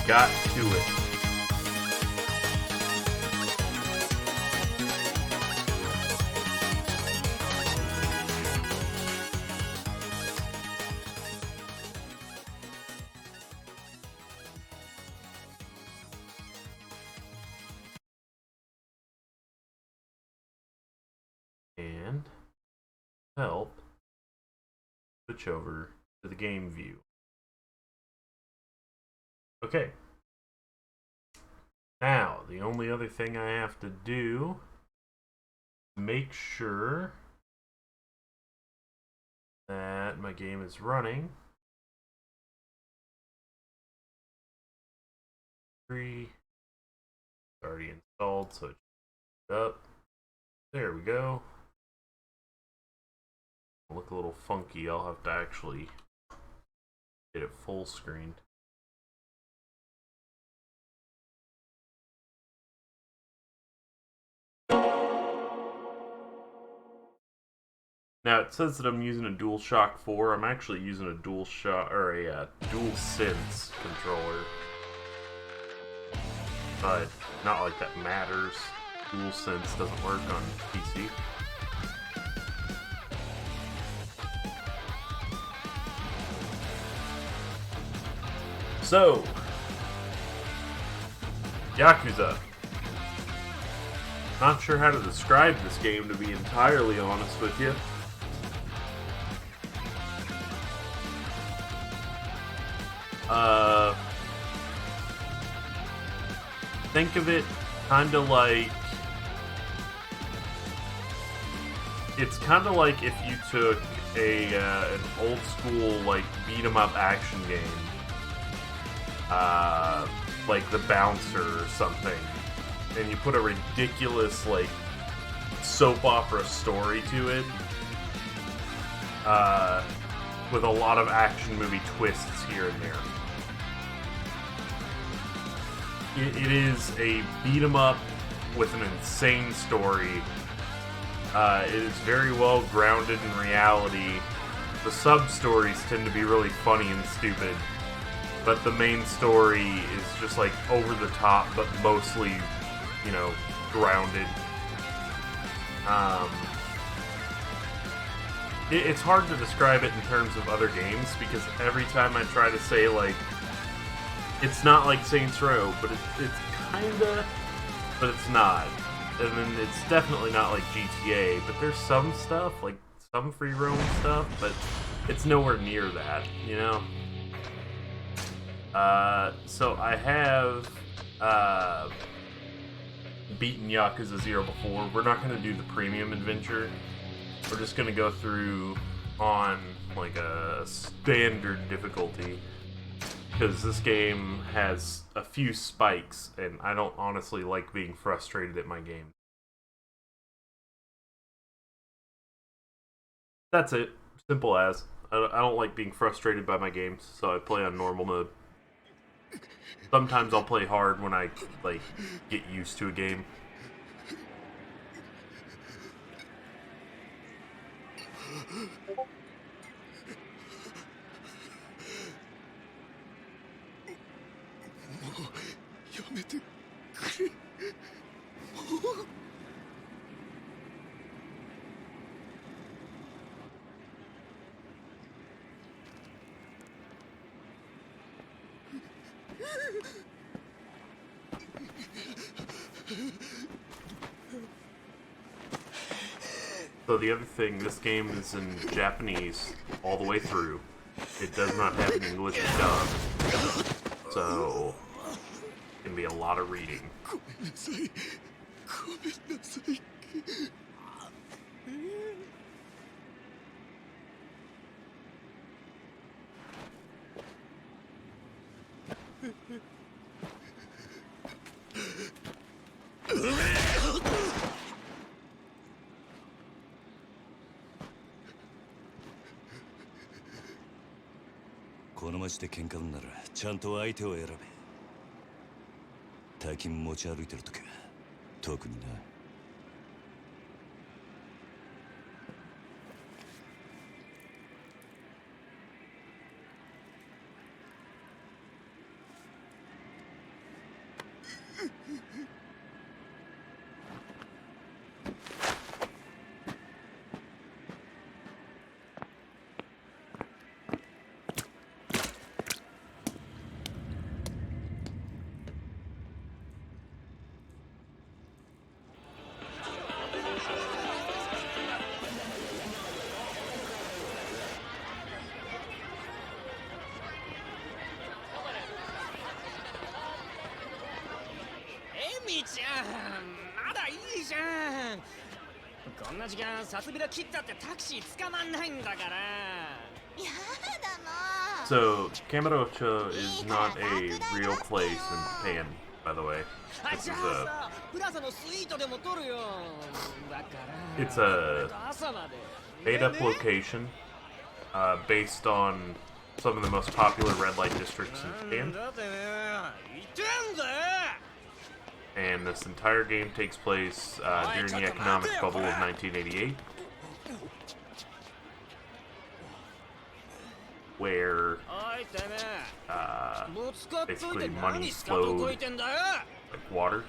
got to it. And help switch over to the game view. Okay. Now, the only other thing I have to do is make sure that my game is running. It's already installed, so it's up. There we go. Look a little funky. I'll have to actually get it full screen. Now it says that I'm using a DualShock 4. I'm actually using a DualShock or a DualSense controller, but not like that matters. DualSense doesn't work on PC. So, Yakuza. Not sure how to describe this game, to be entirely honest with you. Think of it kind of like... It's kind of like if you took an old school like beat 'em up action game, like The Bouncer or something, and you put a ridiculous like soap opera story to it, with a lot of action movie twists here and there. It is a beat 'em up with an insane story. It is very well grounded in reality. The sub-stories tend to be really funny and stupid, but the main story is just like over the top, but mostly, you know, grounded. It's hard to describe it in terms of other games, because every time I try to say, like, it's not like Saints Row, but it's kinda, but it's not. And then it's definitely not like GTA, but there's some stuff, like some free roam stuff, but it's nowhere near that, you know? So I have beaten Yakuza 0 before. We're not going to do the premium adventure. We're just going to go through on like a standard difficulty, because this game has a few spikes, and I don't honestly like being frustrated at my game. That's it. Simple as. I don't like being frustrated by my games, so I play on normal mode. Sometimes I'll play hard when I like get used to a game. So the other thing, this game is in Japanese all the way through. It does not have an English dub, so it can be a lot of reading.この街で喧嘩ならちゃんと相手を選べ。大金持ち歩いてるときは特にな。こんな時間サスビラ切ったってタクシー捕まんないんだから。やだも So, Kamurocho is not a real place in Japan, by the way. あ、 This じゃ is あさ、プラザのスイートでも撮るよ。だから。 It's a 朝まで。 made up location based on some of the most popular red light districts in Japan. だってね、言ってんだよ。 And this entire game takes place during the economic bubble of 1988, where おいてめえ。 ぶつかっとい basically て money 何スカとこい flowed てんだよ。 like water.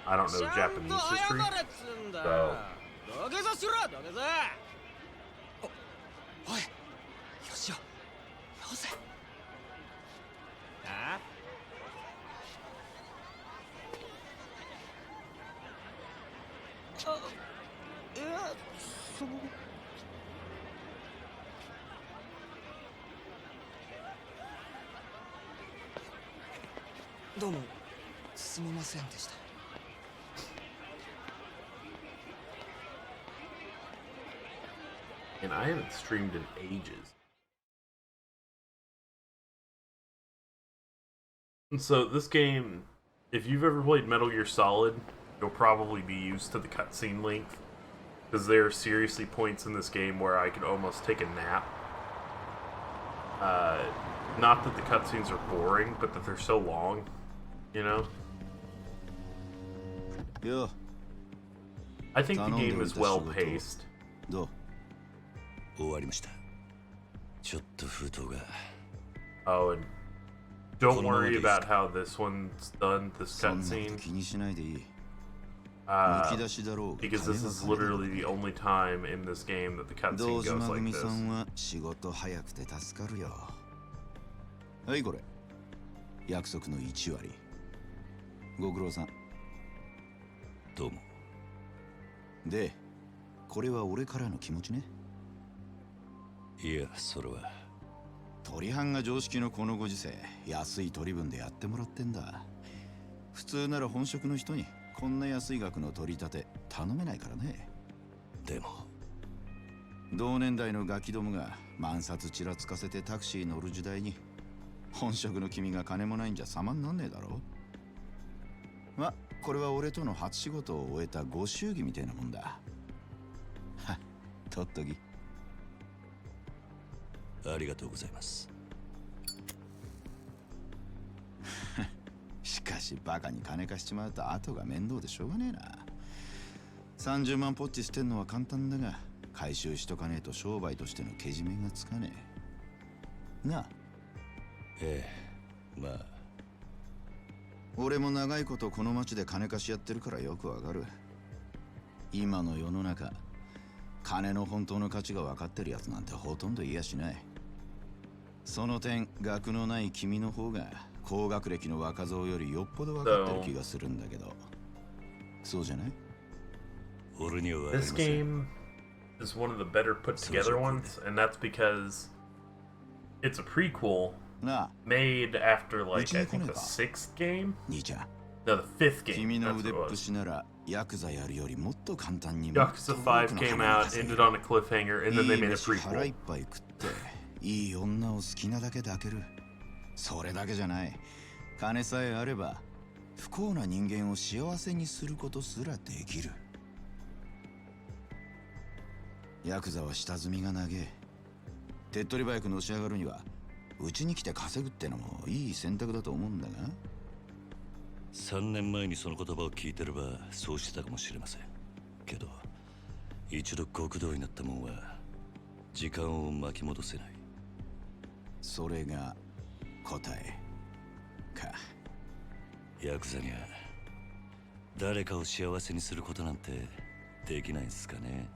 I don't know ちゃん Japanese と history. 謝れっつんだよ。土下座しろ、土下座。おい、よしよ、よせ。あ？いや、そう。どうもすみませんでした。 And I haven't streamed in ages. And so this game, if you've ever played Metal Gear Solid, you'll probably be used to the cutscene length. Because there are seriously points in this game where I could almost take a nap. Not that the cutscenes are boring, but that they're so long, you know? Yeah. I think the game is well paced. どう？終わりました。ちょっと封筒が。 Oh, and don't worry about how this one's done, this そんなこと cutscene. 気にしないでいい。 Uh, むき出しだろうが because this is 金は金だ literally the only time in this game that the 堂 cutscene 島 goes like 組 this. さんは仕事早くて助かるよ。はいこれ。約束の1割。ご苦労さん。どうも。で、これは俺からの気持ちね。いや、それは。鳥藩が常識のこのご時世、安い取り分でやってもらってんだ。普通なら本職の人にこんな安い額の取り立て頼めないからね。でも。同年代のガキどもが万札ちらつかせてタクシー乗る時代に本職の君が金もないんじゃ様になんねえだろ。ま、これは俺との初仕事を終えたご祝儀みたいなもんだ。はっ、取っとき。ありがとうございます。しかしバカに金貸しちまうと後が面倒でしょうがねえな。30万ポッチ捨てんのは簡単だが回収しとかねえと商売としてのけじめがつかねえ。なあ。ええ、まあ。俺も長いことこの町で金貸しやってるからよくわかる。今の世の中、金の本当の価値が分かってるやつなんてほとんどいやしない。その点、学のない君の方が高学歴の若造よりよっぽど分かってる気がするんだけど、そうじゃない？俺にはわかりま This せん。 game is one of the better put together ones, and that's because it's a prequel なあ、 made after like I think the 6th game? 兄ちゃん。 No, the 5th game. 君の That's 腕っ what it ぷ was. しならヤクザやるよりもっと簡単に Yakuza 5 came out, ended on a cliffhanger, and then they made a 腹いっ prequel. ぱい食っていい女を好きなだけ抱ける。それだけじゃない。金さえあれば不幸な人間を幸せにすることすらできる。ヤクザは下積みが長え。手っ取り早くのし上がるにはうちに来て稼ぐってのもいい選択だと思うんだが。 3年前にその言葉を聞いてればそうしてたかもしれませんけど、一度極道になったもんは時間を巻き戻せない。それが答えか。ヤクザには誰かを幸せにすることなんてできないんすかね。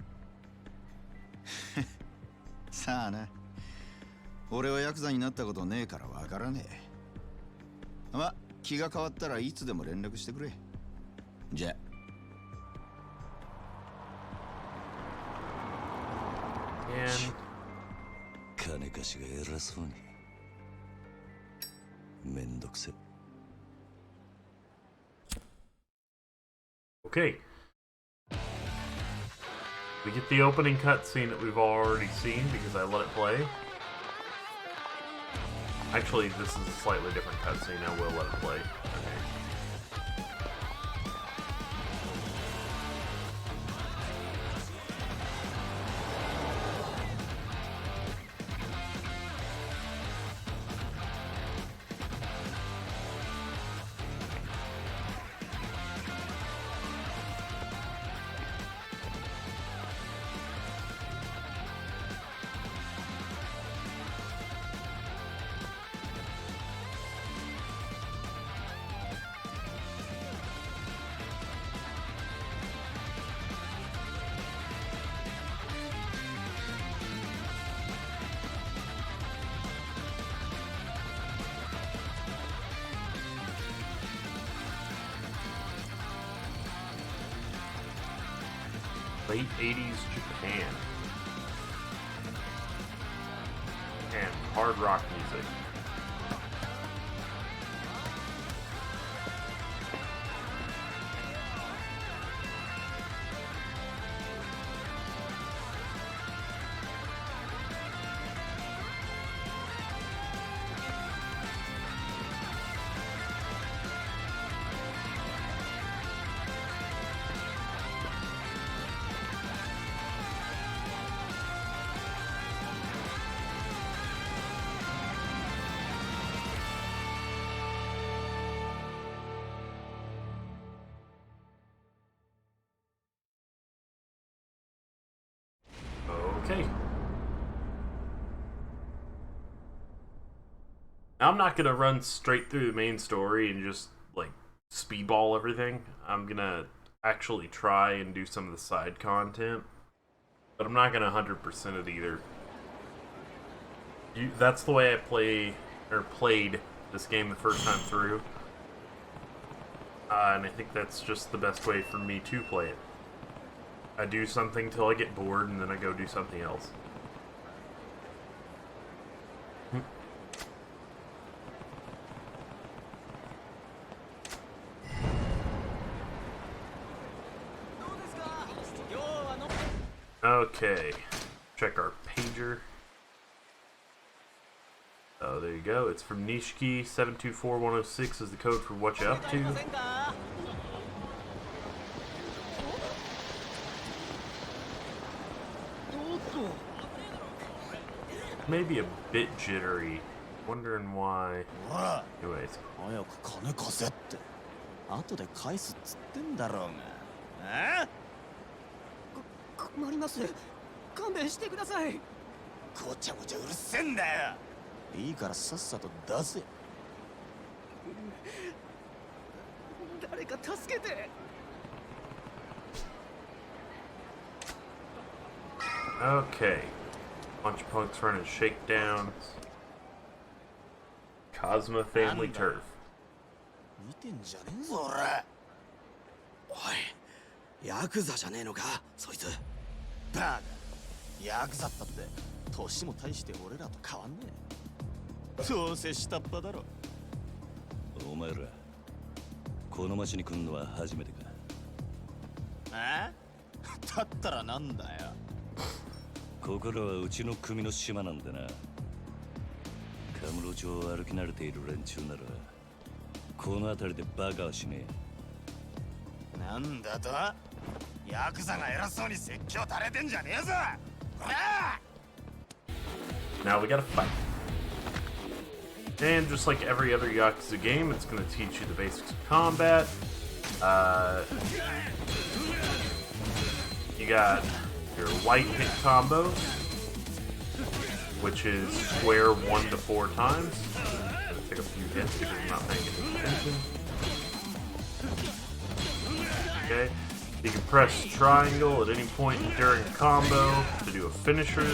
さあな。俺はヤクザになったことねえからわからねえ。ま、気が変わったらいつでも連絡してくれ。じゃ。And 金貸しが偉そうに。めんどくせ。 okay. We get the opening cutscene that we've already seen because I let it play. Actually, this is a slightly different cutscene. I will let it play. Okay. Late 80s Japan. And hard rock music. Okay. Now I'm not gonna run straight through the main story and just like speedball everything. I'm gonna actually try and do some of the side content, but I'm not gonna 100% it either. That's the way I played this game the first time through, and I think that's just the best way for me to play it. I do something till I get bored, and then I go do something else. Okay, check our pager. Oh, there you go. It's from Nishiki. 724106 is the code for what you're up to. Maybe a bit jittery. Wondering why. Anyways. 早く金貸せって後で返すっつってんだろうが。困ります。勘弁してください。ごちゃごちゃうるせえんだよ。いいからさっさと出せ。誰か助けて。Okay. Bunch of punks running shakedowns. Cosma Family Turf. 見てんじゃねえぞ俺。おい、ヤクザじゃねえのかそいつ。バカ、ヤクザったって年も大して俺らと変わんねえ。どうせ下っ端だろ。お前らこの町に来んのは初めてか。あ？だったらなんだよ。ここらはうちの組の島なんでな。カムロ町を歩き慣れている連中ならこの辺りでバカはしねえ。なんだと？ヤクザが偉そうに説教垂れてんじゃねえぞ。ほらNow we gotta fight. And just like every other Yakuza game, it's gonna teach you the basics of combat. You got your white hit combos, which is square 1 to 4 times. Gonna take a few hits because I'm not paying any attention. Okay. You can press triangle at any point during a combo to do a finisher.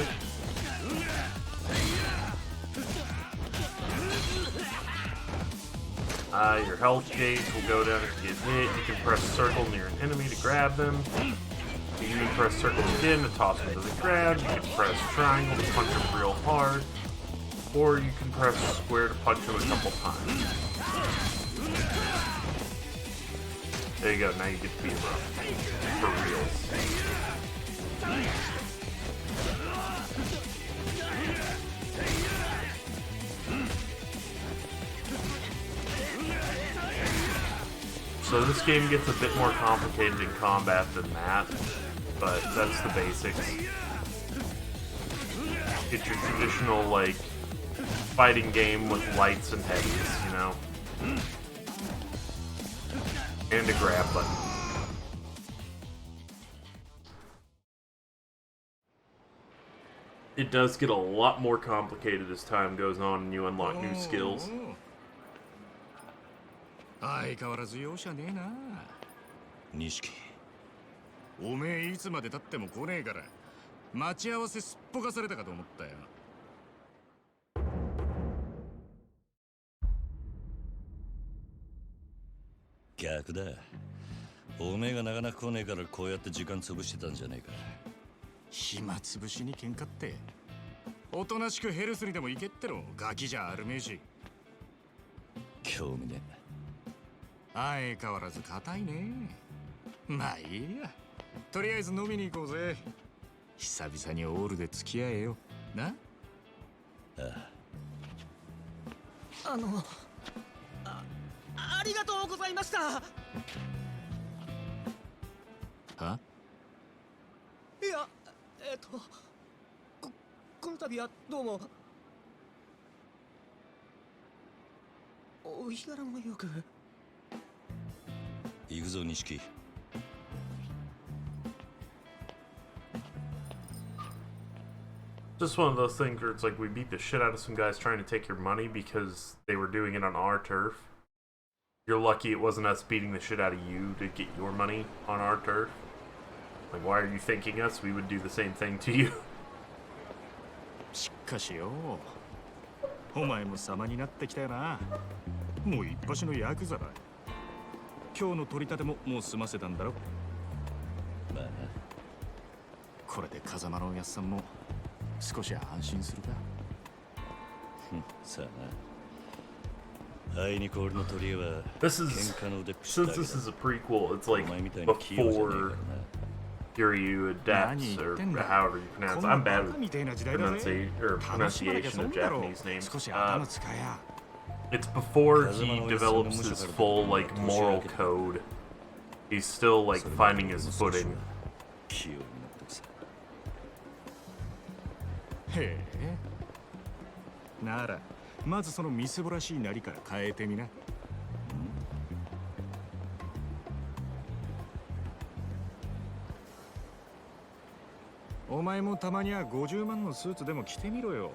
Your health gauge will go down if you get hit. You can press circle near an enemy to grab them. You can press circle again to toss them to the ground. You can press triangle to punch them real hard. Or you can press square to punch them a couple times. There you go, now you get to beat them up. For real. So this game gets a bit more complicated in combat than that, but that's the basics. It's your traditional, like, fighting game with lights and heavies, you know? And a grab button. It does get a lot more complicated as time goes on and you unlock new skills. 相変わらず容赦ねえな。錦おめえいつまで経っても来ねえから待ち合わせすっぽかされたかと思ったよ。逆だ。おめえがなかなか来ねえからこうやって時間潰してたんじゃねえか。暇つぶしに喧嘩っておとなしくヘルスにでも行けってのガキじゃあるめえし。興味ねえ。相変わらず硬いね。まあいいや、とりあえず飲みに行こうぜ。久々にオールで付き合えよな。ああありがとうございました。はいや、この度はどうも。お日柄もよく。行くぞ錦。Just one of those things where it's like we beat the shit out of some guys trying to take your money because they were doing it on our turf. You're lucky it wasn't us beating the shit out of you to get your money on our turf. Like, why are you thanking us? We would do the same thing to you. しかしよ、お前も様になってきたよな。もう一発のヤクザだ。今日の取り立てももう済ませたんだろ。まあな。これで風間のおやっさんも少し安心するか。さあな。あいにく俺の取り柄は This is, 喧嘩の腕っぷしだ since けだ。 this is a prequel, it's like お前みたいに器用じゃねえから before な。 Kiryu adapts, or however you pronounce it. I'm bad with pronunciation of Japanese names. It's before he develops his full, like, moral code. He's still, like, finding his footing. 器用になってくさ。へえ。なら、まずそのみすぼらしいなりから変えてみな。お前もたまには50万のスーツでも着てみろよ。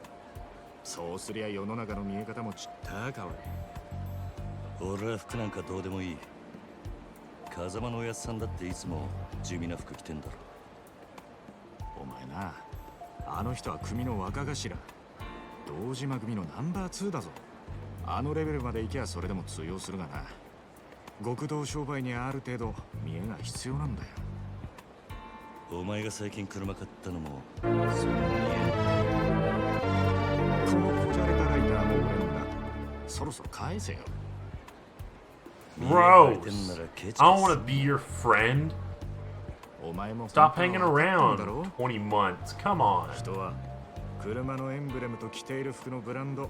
そうすりゃ世の中の見え方もちった変わる。俺は服なんかどうでもいい。風間のおやっさんだっていつも地味な服着てんだろ。お前な、あの人は組の若頭。堂島組のナンバー2だぞ。あのレベルまで行きゃそれでも通用するがな。極道商売にある程度見えが必要なんだよ。お前が最近車買ったのもそのこのこじゃれたライターも俺のだ。そろそろ返せよ。 Gross. I don't want to be your friend. お前も Stop hanging だ around. ろ。 20 months. Come on. 人は車のエンブレムと着ている服のブランド、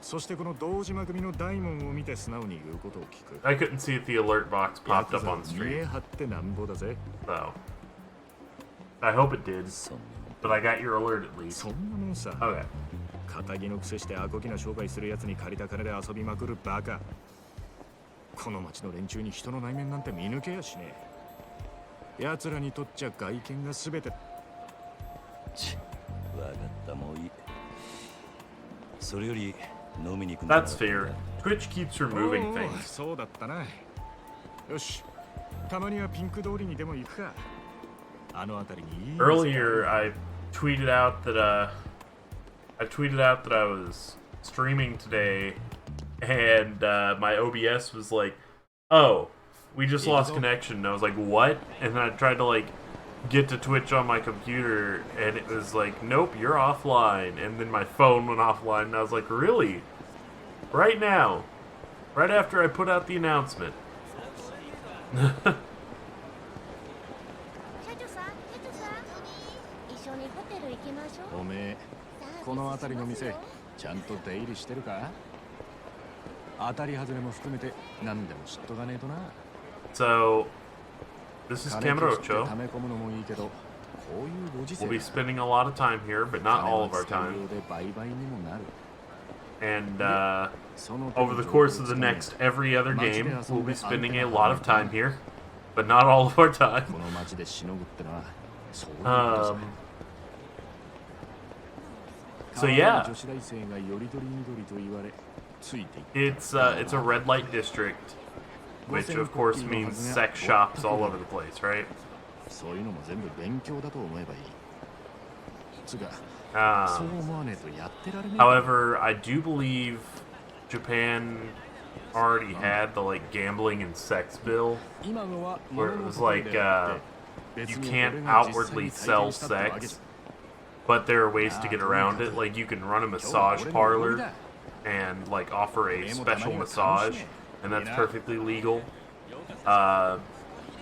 そしてこの堂島組の大門を見て素直に言うことを聞く。 I couldn't see if the alert box popped up on 見え stream, 張ってなんぼだぜ。 so I hope it did. そんな But I got your alert at least. そんなもんさ。 Okay. 仇のくせしてアコギな商売するやつに借りた金で遊びまくるバカ。この町の連中に人の内面なんて見抜けやしねえ。奴らにとっちゃ外見が全て。ちわかったもういい。それより飲みに行くんだ。 That's fair. Twitch keeps removing おう things. そうだったな。よし、たまにはピンク通りにでも行くか。あの辺りにいい。 Earlier, I tweeted out that I was streaming today, and my OBS was like, "Oh, we just lost connection." And I was like, "What?" And then I tried to like get to Twitch on my computer, and it was like, "Nope, you're offline." And then my phone went offline, and I was like, "Really? Right now? Right after I put out the announcement?" 一緒にホテル行きましょう。おめえ、この辺りの店ちゃんと出入りしてるか。当たり外れも含めて何でも知っとかねえとな。So, this is 金消して Kamurocho. 溜め込むのもいいけど、こういうご時世 We'll be spending a lot of time here, but not all of our 金は使い time. ようで売買にもなる。 And その over the course of the next every other game, we'll be spending a lot of time here, but not all of our time. この町でしのぐってのはそういうことさ。 So yeah, 女子大生がよりどりみどりと言われ、ついていった。 it's a red light district, which of course means sex shops all over the place, right? そういうのも全部勉強だと思えばいい。つが、そう Um, 思わねえとやってられねえ。 however, I do believe Japan already had the like gambling and sex bill, 今のは where it 物の was こと like であって you 別に can't 俺が実際 outwardly に体 sell 験したってわけ sex, but there are ways to get around it. Like you can run a massage parlor and like offer a special massage, and that's perfectly legal.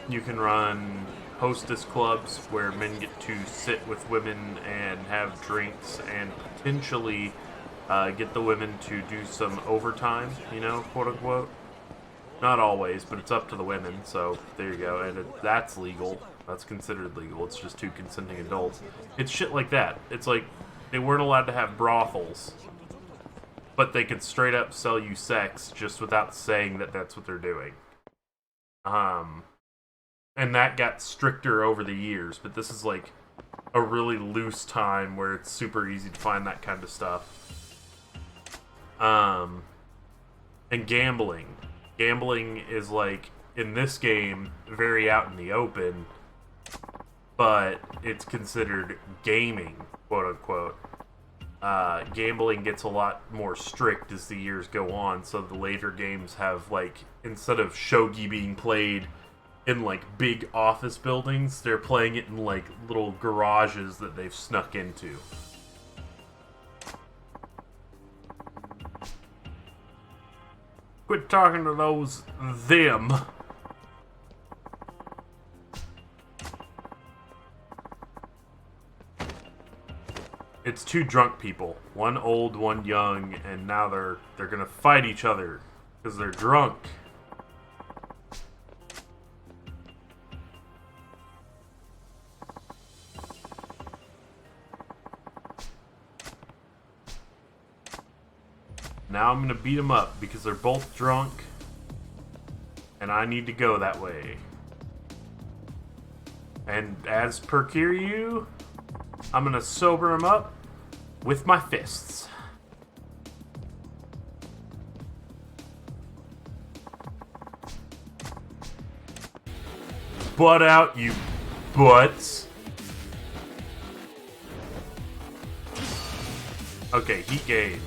You can run hostess clubs where men get to sit with women and have drinks and potentially get the women to do some overtime, you know, quote unquote. Not always, but it's up to the women, so there you go. And that's legal. That's considered legal. It's just two consenting adults. It's shit like that. It's like they weren't allowed to have brothels, but they could straight up sell you sex just without saying that that's what they're doing. And that got stricter over the years, but this is like a really loose time where it's super easy to find that kind of stuff. And gambling. Gambling is like, in this game, very out in the open, but it's considered gaming, quote unquote. Gambling gets a lot more strict as the years go on, so the later games have, like, instead of shogi being played in, like, big office buildings, they're playing it in, like, little garages that they've snuck into. Quit talking to those them. It's two drunk people, one old, one young, and now they're gonna fight each other because they're drunk. Now I'm gonna beat them up because they're both drunk, and I need to go that way. And as per Kiryu, I'm gonna sober him up with my fists. Butt out, you butts. Okay, heat gauge.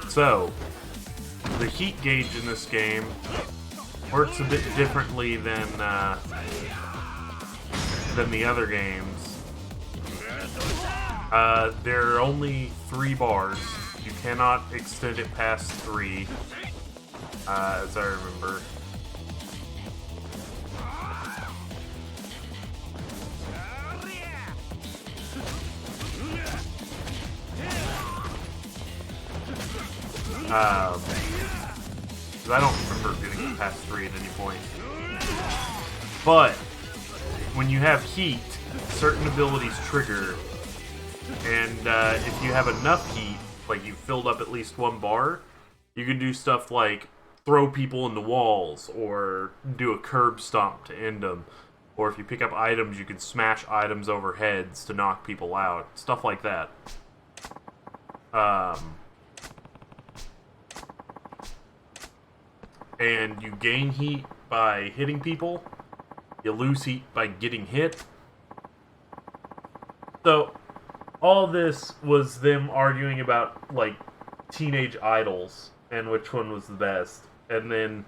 So, the heat gauge in this game works a bit differently than the other games. There are only 3 bars. You cannot extend it past 3, as I remember. Because I don't remember getting it past 3 at any point. But when you have heat, certain abilities trigger, and if you have enough heat, like you've filled up at least 1 bar, you can do stuff like throw people into walls, or do a curb stomp to end them, or if you pick up items, you can smash items over heads to knock people out, stuff like that. And you gain heat by hitting people, you lose heat by getting hit. So, all this was them arguing about, like, teenage idols and which one was the best. And then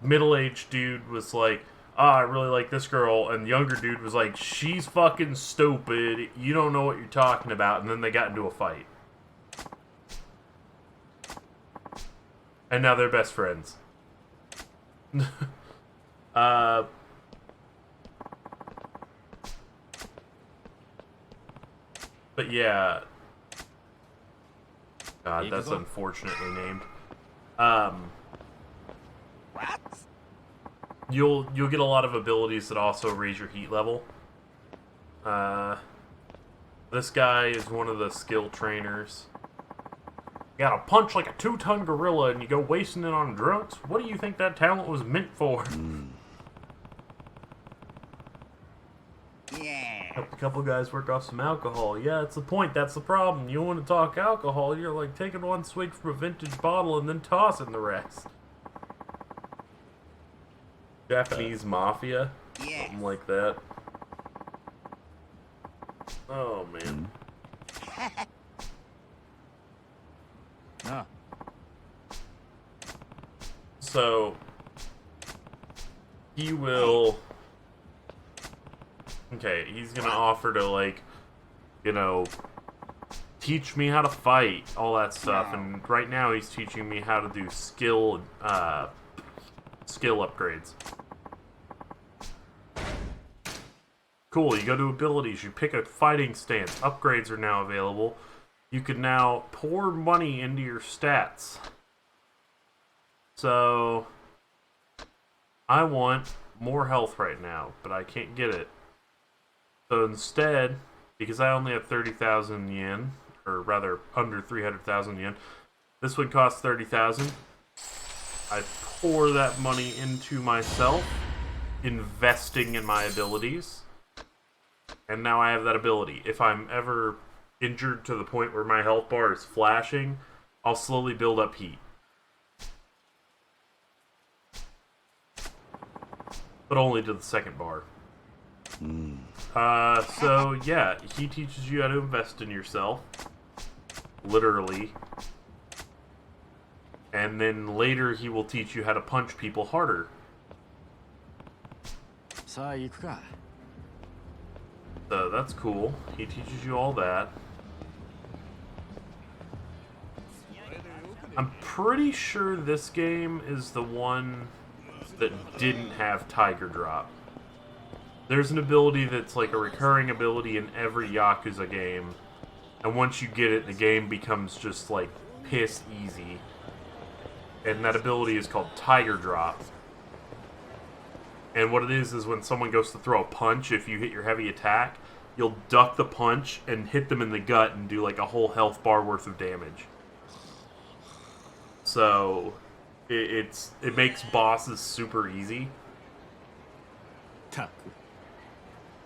middle-aged dude was like, I really like this girl, and the younger dude was like, she's fucking stupid, you don't know what you're talking about, and then they got into a fight. And now they're best friends. But yeah, God, that's unfortunately named. What? You'll get a lot of abilities that also raise your heat level. This guy is one of the skill trainers. You gotta punch like a 2-ton gorilla and you go wasting it on drunks? What do you think that talent was meant for? Yeah. Helped a couple guys work off some alcohol. Yeah, that's the point. That's the problem. You want to talk alcohol, you're like taking one swig from a vintage bottle and then tossing the rest. Japanese mafia? Yeah. Something like that. Oh, man. Ah, So, he will... Okay, he's gonna offer to, like, you know, teach me how to fight, all that stuff, and right now he's teaching me how to do skill upgrades. Cool, you go to abilities, you pick a fighting stance, upgrades are now available. You can now pour money into your stats. So, I want more health right now, but I can't get it. So instead, because I only have 30,000 yen, or rather under 300,000 yen, this would cost 30,000. I pour that money into myself, investing in my abilities, and now I have that ability. If I'm ever injured to the point where my health bar is flashing, I'll slowly build up heat. But only to the second bar. So yeah, he teaches you how to invest in yourself. Literally. And then later he will teach you how to punch people harder. さあ行くか。 So that's cool. He teaches you all that. I'm pretty sure this game is the one that didn't have Tiger Drop. There's an ability that's like a recurring ability in every Yakuza game. And once you get it, the game becomes just like piss easy. And that ability is called Tiger Drop. And what it is when someone goes to throw a punch, if you hit your heavy attack, you'll duck the punch and hit them in the gut and do like a whole health bar worth of damage. So, it makes bosses super easy. たく。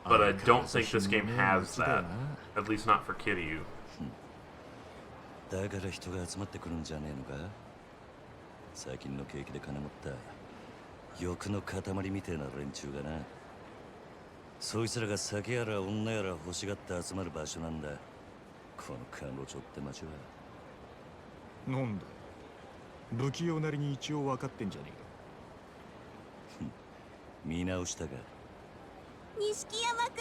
But I don't think this game has that. At least not for Kiryu. だから人が集まってくるんじゃねえのか。最近の景気で金持った欲の塊みてえな連中がな。そいつらが酒やら女やら欲しがって集まる場所なんだ。このカンロチョって町は。なんだ。不器用なりに一応分かってんじゃねえか。見直したか。 錦山くん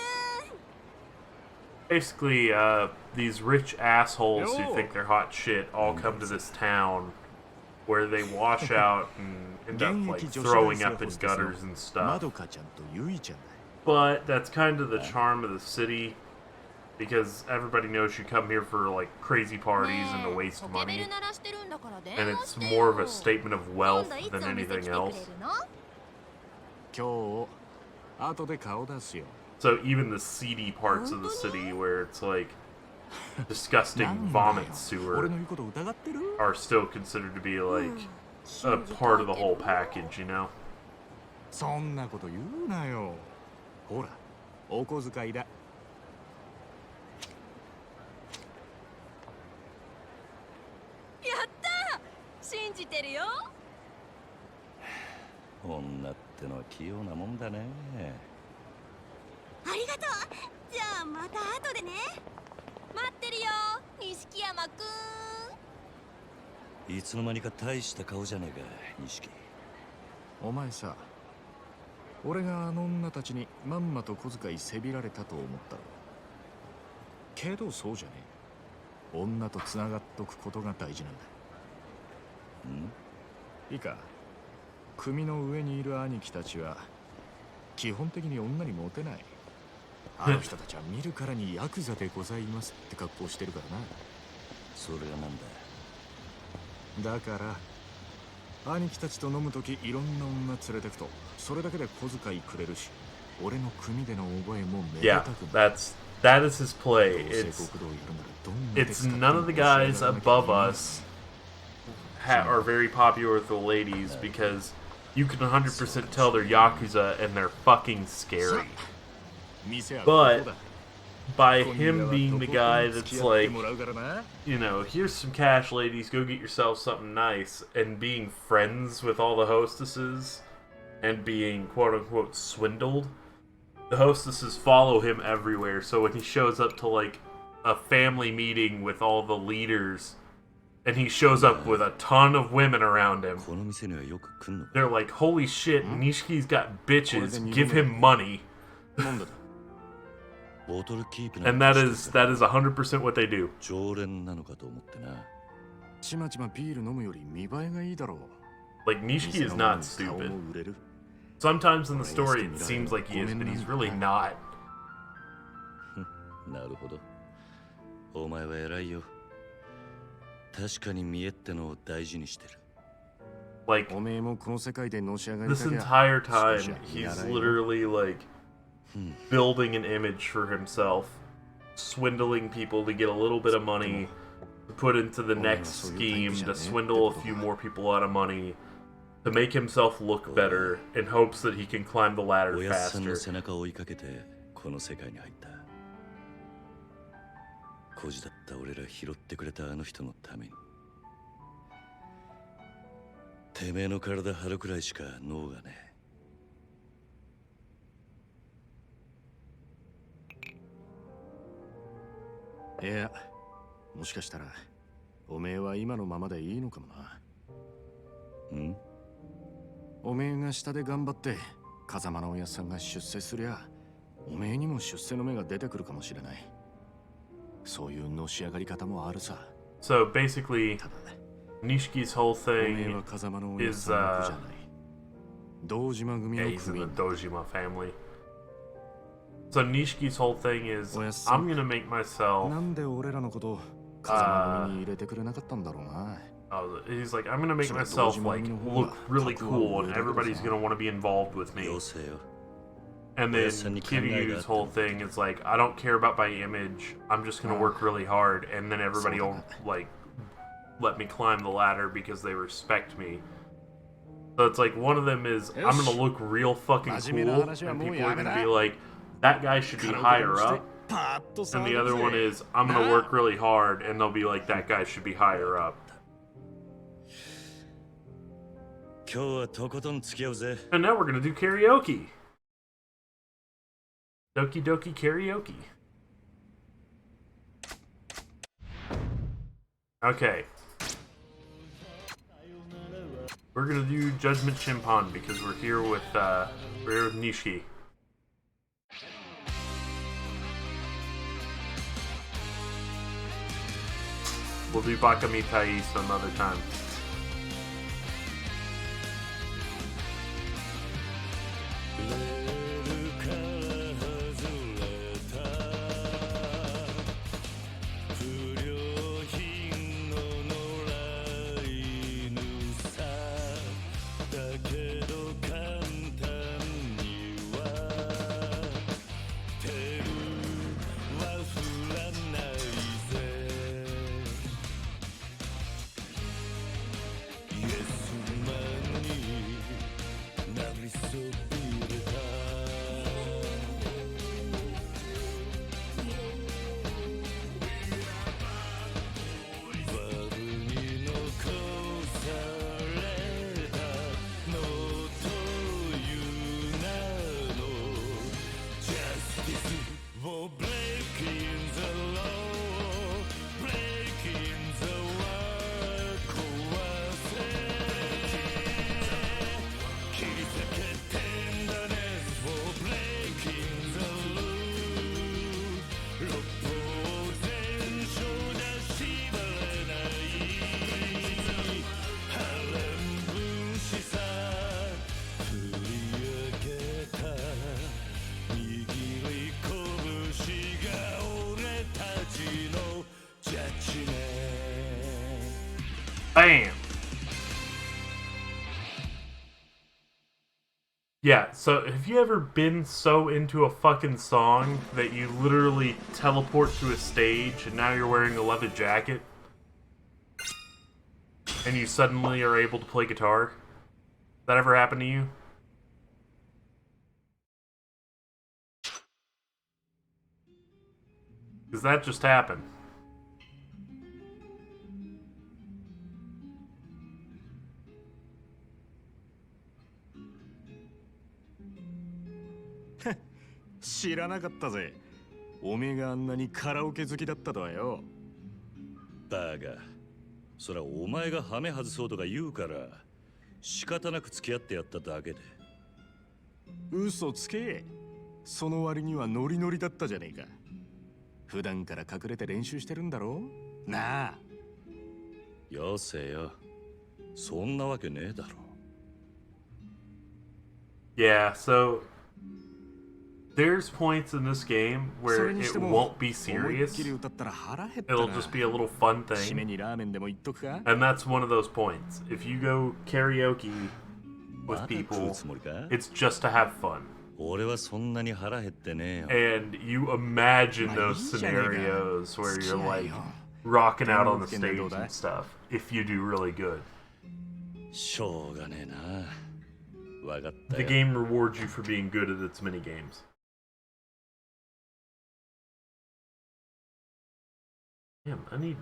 Basically, these rich assholes who think they're hot shit all come to this town where they wash out and end up like throwing up in gutters and stuff. まどかちゃんとゆいちゃんだ。 But that's kind of the charm of the city because everybody knows you come here for like crazy parties and to waste money. And it's more of a statement of wealth than anything else. 今日後で顔出すよ。 So even the seedy parts of the city where it's like disgusting vomit sewer 俺の言うこと疑ってる？ are still considered to be like a part of the whole package, you know? そんなこと言うなよ。ほら、お小遣いだ。やった信じてるよ。女ってのは器用なもんだね。ありがとう。じゃあまた後でね。待ってるよ、錦山くん。いつの間にか大した顔じゃねえか、錦。お前さ、俺があの女たちにまんまと小遣いせびられたと思ったろ。けどそうじゃねえ。女と繋がっとくことが大事なんだ。いいか、組の上にいる兄貴たちは基本的に女にモテない。あの人たちは見るからにヤクザでございますって格好してるからな。それがなんだ。だから兄貴たちと飲むときいろんな女連れてくとそれだけで小遣いくれるし、俺の組での覚えもめで Yeah, たくなる。 that is his play. It's none of the guys above us are very popular with the ladies because you can 100% tell they're Yakuza and they're fucking scary. But by him being the guy that's like, you know, here's some cash, ladies, go get yourself something nice, and being friends with all the hostesses and being quote-unquote swindled, the hostesses follow him everywhere. So when he shows up to like a family meeting with all the leaders and he shows up with a ton of women around him, この店にはよく来んのか。 they're like, holy shit, Nishiki's got bitches, give him money. 飲んでた。ボトルキープ And that is 100% what they do. 常連なのかと思ってな。ちまちまビール飲むより見栄えがいいだろう。 Like, Nishiki is not 顔 stupid. も売れる。 Sometimes in the story it seems like he is, but he's really not. なるほど。お前は偉いよ。確かに見栄ってのを大事にしてる。 Like, おめえもこの世界でのし上がり this たきゃ entire 少 time, しは見 he's 習えよ。 literally, like, building an image for himself, swindling people to get a little bit of money, to put into the next scheme, to swindle a few more people out of money, to make himself look better, in hopes that he can climb the ladder おやっさん faster. の背中を追いかけてこの世界に入った。孤児だった俺ら拾ってくれたあの人のために。てめえの体張るくらいしか脳がねいや、もしかしたらおめえは今のままでいいのかもな。え。ん？おめえが下で頑張って風間のおやっさんが出世すりゃ、おめえにも出世の芽が出てくるかもしれない。そういうのし上がり方もあるさ。 So basically, ただ Nishiki's whole おめえ thing は風間のおやっ is, さんの子じゃない。堂島組 yeah, の he's in 組 the 員。 Dojima family. So Nishiki's whole thing is, I'm gonna make myself. なんで俺らのこと風間組に入れてくれなかったんだろうな。He's like, I'm gonna make myself like look really cool, and everybody's gonna want to be involved with me. 妖精よ。 And then Kiryu's whole thing is like, I don't care about my image. I'm just gonna work really hard, and then everybody will like let me climb the ladder because they respect me. So it's like one of them is I'm gonna look real fucking cool, and people are gonna be like, that guy should be higher up. And the other one is I'm gonna work really hard, and they'll be like, that guy should be higher up. 今日はとことん付き合うぜ。 And now we're gonna do karaoke. Doki Doki Karaoke. Okay. We're gonna do Judgment Chimpan because we're here with Nishiki. We'll do Bakamitai some other time. Bam! Yeah, so have you ever been so into a fucking song that you literally teleport to a stage and now you're wearing a leather jacket? And you suddenly are able to play guitar? That ever happened to you? Because that just happened.知らなかったぜ。おめえがあんなにカラオケ好きだったとはよ。バカ。そらお前がハメ外そうとか言うから仕方なく付き合ってやっただけで。嘘つけ。その割にはノリノリだったじゃねえか。普段から隠れて練習してるんだろなあ。よせよ。そんなわけねえだろ。Yeah, so there's points in this game where it won't be serious. It'll just be a little fun thing. And that's one of those points. If you go karaoke with people, it's just to have fun. And you imagine those scenarios where you're like rocking out on the stage and stuff if you do really good. The game rewards you for being good at its minigames. Damn, I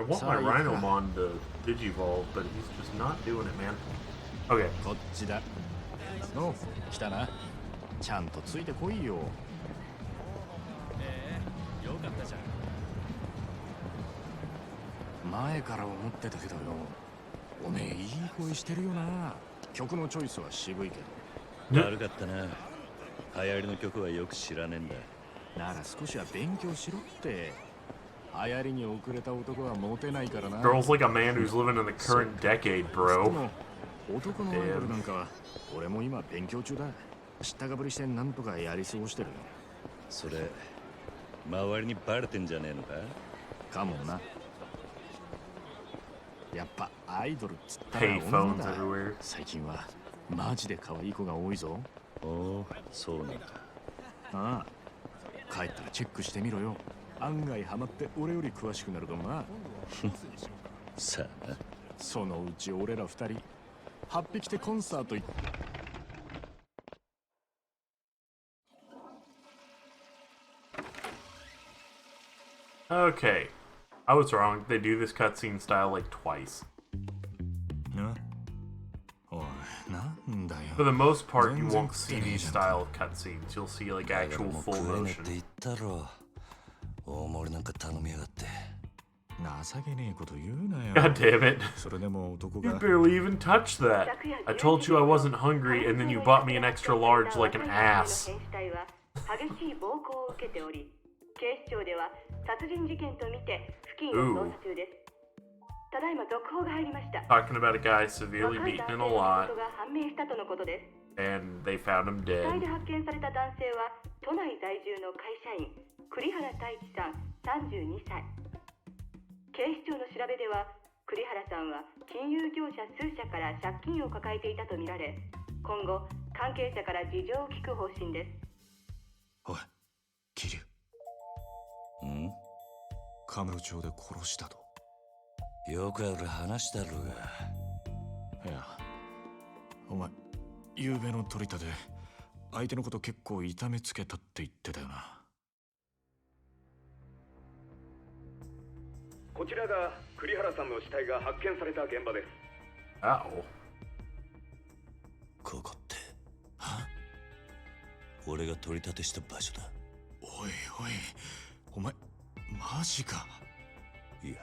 want my Rhinomon to Digivolve, but he's just not doing it, man. Okay. こっちだ。お、来たな。ちゃんとついてこいよ。よかったじゃん。前から思ってたけどよ。おめえいい声してるよな。曲のチョイスは渋いけど。悪かったな。流行りの曲はよく知らねえんだ。なら少しは勉強しろって。流行りに遅れた男はモテないからな。Girls like a man who's living in the current decade, bro. 男のアイドルなんかは俺も今勉強中だ。知ったかぶりしてなんとかやり過ごしてる。それ周りにバレてんじゃねえのか？かもな。やっぱアイドルっつったら女だ。最近はマジで可愛い子が多いぞ。おお、そうなんだ。ああ、帰ったらチェックしてみろよ。案外ハマって俺より詳しくなるかもな。さあな。そのうち俺ら二人8匹でコンサート行って。Okay. I was wrong. They do this cutscene style like twice. For the most part, you won't see these style of cutscenes. You'll see like actual full motion. God damn it. You barely even touched that. I told you I wasn't hungry, and then you bought me an extra large like an ass. Ooh. Talking about a guy severely beaten in a lot, and they found him dead. Hmm? カムロ町で殺したと。よくある話だろうが。いや、お前、昨べの取り立て、相手のこと結構痛めつけたって言ってたよな。こちらが栗原さんの死体が発見された現場です。Uh-oh. ここって、俺が取り立てした場所だ。おいおい、お前、マジか。いや、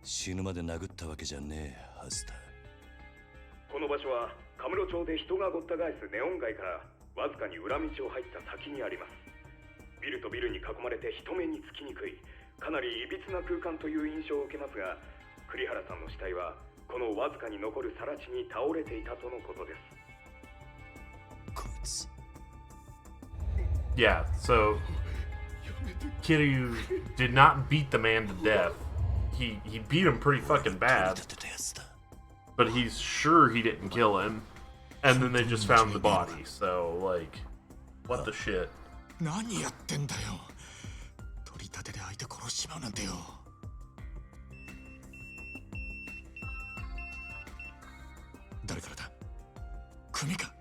死ぬまで殴ったわけじゃねえはずだ。この場所はカムロ町で人がごった返すネオン街からわずかに裏道を入った先にあります。ビルとビルに囲まれて人目につきにくい、かなりいびつな空間という印象を受けますが、栗原さんの死体はこのわずかに残る更地に倒れていたとのことです。こいつ。Yeah, so Kiryu did not beat the man to death. he beat him pretty fucking bad, but he's sure he didn't kill him. And then they just found the body, so, like, what the shit? 何やってんだよ。取り立てで相手殺しちまうなんてよ。誰からだ？組か？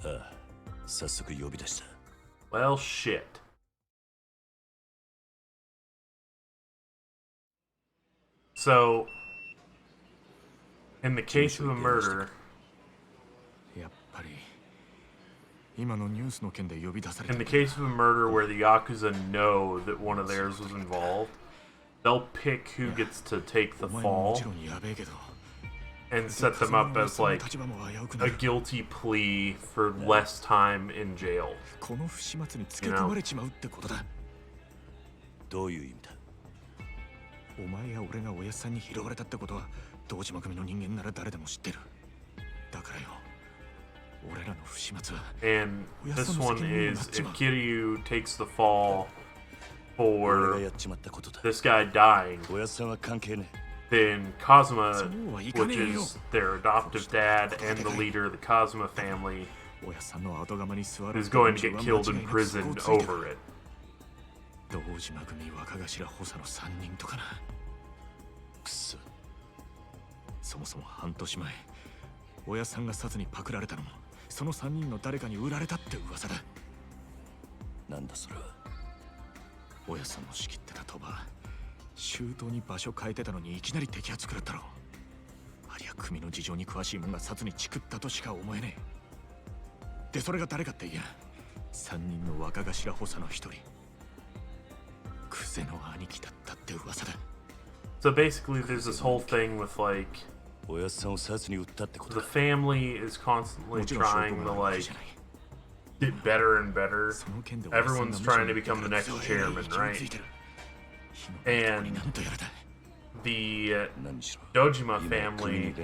ああ、早速呼び出した。Well, shit. So, in the case of a murder, やっぱり今のニュースの件で呼び出された。 in the case of a murder where the Yakuza know that one of theirs was involved, they'll pick who gets to take the fall and set them up as like a guilty plea for less time in jail. この不始末につけ込まれちまうってことだ。どういう意味だ？お前や俺がおやっさんに拾われたってことは堂島組の人間なら誰でも知ってる。だからよ、俺らの不始末は。 And this one is if Kiryu takes the fall for this guy dying, おやっさんは関係ねえ。 then Kazuma, which is their adoptive dad and the leader of the Kazuma family, is going to get killed and imprisoned over it. 堂島組若頭補佐の3人とかな。くそ。そもそも半年前、親さんが殺にパクられたのもその3人の誰かに売られたって噂だ。なんだそれは。親さんの仕切ってた賭場、周到に場所変えてたのにいきなり摘発食らったろ。ありゃ組の事情に詳しいもんが殺にチクったとしか思えねえ。でそれが誰かっていや、3人の若頭補佐の1人。 So basically, there's this whole thing with like the family is constantly trying to like get better and better. Everyone's trying to become the next chairman, right? And the Dojima family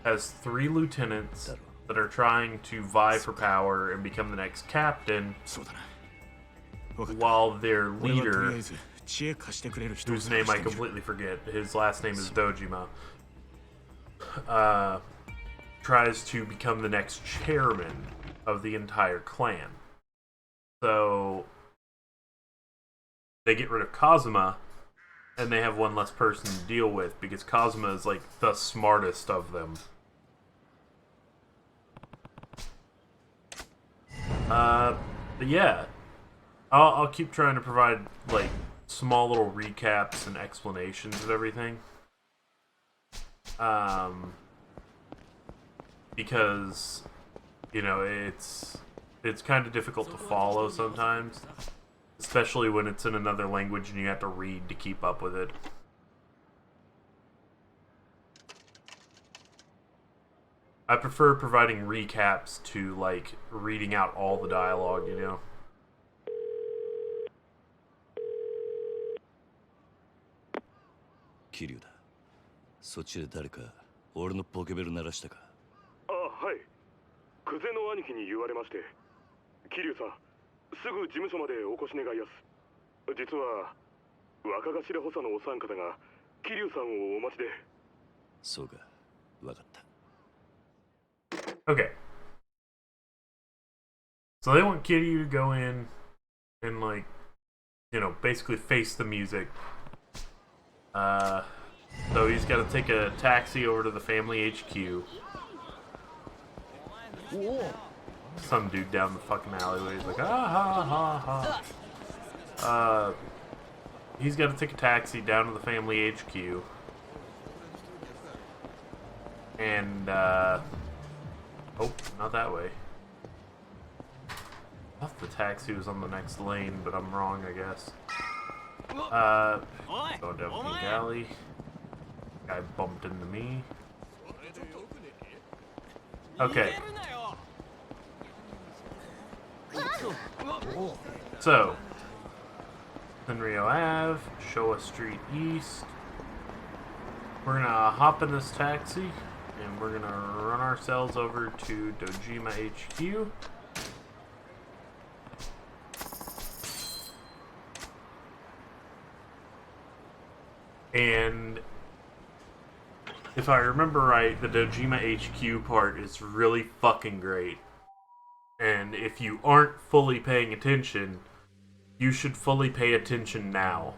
has 3 lieutenants that are trying to vie for power and become the next captain, while their leader, whose name I completely forget, his last name is Dojima, tries to become the next chairman of the entire clan. So they get rid of Kazuma, and they have one less person to deal with, because Kazuma is like the smartest of them. But yeah, I'll keep trying to provide like small little recaps and explanations of everything, because you know it's kind of difficult to follow sometimes, especially when it's in another language and you have to read to keep up with it. I prefer providing recaps to like reading out all the dialogue, you know. 桐生だ。そっちで誰か俺のポケベル鳴らしたか。あ、はい。久世の兄貴に言われまして。桐生さん、すぐ事務所までお越し願いやす。実は若頭補佐のお三方が桐生さんをお待ちで。そうか、わかった。 Okay. So they want Kiryu to go in and like, you know, basically face the music. So he's got to take a taxi over to the family HQ. Some dude down the fucking alleyway is like, ah ha ha ha. He's got to take a taxi down to the family HQ. And, oh, not that way. I thought the taxi was on the next lane, but I'm wrong, I guess. Going down the alley. Guy bumped into me. Okay. So, Senrio Ave, Showa Street East. We're gonna hop in this taxi, and we're gonna run ourselves over to Dojima HQ. And if I remember right, the Dojima HQ part is really fucking great. And if you aren't fully paying attention, you should fully pay attention now.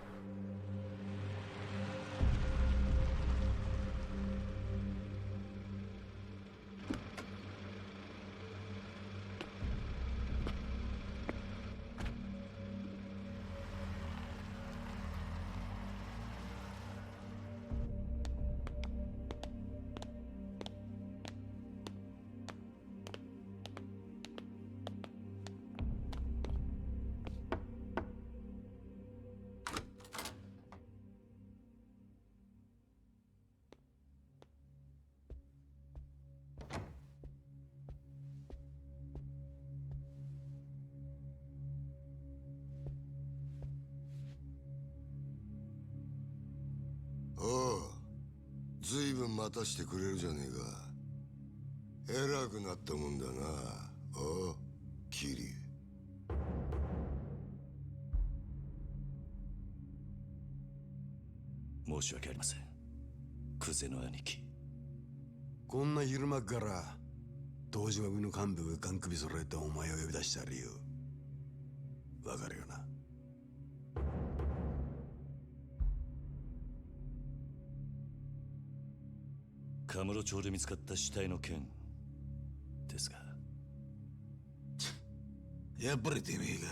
おう、ずいぶん待たしてくれるじゃねえか。偉くなったもんだな。おう、キリ。申し訳ありません、クゼの兄貴。こんな昼間から堂島組の幹部がガン首揃えてお前を呼び出した理由わかるよな。カムロ町で見つかった死体の件ですが。やっぱりてめえか。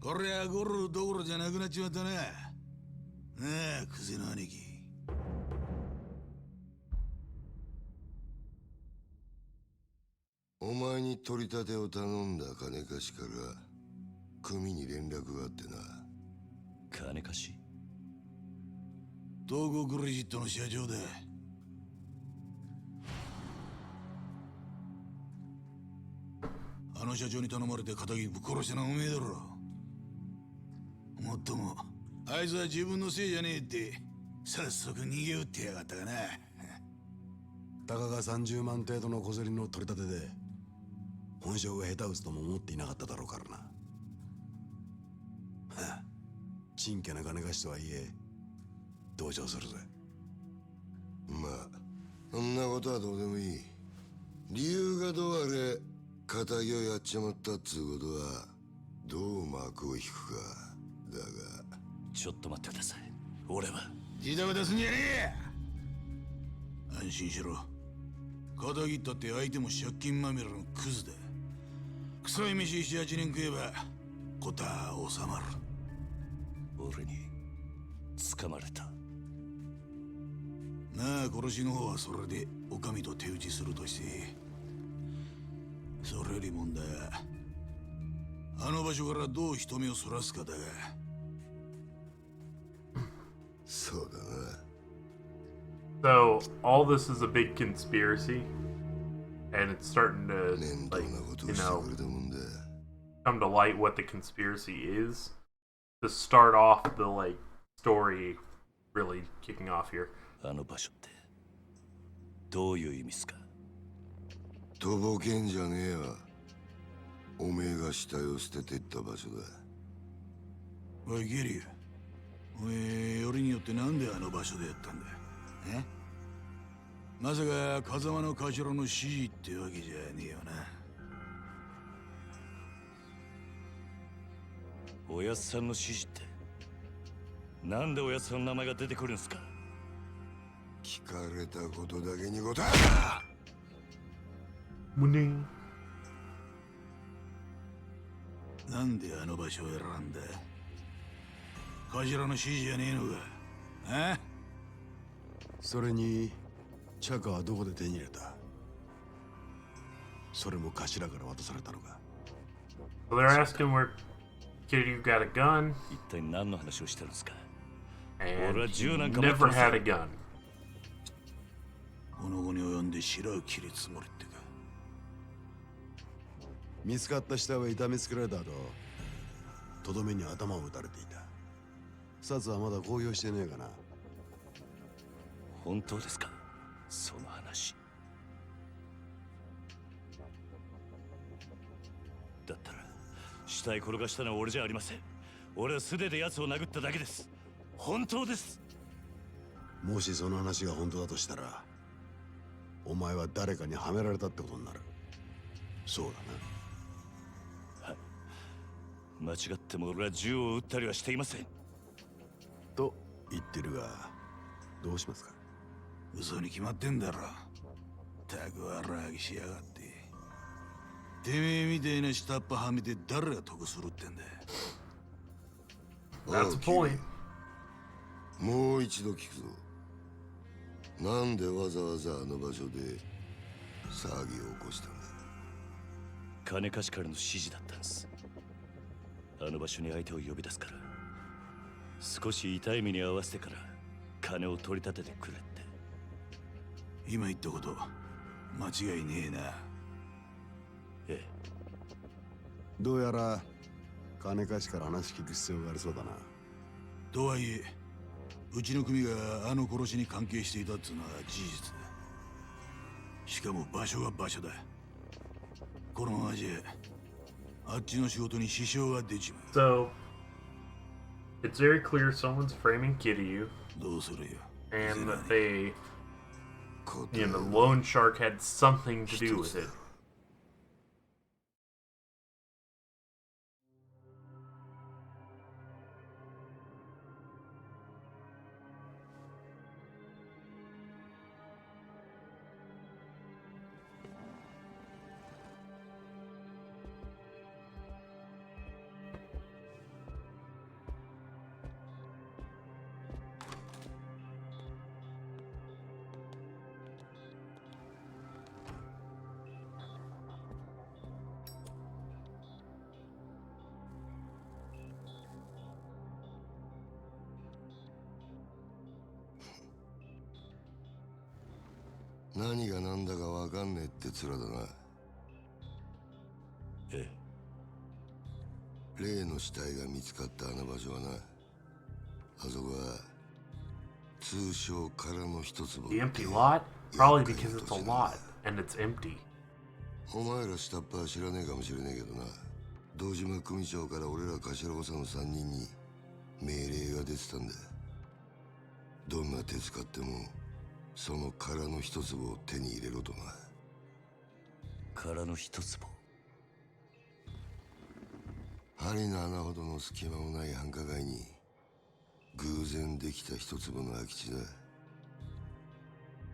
こりゃゴルどころじゃなくなっちまったな。なあ、クゼの兄貴。お前に取り立てを頼んだ金貸しから組に連絡があってな。金貸し？東郷クレジットの社長だ。あの社長に頼まれて仇ぶっ殺したのはおめえだろ。もっともあいつは自分のせいじゃねえって早速逃げ打ってやがったかな。たかが30万程度の小競りの取り立てで本性が下手打つとも思っていなかっただろうからな。はあ、ちんけな金貸しとはいえ同情するぜ。まあそんなことはどうでもいい。理由がどうあれ仇をやっちまったっつうことはどう幕を引くかだが。ちょっと待ってください。俺はジタバタすんじゃねえ。安心しろ。仇ったって相手も借金まみれのクズだ。臭い飯7、8年食えば事は収まる。俺に掴まれた。なあ、殺しの方はそれでお上と手打ちするとして、それより問題はあの場所からどう人目をそらすかだが。そうだな。So all this is a big conspiracy, and it's starting to, like, you know, come to light what the conspiracy is. To start off the like story, really kicking off here. あの場所ってどういう意味っすか？とぼけんじゃねえわ。おめえが死体を捨ててった場所だ。おいゲリュ、おめえよりによってなんであの場所でやったんだ。え？まさか風間の頭の指示ってわけじゃねえよな。おやっさんの指示って、なんでおやっさんの名前が出てくるんすか？聞かれたことだけに答えなんであの場所を選んだ？頭の指示じゃねえのか？あ？それにチャカはどこで手に入れた？それも頭から渡されたのか？ So they're asking where Kiryu got a gun, 一体何の話をしてるんですか？ and 俺は銃なん he か持って never ません。 had a gun. この後に及んで白を切りつもりってか。見つかった死体は痛めつけられた後、とどめに頭を撃たれていた。殺はまだ公表してねえかな。本当ですか？その話。だったら死体転がしたのは俺じゃありません。俺は素手で奴を殴っただけです。本当です。もしその話が本当だとしたら、お前は誰かにはめられたってことになる。そうだな。間違っても俺は銃を撃ったりはしていません。と言ってるが、どうしますか？嘘に決まってんだろ。たくわらぎしやがって。てめえみたいな下っ端はめて誰が得するってんだ。That's a point. もう一度聞くぞ。なんでわざわざあの場所で騒ぎを起こしたんだ？金貸しからの指示だったんです。あの場所に相手を呼び出すから、少し痛い目に合わせてから金を取り立ててくれって。今言ったこと間違いねえな。ええ。どうやら金貸しから話聞く必要がありそうだな。とはいえ、うちの組があの殺しに関係していたっつうのは事実だ。しかも場所が場所だ。このままじゃあっちの仕事に支障が出ちまう。 So, it's very clear someone's framing Kiryu, どうするよ。 and that they, the loan shark had something to do with it. 何が何だかわかんねえって面だな。ええ。例の死体が見つかったあの場所はな、あそこは通称空の一坪。 The empty lot? Probably because it's a lot, and it's empty. お前ら下っ端は知らねえかもしれねえけどな、堂島組長から俺ら頭補佐の3人に命令が出てたんだ。どんな手使ってもその空の一坪を手に入れろとな。空の一坪。針の穴ほどの隙間もない繁華街に偶然できた一坪の空き地だ。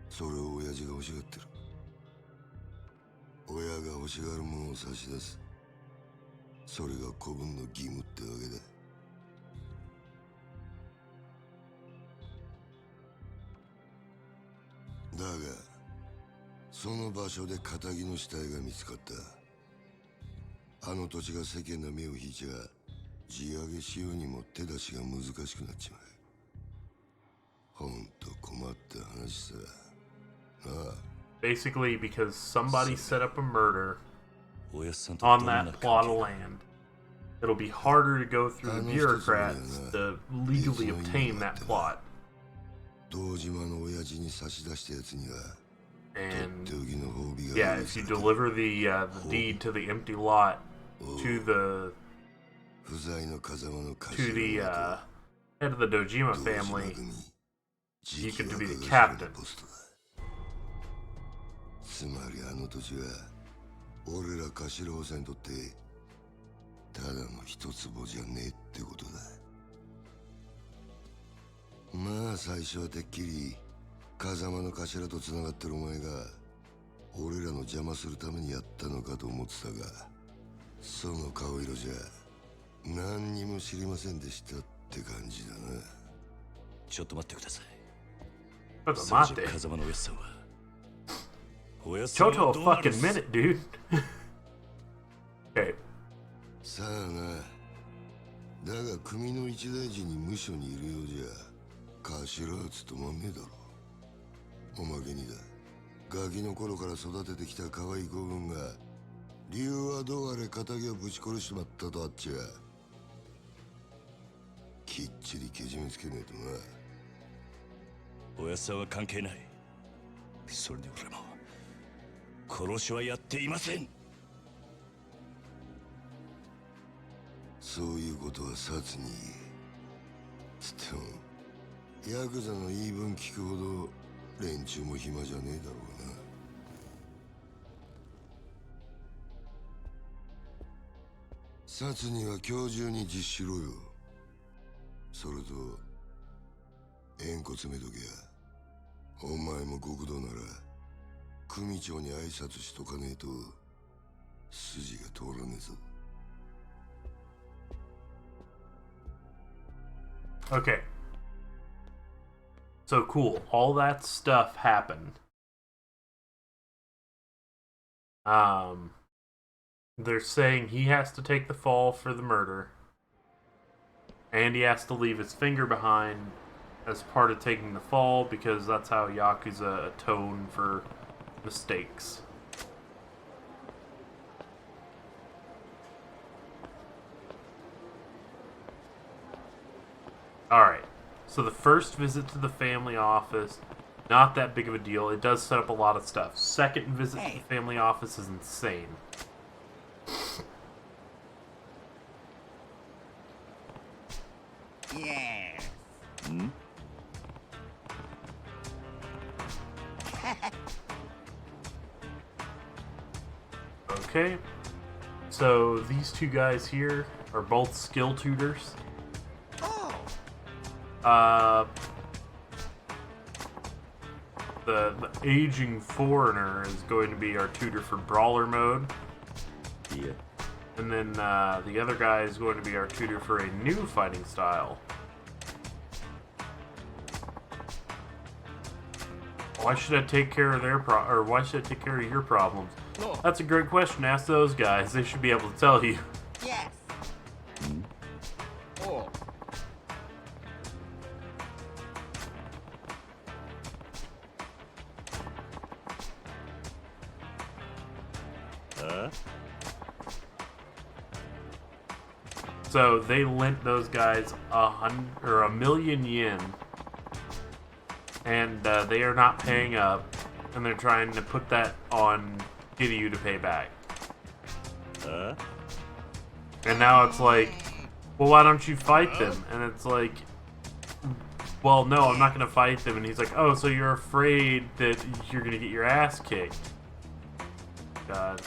それを親父が欲しがってる。親が欲しがるものを差し出す。それが子分の義務ってわけだ。だがその場所で仇の死体が見つかった。あの土地が世間の目を引いちゃ地上げしようにも手出しが難しくなっちまう。ほんと困った話さ。なあ。Basically, because somebody set up a murder おやっさんと on どんな that 関 plot 係 of だ？ land, it'll be harder to go through the bureaucrats to legally obtain that plot. 堂島の親父に差し出したやつには And とっておきの褒美が yeah, if you deliver the deed to the empty lot to the 不在の風間の to the 頭 head of the Dojima 堂島 family, 組 you get to be the 直 captain. ポストだ。つまりあの土地は俺ら頭補佐にとってただの一坪じゃねえってことだ。まあ最初はてっきり風間の頭と繋がってるお前が俺らの邪魔するためにやったのかと思ってたが、その顔色じゃ何にも知りませんでしたって感じだな。ちょっと待ってください。ちょっと待って。風間のおやっさんは。おやっ Choto さんは a どうなる fucking minute, dude. Okay. さあな。だが組の一大事に無所にいるようじゃ頭は務まんねえだろ。おまけにだ、ガキの頃から育ててきた可愛い子分が理由はどうあれ仇をぶち殺しちまったとあっちゃきっちりけじめつけねえとな。おやっさんは関係ない。それで俺も殺しはやっていません。そういうことは殺につってもヤクザの言い分聞くほど連中も暇じゃねえだろうな。殺には今日中に実しろよ。それと縁故詰めときゃ、お前も極道なら組長に挨拶しとかねえと筋が通らねえぞ。Okay. So cool. All that stuff happened. They're saying he has to take the fall for the murder. And he has to leave his finger behind as part of taking the fall because that's how Yakuza atone for mistakes. Alright, so the first visit to the family office, not that big of a deal. It does set up a lot of stuff. Second visit to the family office is insane. Yeah. Hmm? Okay, so these two guys here are both skill tutors. The aging foreigner is going to be our tutor for brawler mode. Yeah. And then the other guy is going to be our tutor for a new fighting style. Why should I take care of their why should I take care of your problems? No. That's a great question. Ask those guys. They should be able to tell you. Yes. Oh. Huh? So they lent those guys a million yen, and they are not paying up, and they're trying to put that on Kiryu to pay back. Huh? And now it's like, well, why don't you fight them? And it's like, well, no, I'm not going to fight them. And he's like, oh, so you're afraid that you're going to get your ass kicked. God.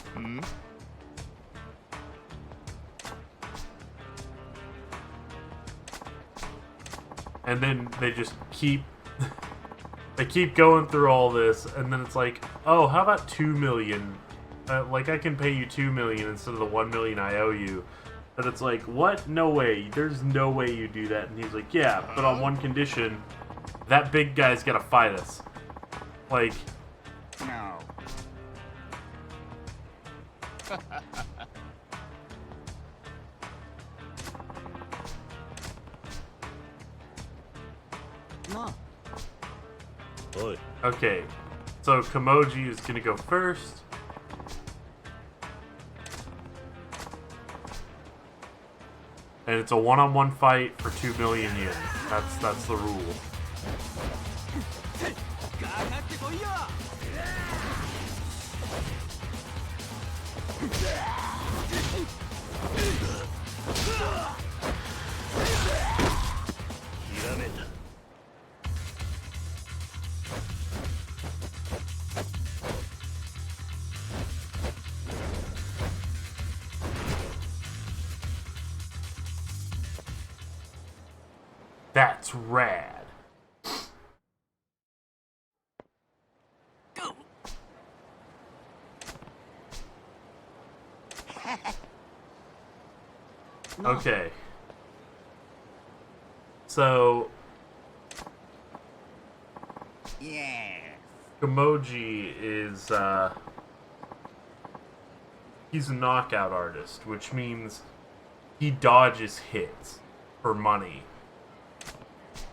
And then they just keep... they keep going through all this, and then it's like, oh, how about 2 million? Like, I can pay you 2 million instead of the 1 million I owe you. But it's like, what? No way. There's no way you do that. And he's like, yeah, but on one condition, that big guy's gotta fight us. Like... No. No. Oi. Okay, so Kamoji is gonna go first. And it's a one-on-one fight for 2 million yen. That's the rule. That's rad. Okay. So... Yeah. Kamoji is, he's a knockout artist, which means he dodges hits for money.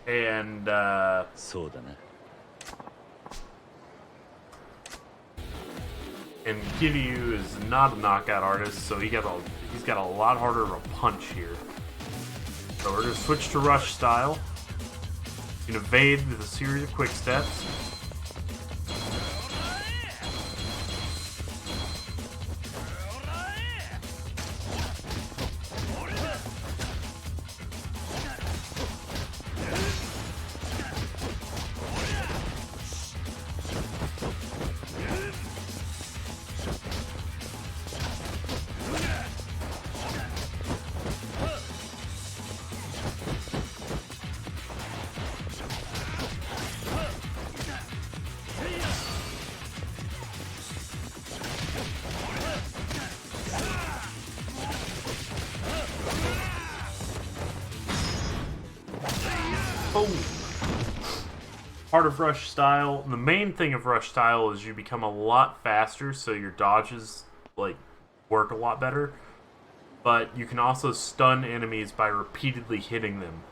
And, So da na. and Kiryu is not a knockout artist, so he's got a lot harder of a punch here. So we're gonna switch to rush style. You can evade with a series of quick steps. Boom. Part of Rush style. The main thing of Rush style is you become a lot faster, so your dodges like work a lot better. But you can also stun enemies by repeatedly hitting them.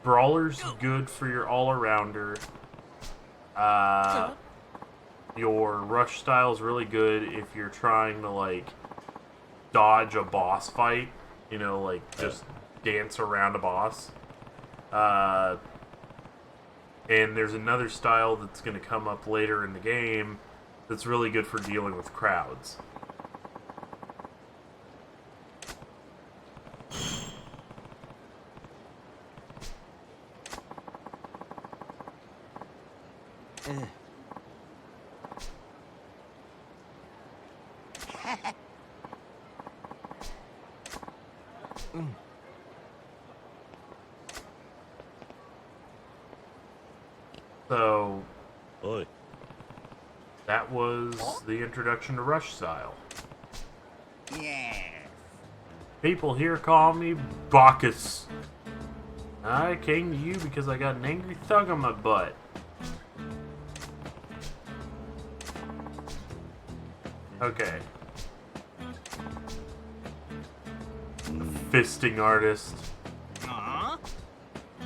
Brawler's good for your all-arounder. Your Rush style is really good if you're trying to like dodge a boss fight. You know, like just dance around a boss. And there's another style that's going to come up later in the game that's really good for dealing with crowds. So, that was the introduction to Rush style. Yeah. People here call me Bacchus. I came to you because I got an angry thug on my butt. Okay. Fisting artist.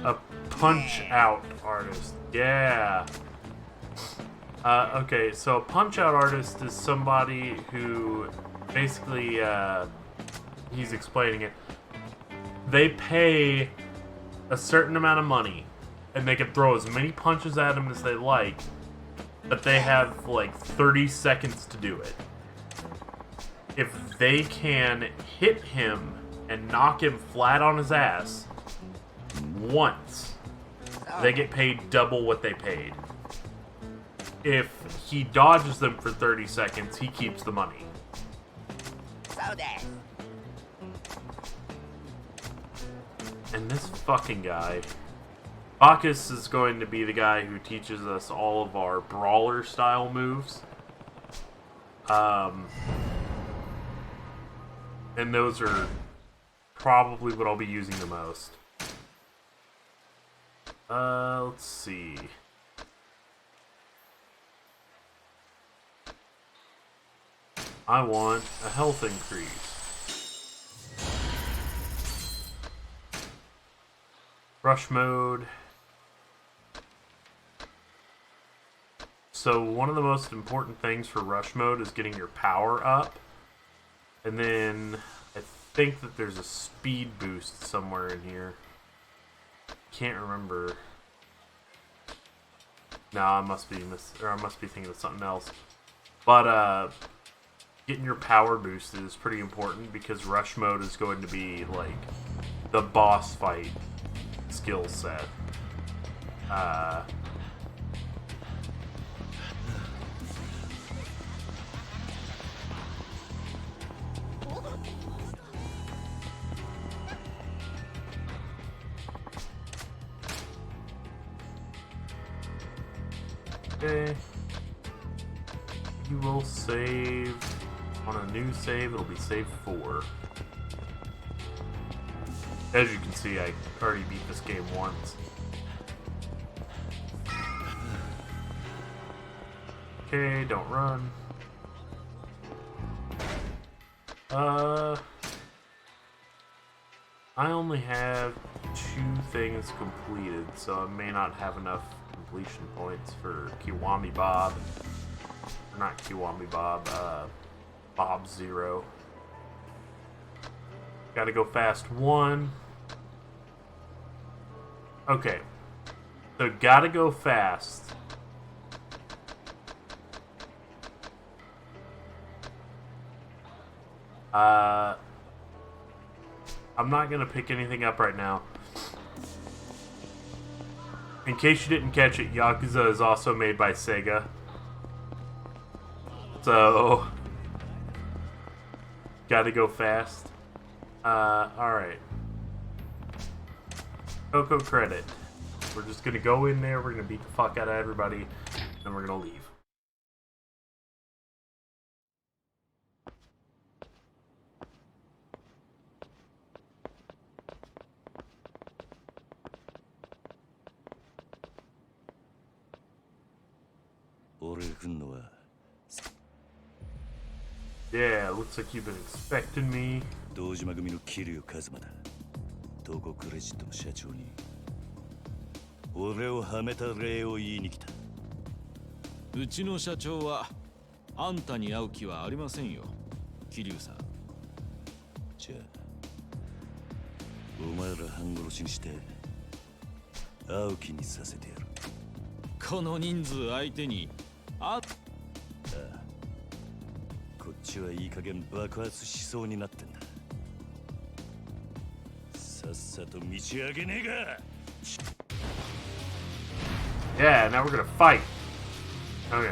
A punch-out artist. Yeah. Okay, so a punch-out artist is somebody who basically, he's explaining it. They pay a certain amount of money, and they can throw as many punches at him as they like, but they have, like, 30 seconds to do it. If they can hit him and knock him flat on his ass once, they get paid double what they paid. If he dodges them for 30 seconds, he keeps the money. And this fucking guy, Bacchus, is going to be the guy who teaches us all of our brawler style moves. And those are probably what I'll be using the most. Let's see. I want a health increase. Rush mode. So one of the most important things for rush mode is getting your power up. And then I think that there's a speed boost somewhere in here. Can't remember. No, I must be thinking of something else. But getting your power boosted is pretty important because rush mode is going to be like the boss fight skill set. Okay. You will save on a new save. It'll be save 4. As you can see, I already beat this game once. Okay, don't run. I only have 2 things completed, so I may not have enough completion points for Kiwami Bob. Or not Kiwami Bob, Bob Zero. Gotta go fast 1. Okay. So gotta go fast. I'm not gonna pick anything up right now. In case you didn't catch it, Yakuza is also made by Sega. So gotta go fast. Alright. Coco credit. We're just gonna go in there, we're gonna beat the fuck out of everybody, and we're gonna leave. 俺が来んのは Yeah, looks like you've been expecting me. 堂島組の桐生一馬だ。東国クレジットの社長に俺をはめた礼を言いに来た。うちの社長はあんたに会う気はありませんよ、桐生さん。じゃあお前ら半殺しにして会う気にさせてやる。この人数相手にこっちはいい加減爆発しそうになってんだ。さっさと道上げねえが。 Yeah, now we're gonna fight. Okay.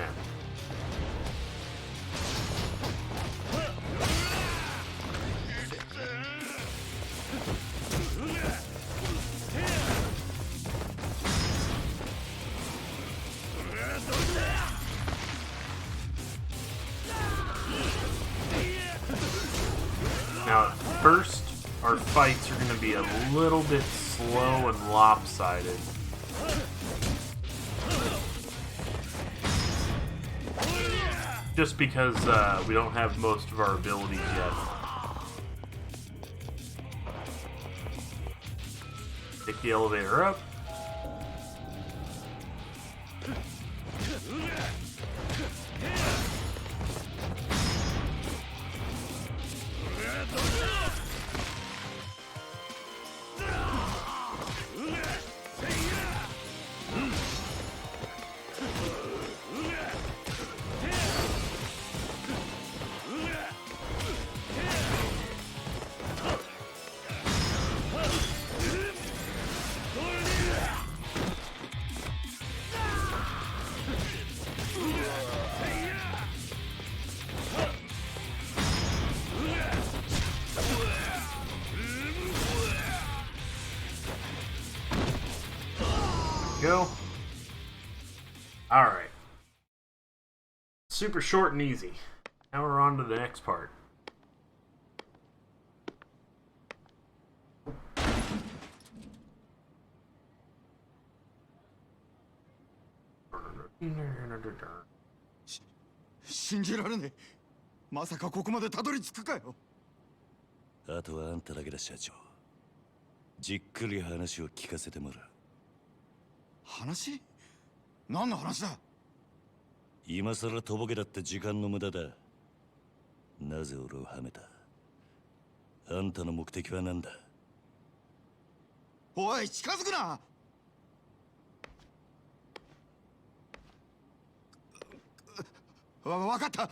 Now, at first, our fights are going to be a little bit slow and lopsided. Just because we don't have most of our abilities yet. Take the elevator up. Go. Alright. Super short and easy. Now we're on to the next part. Shit. 信じられねえ。まさかここまでたどり着くかよ。あとはあんただけだ、社長。じっくり話を聞かせてもらう。話？何の話だ？今さらとぼけだって時間の無駄だ。なぜ俺をはめた？あんたの目的は何だ？おい、近づくな！わかった。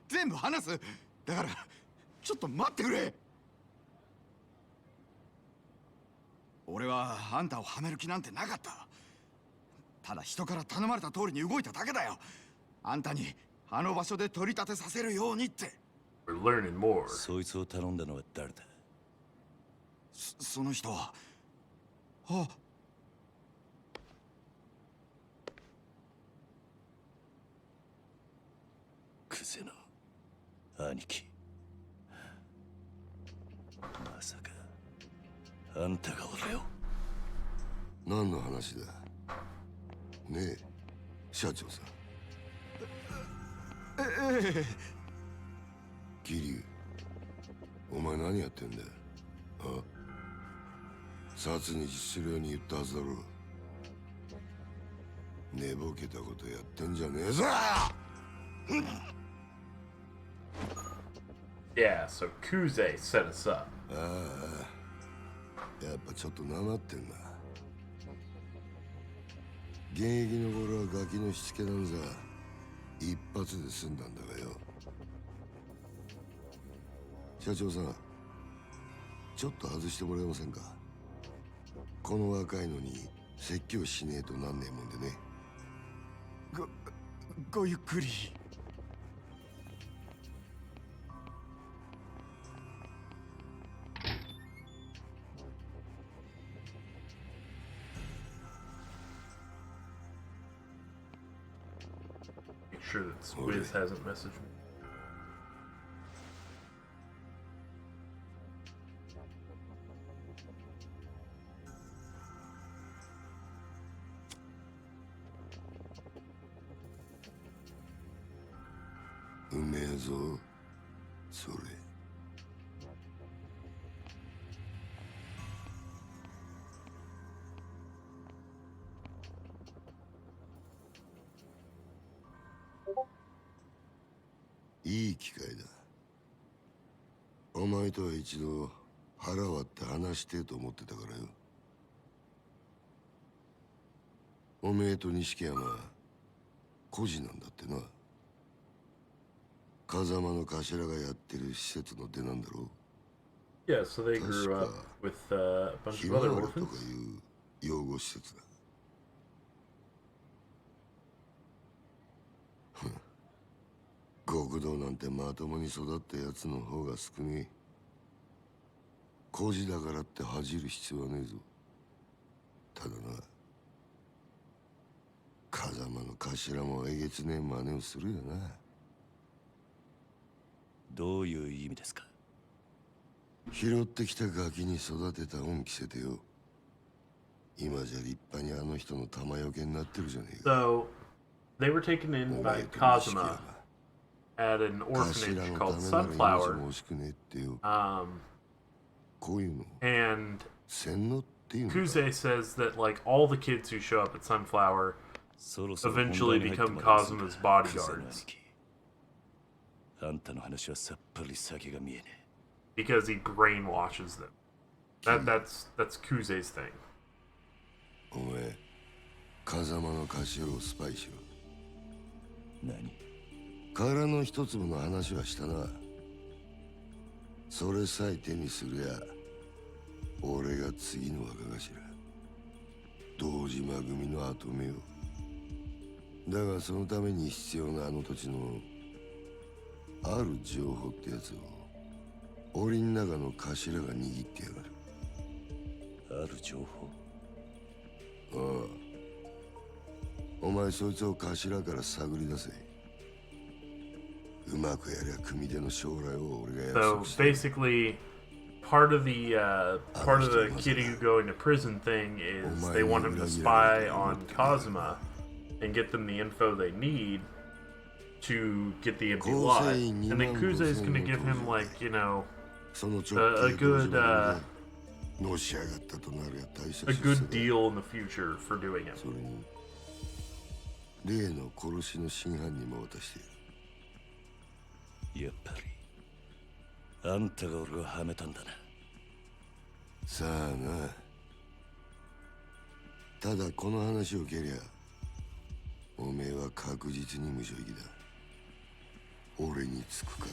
全部話す。だからちょっと待ってくれ。俺はあんたをはめる気なんてなかった。ただ人から頼まれた通りに動いただけだよ。あんたにあの場所で取り立てさせるようにって。We're learning more. そいつを頼んだのは誰だ？その人は。あ。クゼの兄貴。まさかあんたが俺を。何の話だねえ、社長さん。ええ。桐生、お前何やってんだよ。あ？殺に実するように言ったはずだろう。寝ぼけたことやってんじゃねえぞ。Yeah, so Kuze set us up. ああ、やっぱちょっとなまってんな。現役の頃はガキのしつけなんざ一発で済んだんだがよ。社長さん、ちょっと外してもらえませんか。この若いのに説教しねえとなんねえもんでね。ごゆっくり。Make sure that Squiz hasn't messaged me. えぞそれ。いい機会だ。お前とは一度腹割って話してえと思ってたからよ。おめえと錦山孤児なんだってな。風間の頭がやってる施設の出なんだろう。Yeah, so they grew up with a bunch of other ひまわりと orphans. かいう養護施設だ。極道なんてまともに育ったやつの方が少ねえ。孤児だからって恥じる必要はねえぞ。ただな、風間の頭もえげつねえ真似をするよな。どういう意味ですか？拾ってきたガキに育てた恩着せてよ。今じゃ立派にあの人の玉よけになってるじゃねえか。 So they were taken in by Kazuma at an orphanage called Sunflower. こういうの And 洗脳っていうのか。 Kuze says that like all the kids who show up at Sunflower そろそろ eventually 本題に入って become まいりますんだ Kazuma's クゼの bodyguards 兄貴。あんたの話はさっぱり先が見えね because he brainwashes them. That's Kuze's thing. お前風間の頭をスパイしろ。え。何？殻の一粒の話はしたな。それさえ手にするや俺が次の若頭堂島組の跡目を。だがそのために必要なあの土地のある情報ってやつを檻の中の頭が握ってやがる。ある情報？ああ、お前そいつを頭から探り出せ。うまくやりゃ組手の将来を俺が約 So 束してる。 basically, part of the Kiryu going to prison thing is they want him to spy on Kazuma and get them the info they need to get the empty lot. And then Kuze is going to give him like, you know, その a good のし上がったとなるや大切 a good deal in the future for doing it. それに例の殺しの真犯人も渡している。やっぱりあんたが俺をはめたんだな。さあな。ただこの話を蹴りゃおめえは確実に無所行きだ。俺につくか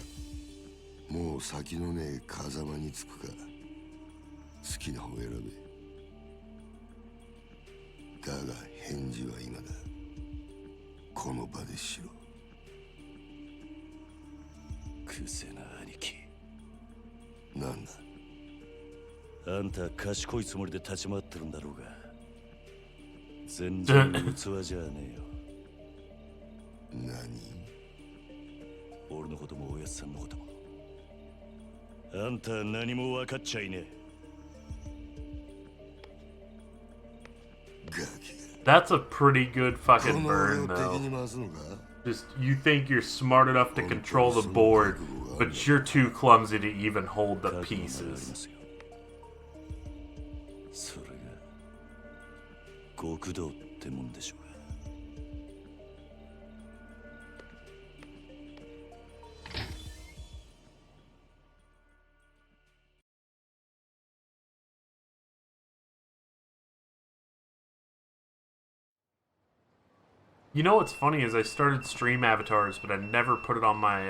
もう先のねえ風間につくか好きな方選べ。だが返事は今だ。この場でしろ。クゼな兄貴。なんだ。あんた賢いつもりで立ち回ってるんだろうが全然器じゃねえよ。何？俺のこともおやつさんのこともあんたは何も分かっちゃいねえ。 That's a pretty good fucking burn, though. Just, you think you're smart enough to control the board, but you're too clumsy to even hold the pieces. それが極道ってもんでしょうが。You know what's funny is I started stream avatars, but I never put it on my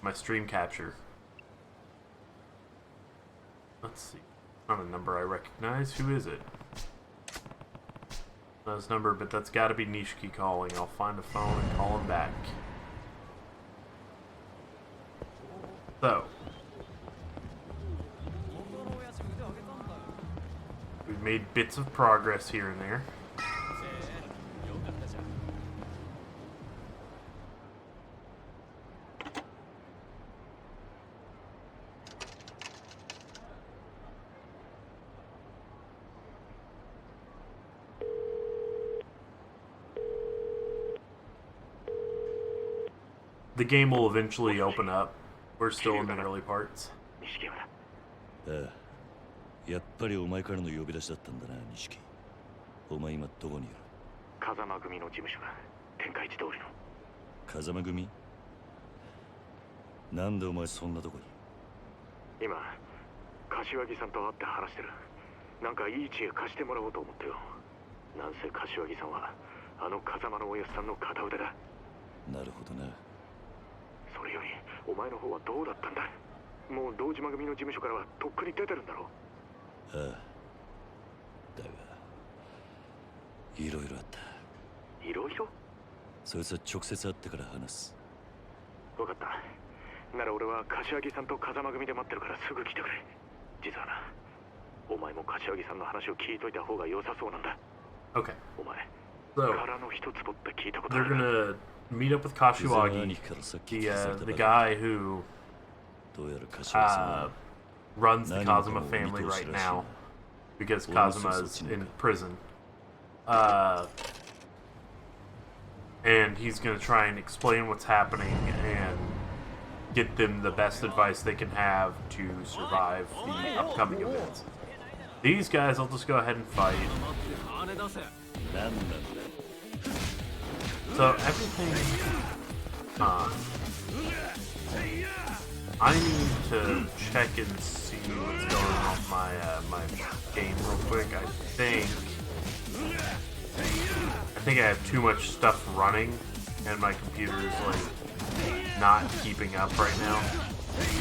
my stream capture. Let's see. Not a number I recognize. Who is it? Not his number, but that's got to be Nishiki calling. I'll find a phone and call him back. So. We've made bits of progress here and there. the game will eventually open up. We're still in the early parts. ああ、やっぱりお前からの呼び出しだったんだな、錦。お前今どこにいる？風間組の事務所だ。天下一通りの。風間組？なんでお前そんなとこに？今、柏木さんと会って話してる。なんかいい知恵貸してもらおうと思ってよ。なんせ柏木さんはあの風間のおやっさんの片腕だ。なるほどな。それよりお前の方はどうだったんだ？もう堂島組の事務所からはとっくに出てるんだろう。ああ、だがいろいろあった。いろいろ？そいつは直接会ってから話す。分かった。なら俺は柏木さんと風間組で待ってるからすぐ来てくれ。実はな、お前も柏木さんの話を聞いといた方が良さそうなんだ。Okay. お前、 So 殻の一つぼって聞いたことあ they're る。 gonna meet up with Kashiwagi, the guy who どうやら柏木さんは runs the Kazuma family right now, because Kazuma is in prison. And he's gonna try and explain what's happening and get them the best advice they can have to survive the upcoming events. These guys, I'll just go ahead and fight. So everything, I need to check and see what's going on with my game real quick. I think I have too much stuff running, and my computer is like not keeping up right now.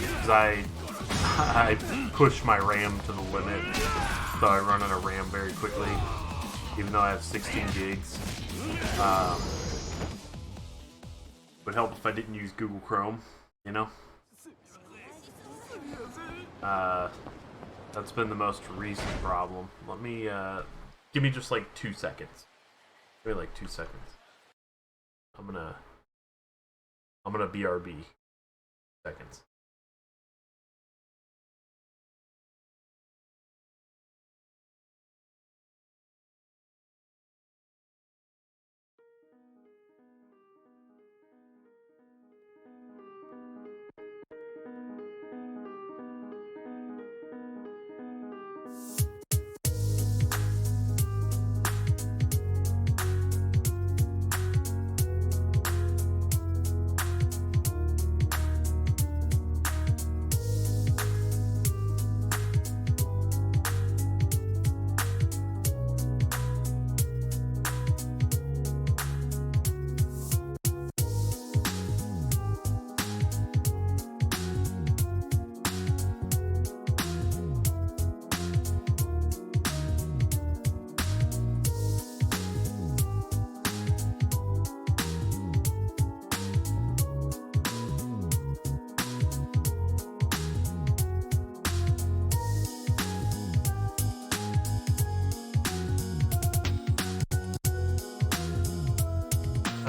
Because I push my RAM to the limit, so I run out of RAM very quickly, even though I have 16 gigs. Would help if I didn't use Google Chrome, you know? That's been the most recent problem. Let me, give me just like 2 seconds. Maybe like 2 seconds. I'm gonna BRB. Seconds.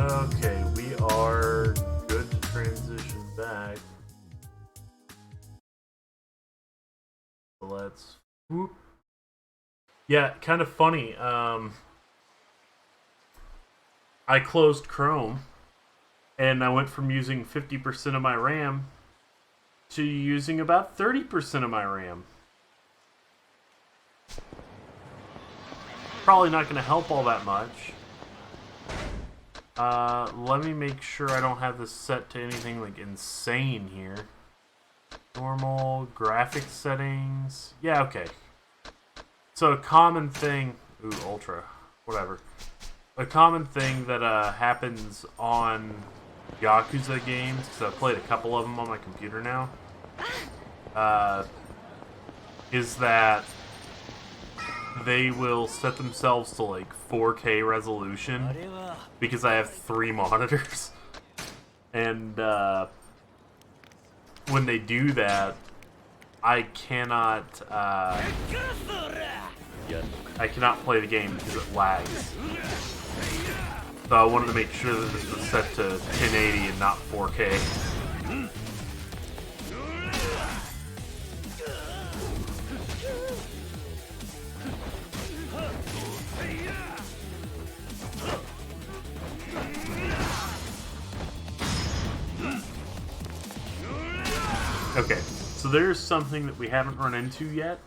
Okay, we are good to transition back. Let's whoop. Yeah, kind of funny. I closed Chrome and I went from using 50% of my RAM to using about 30% of my RAM. Probably not going to help all that much. Let me make sure I don't have this set to anything like insane here. Normal graphics settings. Yeah, okay. So a common thing, ooh, ultra, whatever. A common thing that happens on Yakuza games, because I've played a couple of them on my computer now, is that they will set themselves to like 4K resolution because I have 3 monitors, and when they do that, I cannot play the game because it lags. So I wanted to make sure that this was set to 1080 and not 4K. So there's something that we haven't run into yet.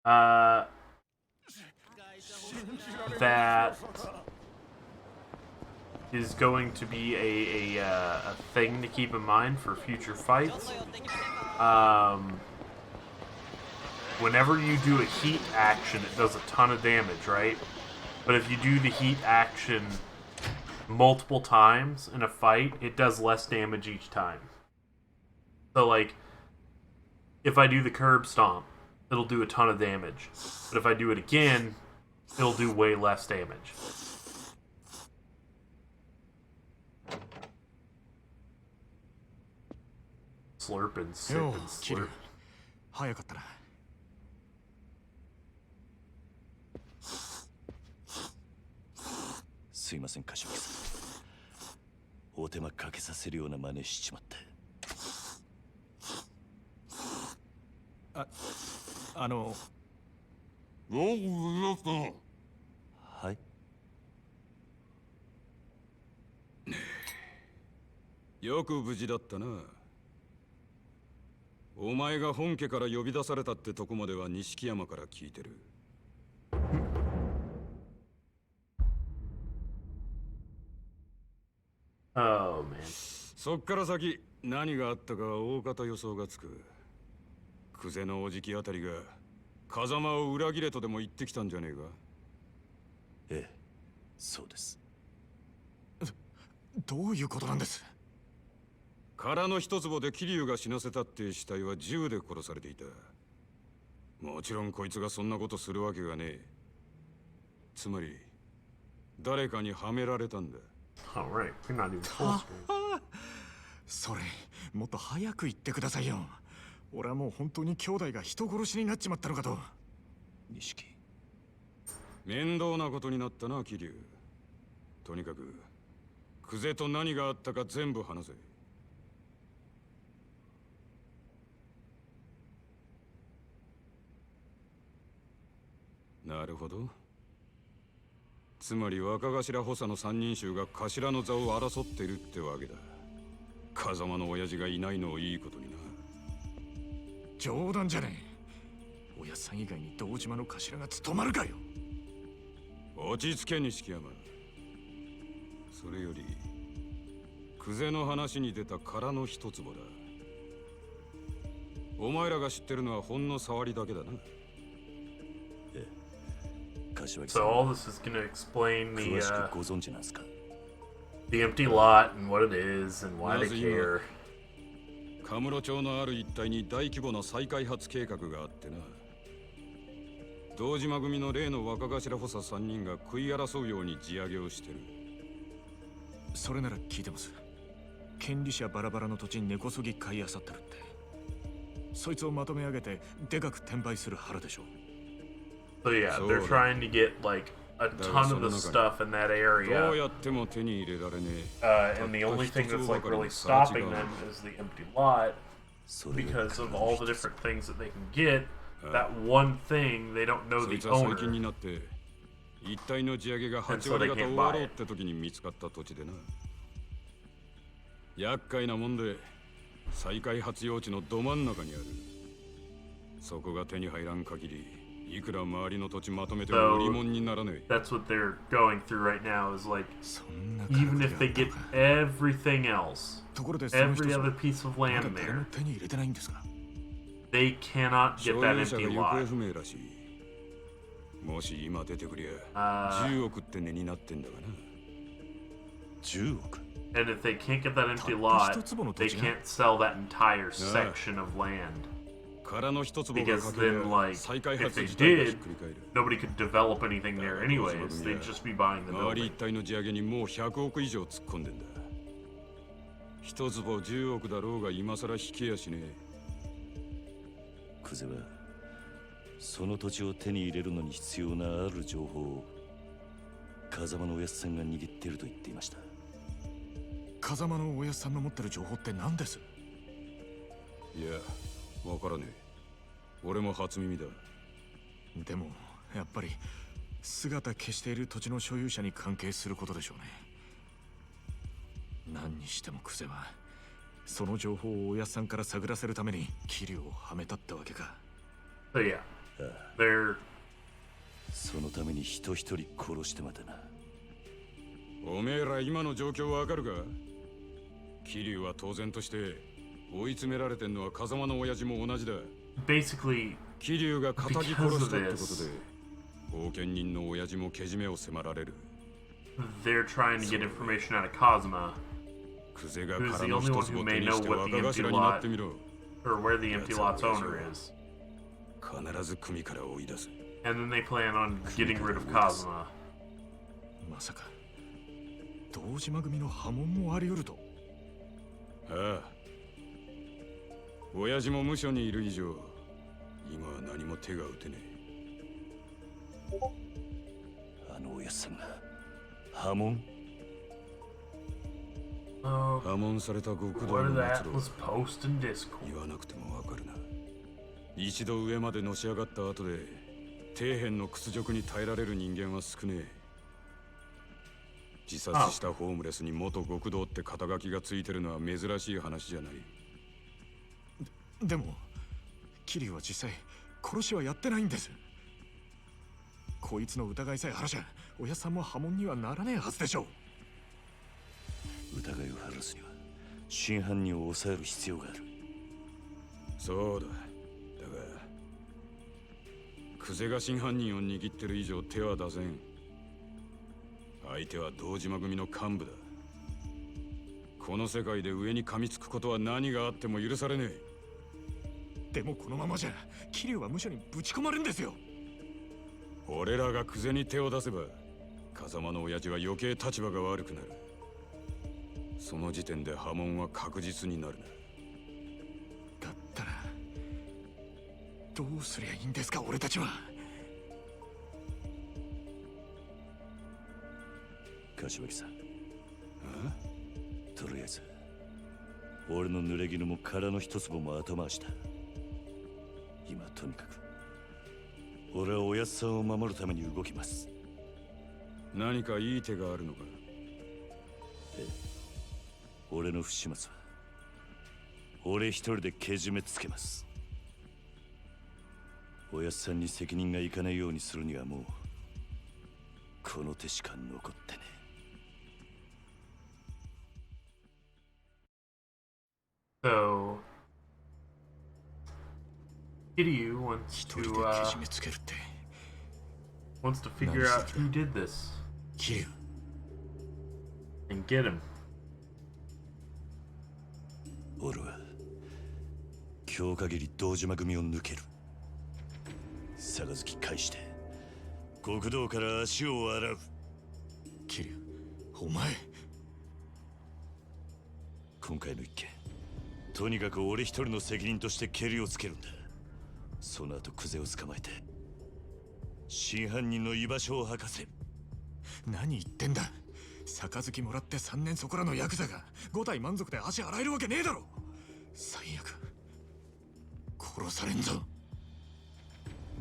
That is going to be a thing to keep in mind for future fights. Whenever you do a heat action, it does a ton of damage, right? But if you do the heat action multiple times in a fight, it does less damage each time. So, like, if I do the curb stomp, it'll do a ton of damage. But if I do it again, it'll do way less damage. Slurp and sip and slurp. 早かったな。すいません、柏木さん。お手間かけさせるような真似しちまって。はい。よく無事だったな。お前が本家から呼び出されたってとこまでは錦山から聞いてる。Oh, man. そっから先何があったかは大方予想がつく。久世のおじきあたりが風間を裏切れとでも言ってきたんじゃねえか。ええ、そうです。どういうことなんです？殻の一坪で桐生が死なせたって死体は銃で殺されていた。もちろんこいつがそんなことするわけがねえ。つまり誰かにはめられたんだ。Alright, we're not even close. それもっと早く言ってくださいよ。俺はもう本当に兄弟が人殺しになっちまったのかと。錦。面倒なことになったな、桐生。とにかく久世と何があったか全部話せ。なるほど。つまり若頭補佐の三人衆が頭の座を争ってるってわけだ。風間の親父がいないのをいいことにな。冗談じゃねえ。親さん以外に堂島の頭が務まるかよ。落ち着け錦山。それより久世の話に出た殻の一坪だ。お前らが知ってるのはほんの触りだけだな。So all this is going to explain the empty lot and what it is and why they care. カムロ町のある一帯に大規模な再開発計画があってな。堂島組の例の若頭補佐3人が食い争うように地上げをしてる。それなら聞いてます。権利者バラバラの土地に根こそぎ買い漁ってるって。そいつをまとめ上げてでかく転売する腹でしょう。So yeah, they're trying to get like a ton of the stuff in that area. And the only thing that's like really stopping them is the empty lot because of all the different things that they can get. That one thing they don't know the owner. And so they can't buy it. 厄介なもんで再開発用地のど真ん中にある。そこが手に入らん限り。So that's what they're going through right now is like even if they get everything else, every other piece of land there, they cannot get that empty lot. もし今出てくりゃ10億って値になってんだがな。10億 And if they can't get that empty lot, they can't sell that entire section of land. Because then, like, if they did, nobody could develop anything there anyways. They'd just be buying the building. 一坪10億だろうが今さら引けやしねえ。久世はその土地を手に入れるのに必要なある情報を風間のおやっさんが握っていると言っていました。風間のおやっさんの持ってる情報って何です？いや、わからねえ。俺も初耳だ。でもやっぱり姿消している土地の所有者に関係することでしょうね。何にしても久世はその情報をおやっさんから探らせるために桐生をはめたってわけか。So yeah, they're そのために人一人殺してまでな。おめえら今の状況わかるか？桐生は当然として追い詰められてんのは風間の親父も同じだ。basically 桐生が仇殺したってことで後見人の親父もけじめを迫られる。they're trying to get information out of Kazuma, クゼが who's 殻 the の only 一 one つ who を may 手に know して what the 若 empty 頭になっ lot てみろ。 or where the empty lot's owner is, 必ず組から追い出す。 and then they plan on getting rid of Kazuma. まさか堂島組の波紋もあり得ると。ああ、親父も無所にいる以上今は何も手が打てねえ。あのおやっさんが波紋？ Oh, 破門された極道 what の of 末 that 路 was post in Discord. 言わなくてもわかるな。一度上までのし上がった後で底辺の屈辱に耐えられる人間は少ねえ。自殺したホームレスに元極道って肩書きがついてるのは珍しい話じゃない。でも桐生は実際殺しはやってないんです。こいつの疑いさえ晴らしゃおやっさんも波紋にはならねえはずでしょう。疑いを晴らすには真犯人を抑える必要がある。そうだ。だがクゼが真犯人を握ってる以上手は出せん。相手は堂島組の幹部だ。この世界で上に噛みつくことは何があっても許されねえ。でもこのままじゃ桐生は無所にぶち込まれるんですよ。俺らがクゼに手を出せば風間の親父は余計立場が悪くなる。その時点で波紋は確実になるな。だったらどうすりゃいいんですか俺たちは。柏木さん、とりあえず俺の濡れ衣も殻の一粒も後回しだ。今とにかく俺はおやっさんを守るために動きます。何かいい手があるのか？ええ、俺の不始末は俺一人でけじめつけます。おやっさんに責任がいかないようにするにはもうこの手しか残ってね。So, Kiryu wants 一人で to けじめつけるって。wants to figure out who did this 桐生 and get him. 俺は今日限り堂島組を抜ける。杯返して極道から足を洗う。桐生、お前今回の一件とにかく俺一人の責任としてケリをつけるんだ。その後クゼを捕まえて真犯人の居場所を吐かせ。何言ってんだ。杯もらって3年そこらのヤクザが5体満足で足洗えるわけねえだろ。最悪殺されんぞ。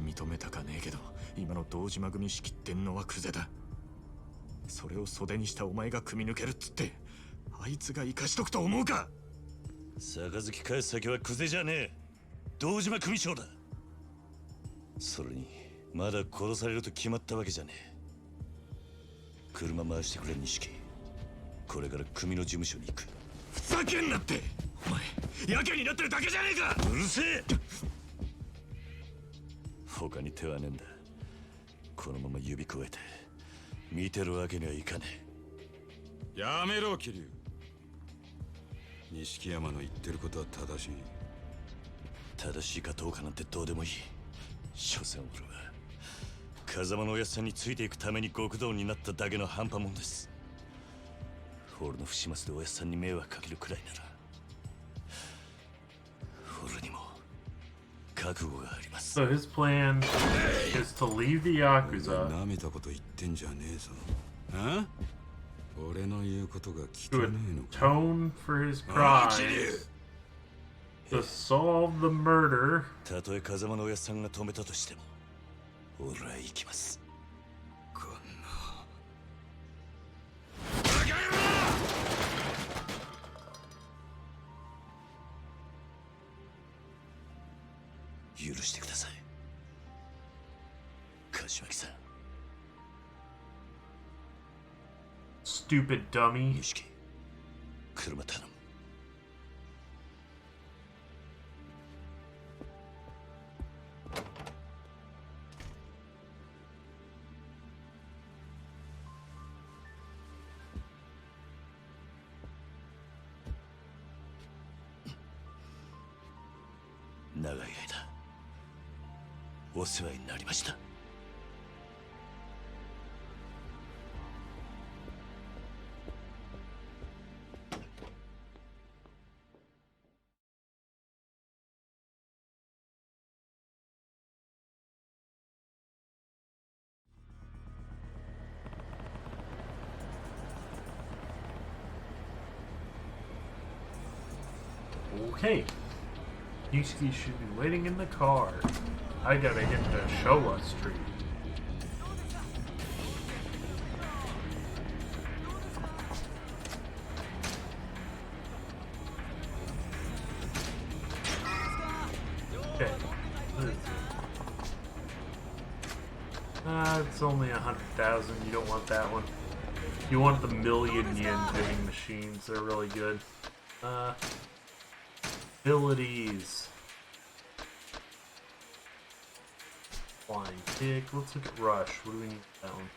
認めたかねえけど今の堂島組仕切ってんのはクゼだ。それを袖にしたお前が組み抜けるっつってあいつが生かしとくと思うか。杯返す先はクゼじゃねえ、堂島組長だ。それにまだ殺されると決まったわけじゃねえ。車回してくれ錦。これから組の事務所に行く。ふざけんなって。お前やけになってるだけじゃねえか。うるせえ。他に手はねえんだ。このまま指くわえて見てるわけにはいかねえ。やめろ桐生。錦山の言ってることは正しい。正しいかどうかなんてどうでもいい。所詮俺は風間のおやっさんについていくために極道になっただけの半端もんです。俺の不始末でおやっさんに迷惑かけるくらいなら俺にも覚悟があります。 So his plan is to leave the Yakuza なめたこと言ってんじゃねえぞ。あ？俺の言うことが聞か to ねえのか。 atone for his crimes, to solve the murder. たとえ風間のおやっさんが止めたとしても俺は行きます。こんな許してください。柏木さん。 Stupid dummy. 錦、車頼む。長い間お世話になりました。Okay. Yusuke should be waiting in the car. I gotta get to Showa Street. Okay. It's only 100,000. You don't want that one. You want the million yen vending machines. They're really good. Abilities. Flying kick. Let's look at Rush. What do we need for that one?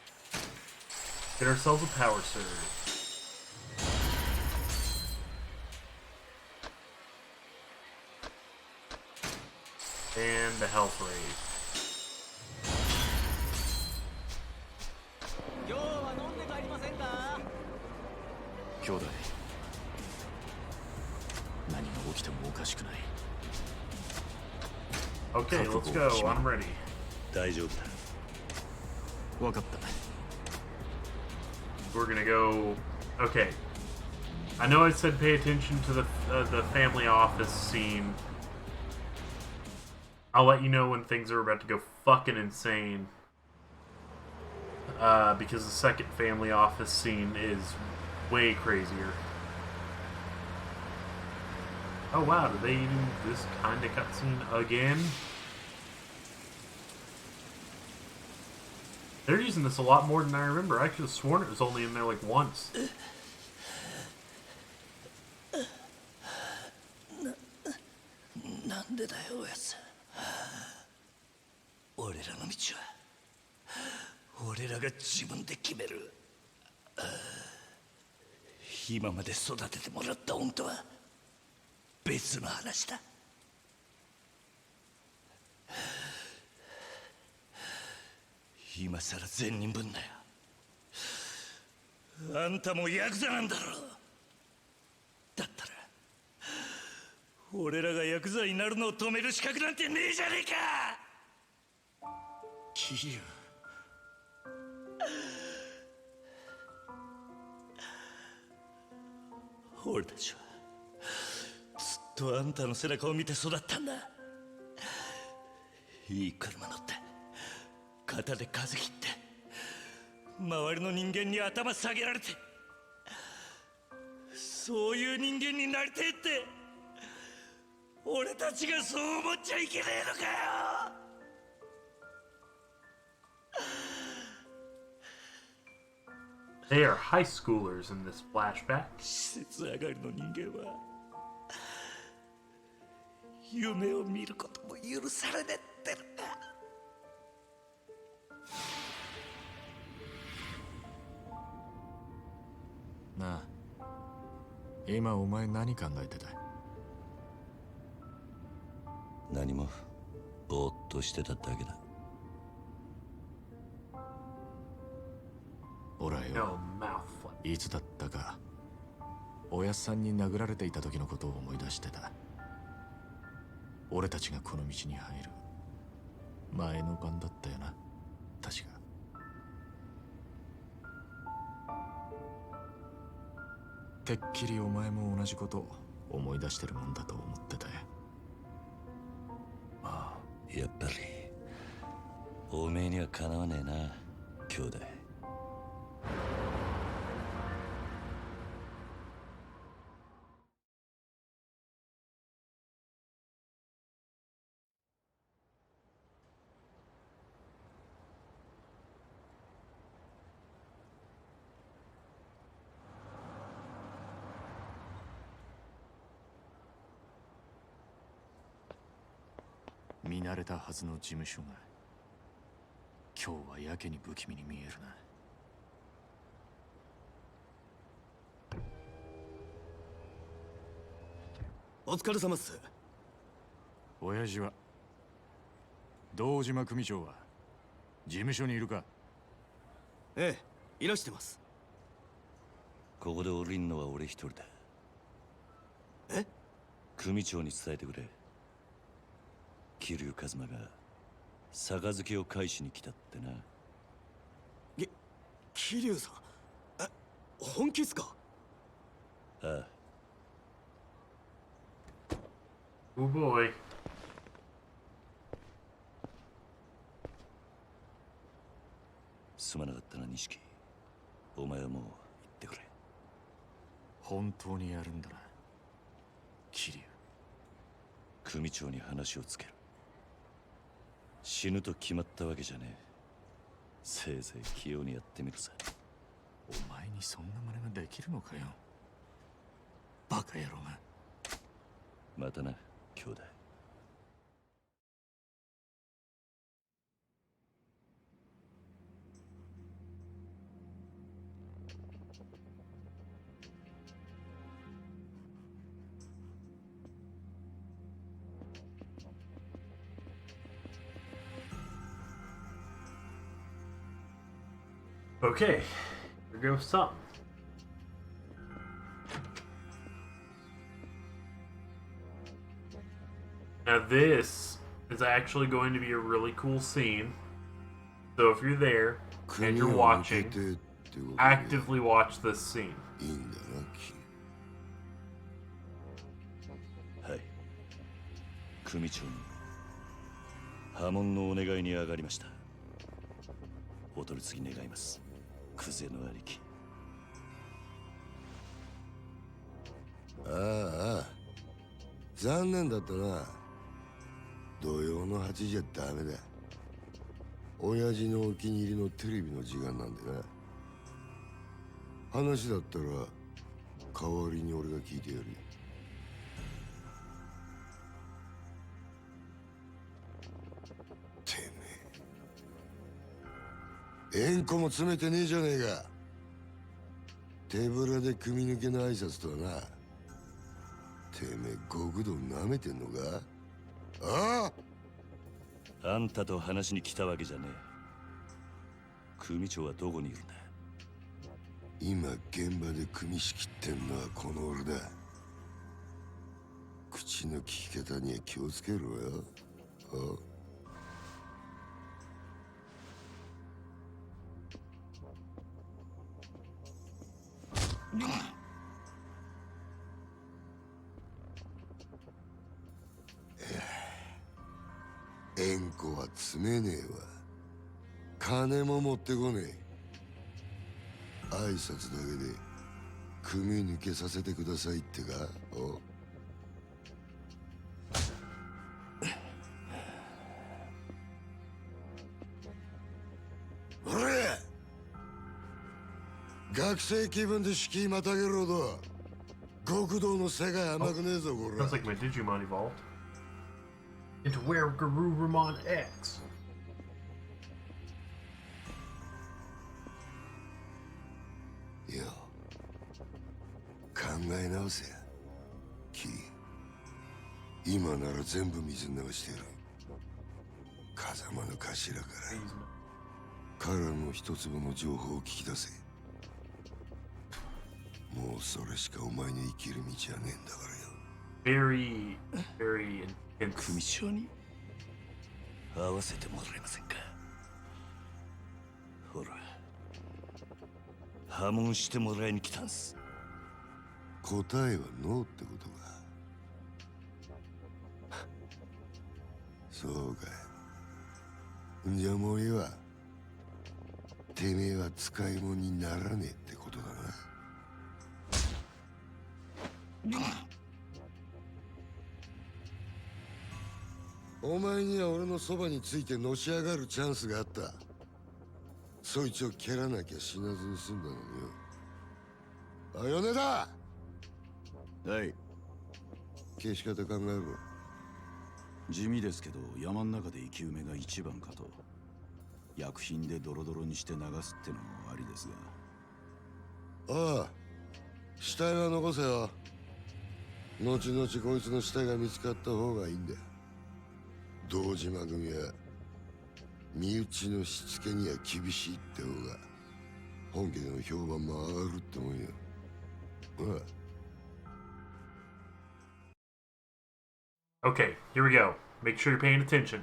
Get ourselves a power surge. And the health rate. 今日は飲んで帰りませんか？兄弟、何が起きてもおかしくない。 Okay, let's go. I'm ready. 大丈夫だ。分かった。 We're gonna go. Okay. I know I said pay attention to the family office scene. I'll let you know when things are about to go fucking insane. Because the second family office scene is way crazier. Oh wow, did they do this kind of cutscene again? They're using this a lot more than I remember. I could have sworn it was only in there like once. なんでだよ、おやつ。俺らの道は俺らが自分で決める。今まで育ててもらった恩とは別の話だ。今さら善人ぶんなよ。あんたもヤクザなんだろ。だったら俺らがヤクザになるのを止める資格なんてねえじゃねえか。桐生、俺たちはずっとあんたの背中を見て育ったんだ。いい車乗って肩で風切って周りの人間に頭下げられて、そういう人間になりてえって俺たちがそう思っちゃいけねえのかよ。They are high schoolers in this flashback. 施設上がりの人間は夢を見ることも許されねえってのか。なあ、今お前何考えてた？何もぼーっとしてただけだ。ほらよ、いつだったかおやっさんに殴られていた時のことを思い出してた。俺たちがこの道に入る前の晩だったよな、確か。てっきりお前も同じことを思い出してるもんだと思ってたよ。ああ、やっぱりおめえにはかなわねえな、兄弟。見慣れたはずの事務所が今日はやけに不気味に見えるな。お疲れ様っす。親父は堂島組長は事務所にいるか？ええ、いらしてます。ここで降りんのは俺一人だ。え？組長に伝えてくれ。桐生一馬が杯を返しに来たってな。桐生さん、本気っすか？ああ。Oh boy. すまなかったな、錦。お前はもう行ってくれ。本当にやるんだな、桐生。組長に話をつける。死ぬと決まったわけじゃねえ。せいぜい器用にやってみるさ。お前にそんな真似ができるのかよ、バカ野郎が。またな、兄弟。Okay, here goes some. Now this is actually going to be a really cool scene. So if you're there and you're watching, actively watch this scene. はい。組長に破門のお願いに上がりました。お取り次ぎ願います。クゼの兄貴。ああ、残念だったな。土曜の8時じゃダメだ。親父のお気に入りのテレビの時間なんでな。話だったら代わりに俺が聞いてやるよ。てめえ、縁故も詰めてねえじゃねえか。手ぶらで組み抜けの挨拶とはな。てめえ極道舐めてんのか？ああ？あんたと話しに来たわけじゃねえ。組長はどこにいるんだ？今現場で組仕切ってんのはこの俺だ。口の利き方には気をつけろよ。縁故は詰めねえわ。金も持ってこねえ。挨拶だけで組抜けさせてくださいってか？おれ！学生気分で敷居またげるほど極道の世界甘くねえぞ、これ。 Sounds like my Digimon evolved into Where Garurumon X. よ、考え直せや。キー、今なら全部水流してやる。風間の頭から彼の一粒の情報を聞き出せ。もうそれしかお前に生きる道はねえんだからよ。Very intense. 組長に会わせてもらえませんか？ほら、破門してもらいに来たんす。答えはノーってことか。そうかい。じゃあもういいわ。てめえは使い物にならねえってことだな。お前には俺のそばについてのし上がるチャンスがあった。そいつを蹴らなきゃ死なずに済んだのによ。あ、米田！はい。消し方考えろ。地味ですけど山の中で生き埋めが一番かと。薬品でドロドロにして流すってのもありですが。ああ、死体は残せよ。後々こいつの死体が見つかった方がいいんだよ。堂島組は身内のしつけには厳しいって方が本家での評判も上がるってもんよ。Okay, here we go. Make sure you're paying attention.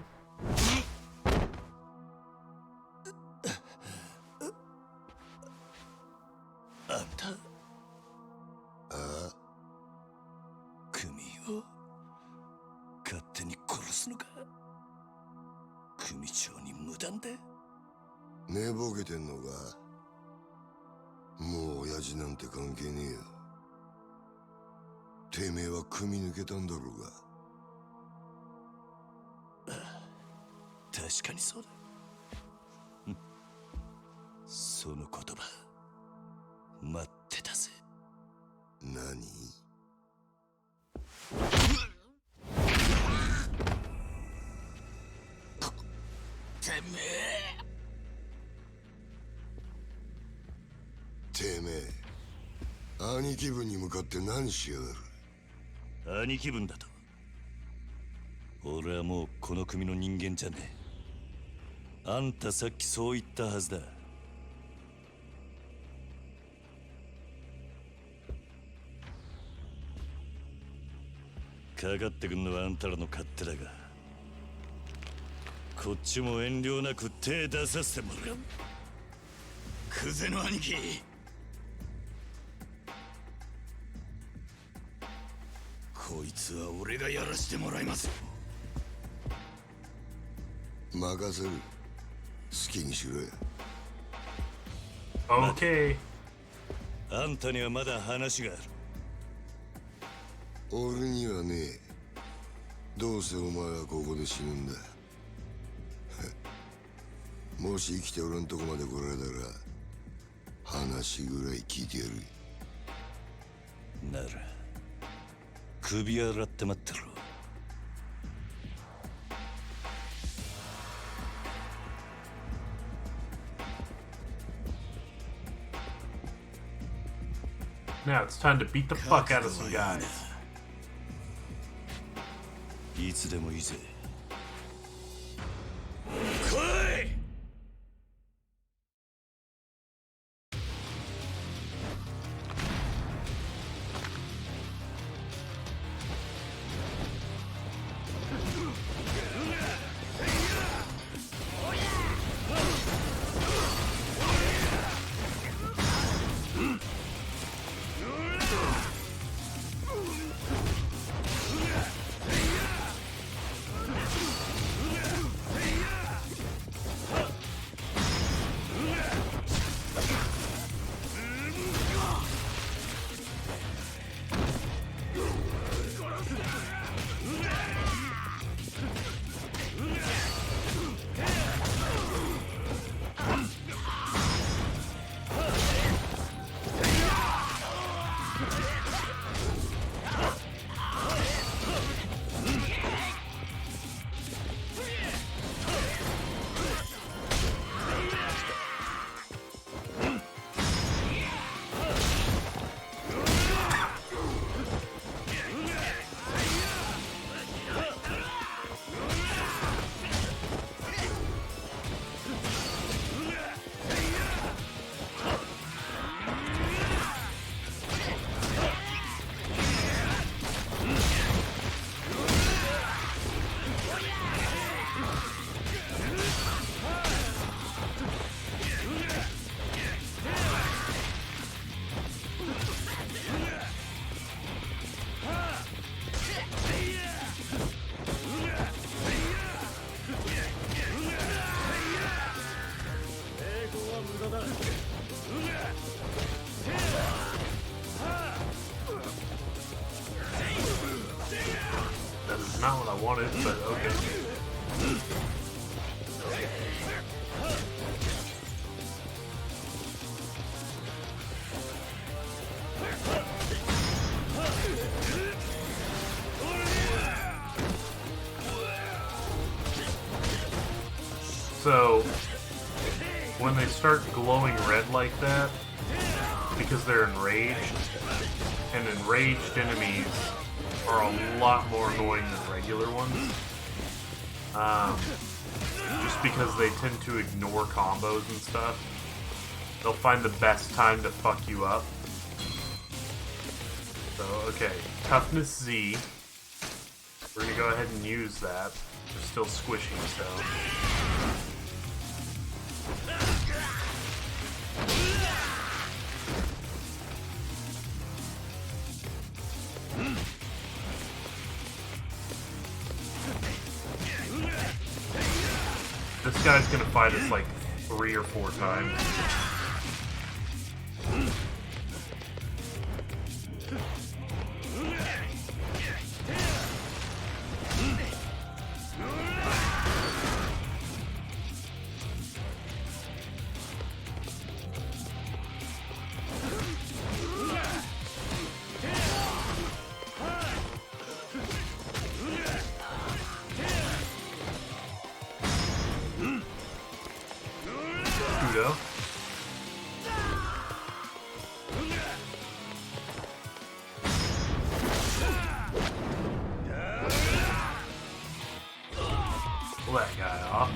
あんた、組を勝手に殺すのか。組長に無断で。寝ぼけてんのか。もう親父なんて関係ねえよ。てめえは組抜けたんだろうが。確かにそうだ。その言葉待ってたぜ。何？てめえ兄貴分に向かって何しやがる。兄貴分だと。俺はもうこの組の人間じゃねえ。あんたさっきそう言ったはずだ。かかってくんのはあんたらの勝手だが、こっちも遠慮なく手出させてもらう。クゼの兄貴、こいつは俺がやらしてもらいます。任せる。好きにしろよ。Okay. あんたにはまだ話がある。俺にはねえ。どうせお前はここで死ぬんだ。もし生きて俺んとこまで来られたら話ぐらい聞いてやる。なら首洗って待ってろ。Now it's time to beat the fuck out of some guys. いつでもいいぜ。Not what I wanted, but okay. So, when they start glowing red like that, because they're enraged, and enraged enemies are a lot more annoying than regular ones. Just because they tend to ignore combos and stuff. They'll find the best time to fuck you up. So, okay. Toughness Z. We're gonna go ahead and use that. They're still squishy, so. This guy's gonna fight us like 3 or 4 times. Kudo. Pull that guy off.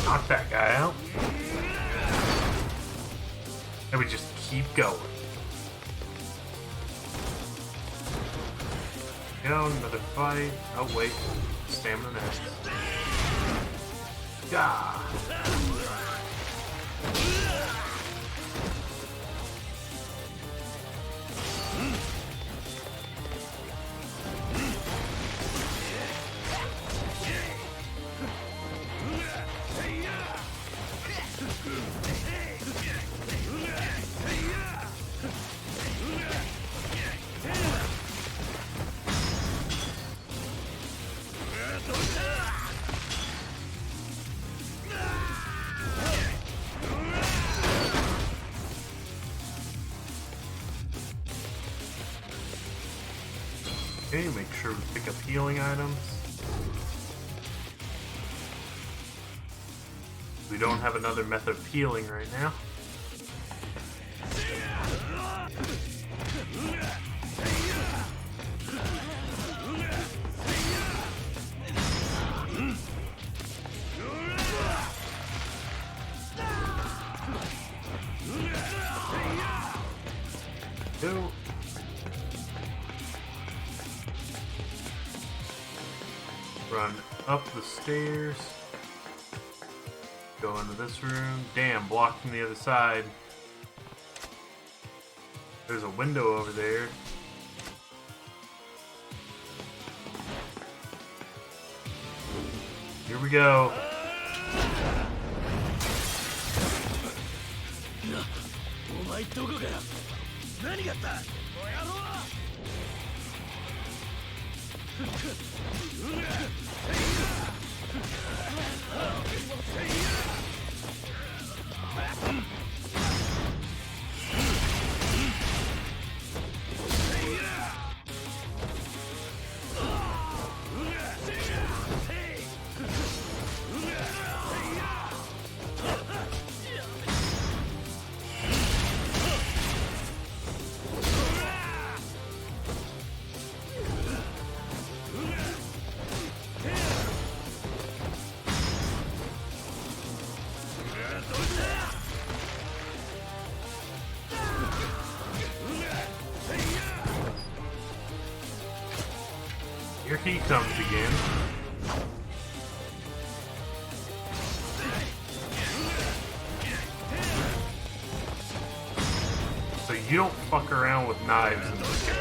Knock that guy out. And we just keep going. Go, another fight. Oh wait, stamina next. Gah! Okay, make sure we pick up healing items. We don't have another method of healing right now. Go. Run up the stairs. Go into this room. Damn, blocked from the other side. There's a window over there. Here we go. Here he comes again. So you don't fuck around with knives in this game.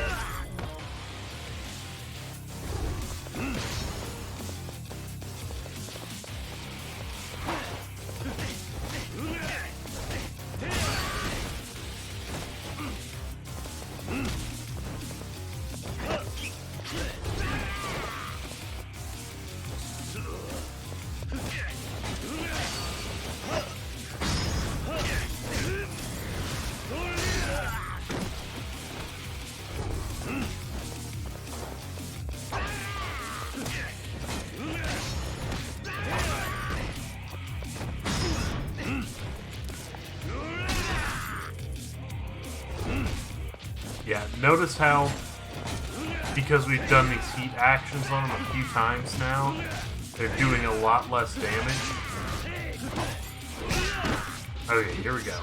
Yeah, notice how, because we've done these heat actions on them a few times now, they're doing a lot less damage. Okay, here we go.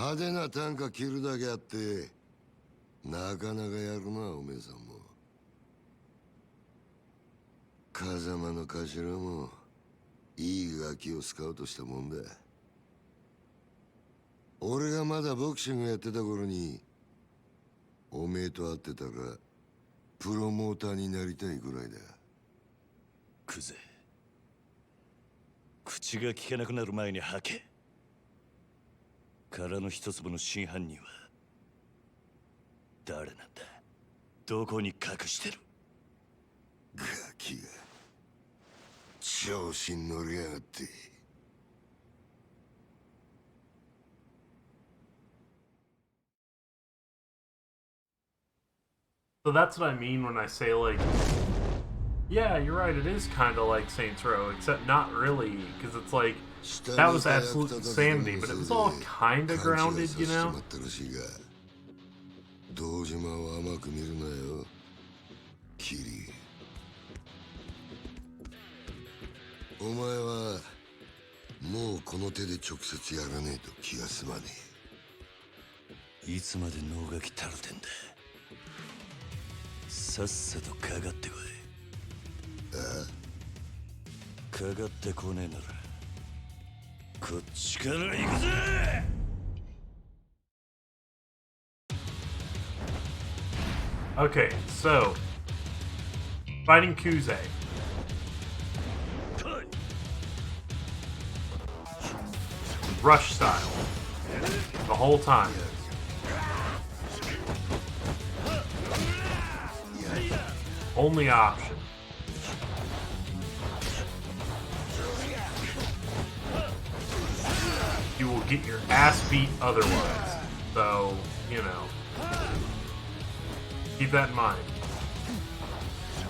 派手な短歌切るだけあってなかなかやるなおめえさんも。風間の頭もいいガキをスカウトしたもんだ。俺がまだボクシングやってた頃におめえと会ってたらプロモーターになりたいぐらいだ。クゼ、口が聞けなくなる前に吐け。殻の一粒の真犯人は誰なんだ？どこに隠してる？ガキが調子に乗りやがって。So that's what I mean when I say, like, yeah, you're right, it is kind of like Saints Row, except not really, because it's like, that was absolute insanity, but it was all kind of grounded, you know? 堂島を甘く見るなよ、キリ。お前はもうこの手で直接やらねえと気が済まねえ。いつまで能書きたるてんだ。さっさとかかってこい。ああ？かかってこねえならこっちから行くぜ。Okay, so fighting Yakuza. Rush style. The whole time. Only option. You will get your ass beat otherwise. So, you know. Keep that in mind.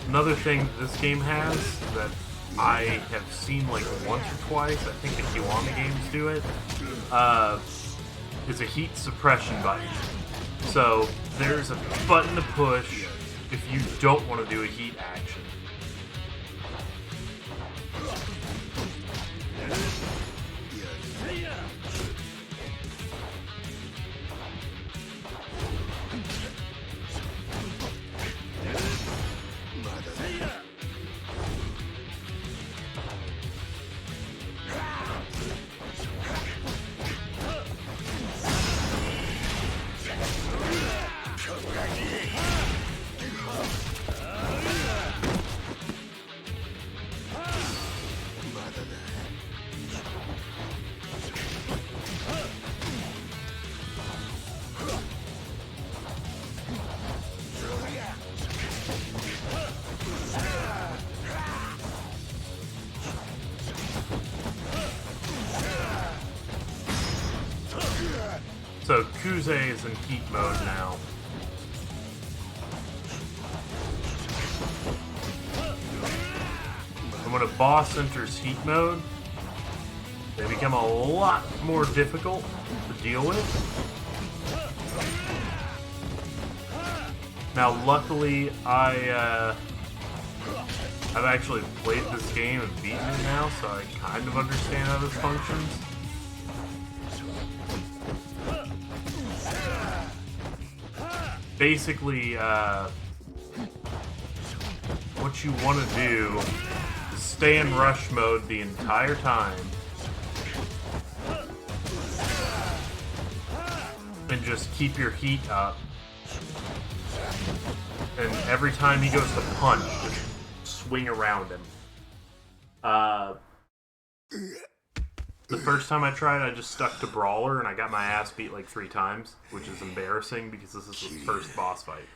Another thing this game has that I have seen like once or twice, I think the Kiwami games do it, is a heat suppression button. So there's a button to push if you don't want to do a heat action. So Kuze is in heat mode now. And when a boss enters heat mode, they become a lot more difficult to deal with. Now luckily I've actually played this game and beaten it now, so I kind of understand how this functions. Basically, what you want to do is stay in rush mode the entire time. And just keep your heat up. And every time he goes to punch, just swing around him. The first time I tried, I just stuck to Brawler, and I got my ass beat like 3 times, which is embarrassing because this is the first boss fight.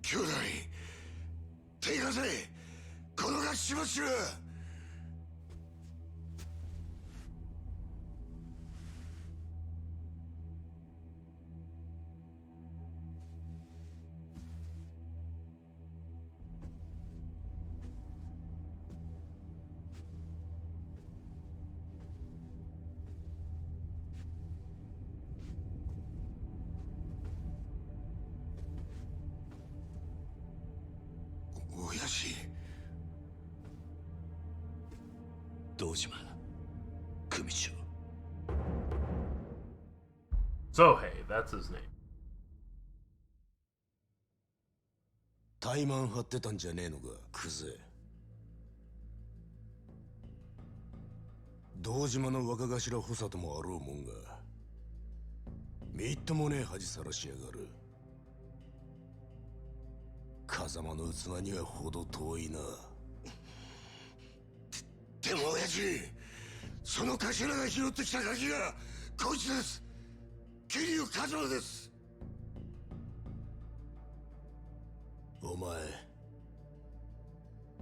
兄弟、手貸せ、このガッシュバッシュ。親父。堂島組長。So hey, that's his name. 怠慢張ってたんじゃねえのか、クズ。堂島の若頭補佐ともあろうもんが、みっともねえ恥さらしやがる。風間の器にはほど遠いな。でも親父、その頭が拾ってきたガキがこいつです。桐生一馬です。お前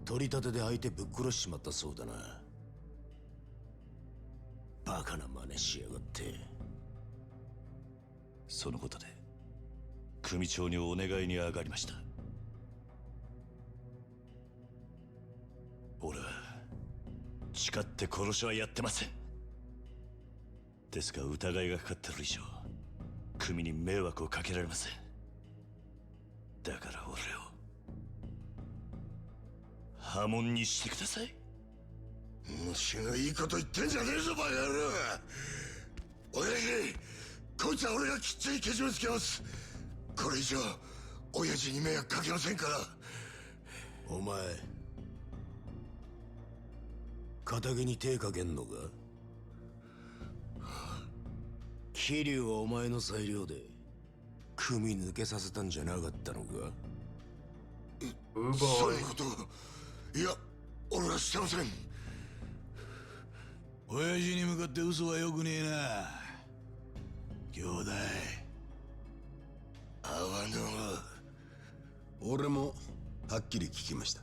取り立てで相手ぶっ殺しちまったそうだな。バカな真似しやがって。そのことで組長にお願いに上がりました。俺は誓って殺しはやってません。ですが疑いがかかってる以上組に迷惑をかけられません。だから俺を破門にしてください。虫がいいこと言ってんじゃねえぞバカ野郎。親父、こいつは俺がきっちりけじめつけます。これ以上親父に迷惑かけませんから。お前仇に手かけんのか。桐生はお前の裁量で組抜けさせたんじゃなかったのか。そういうこと、いや俺はしてません。親父に向かって嘘はよくねえな兄弟。あわの俺もはっきり聞きました。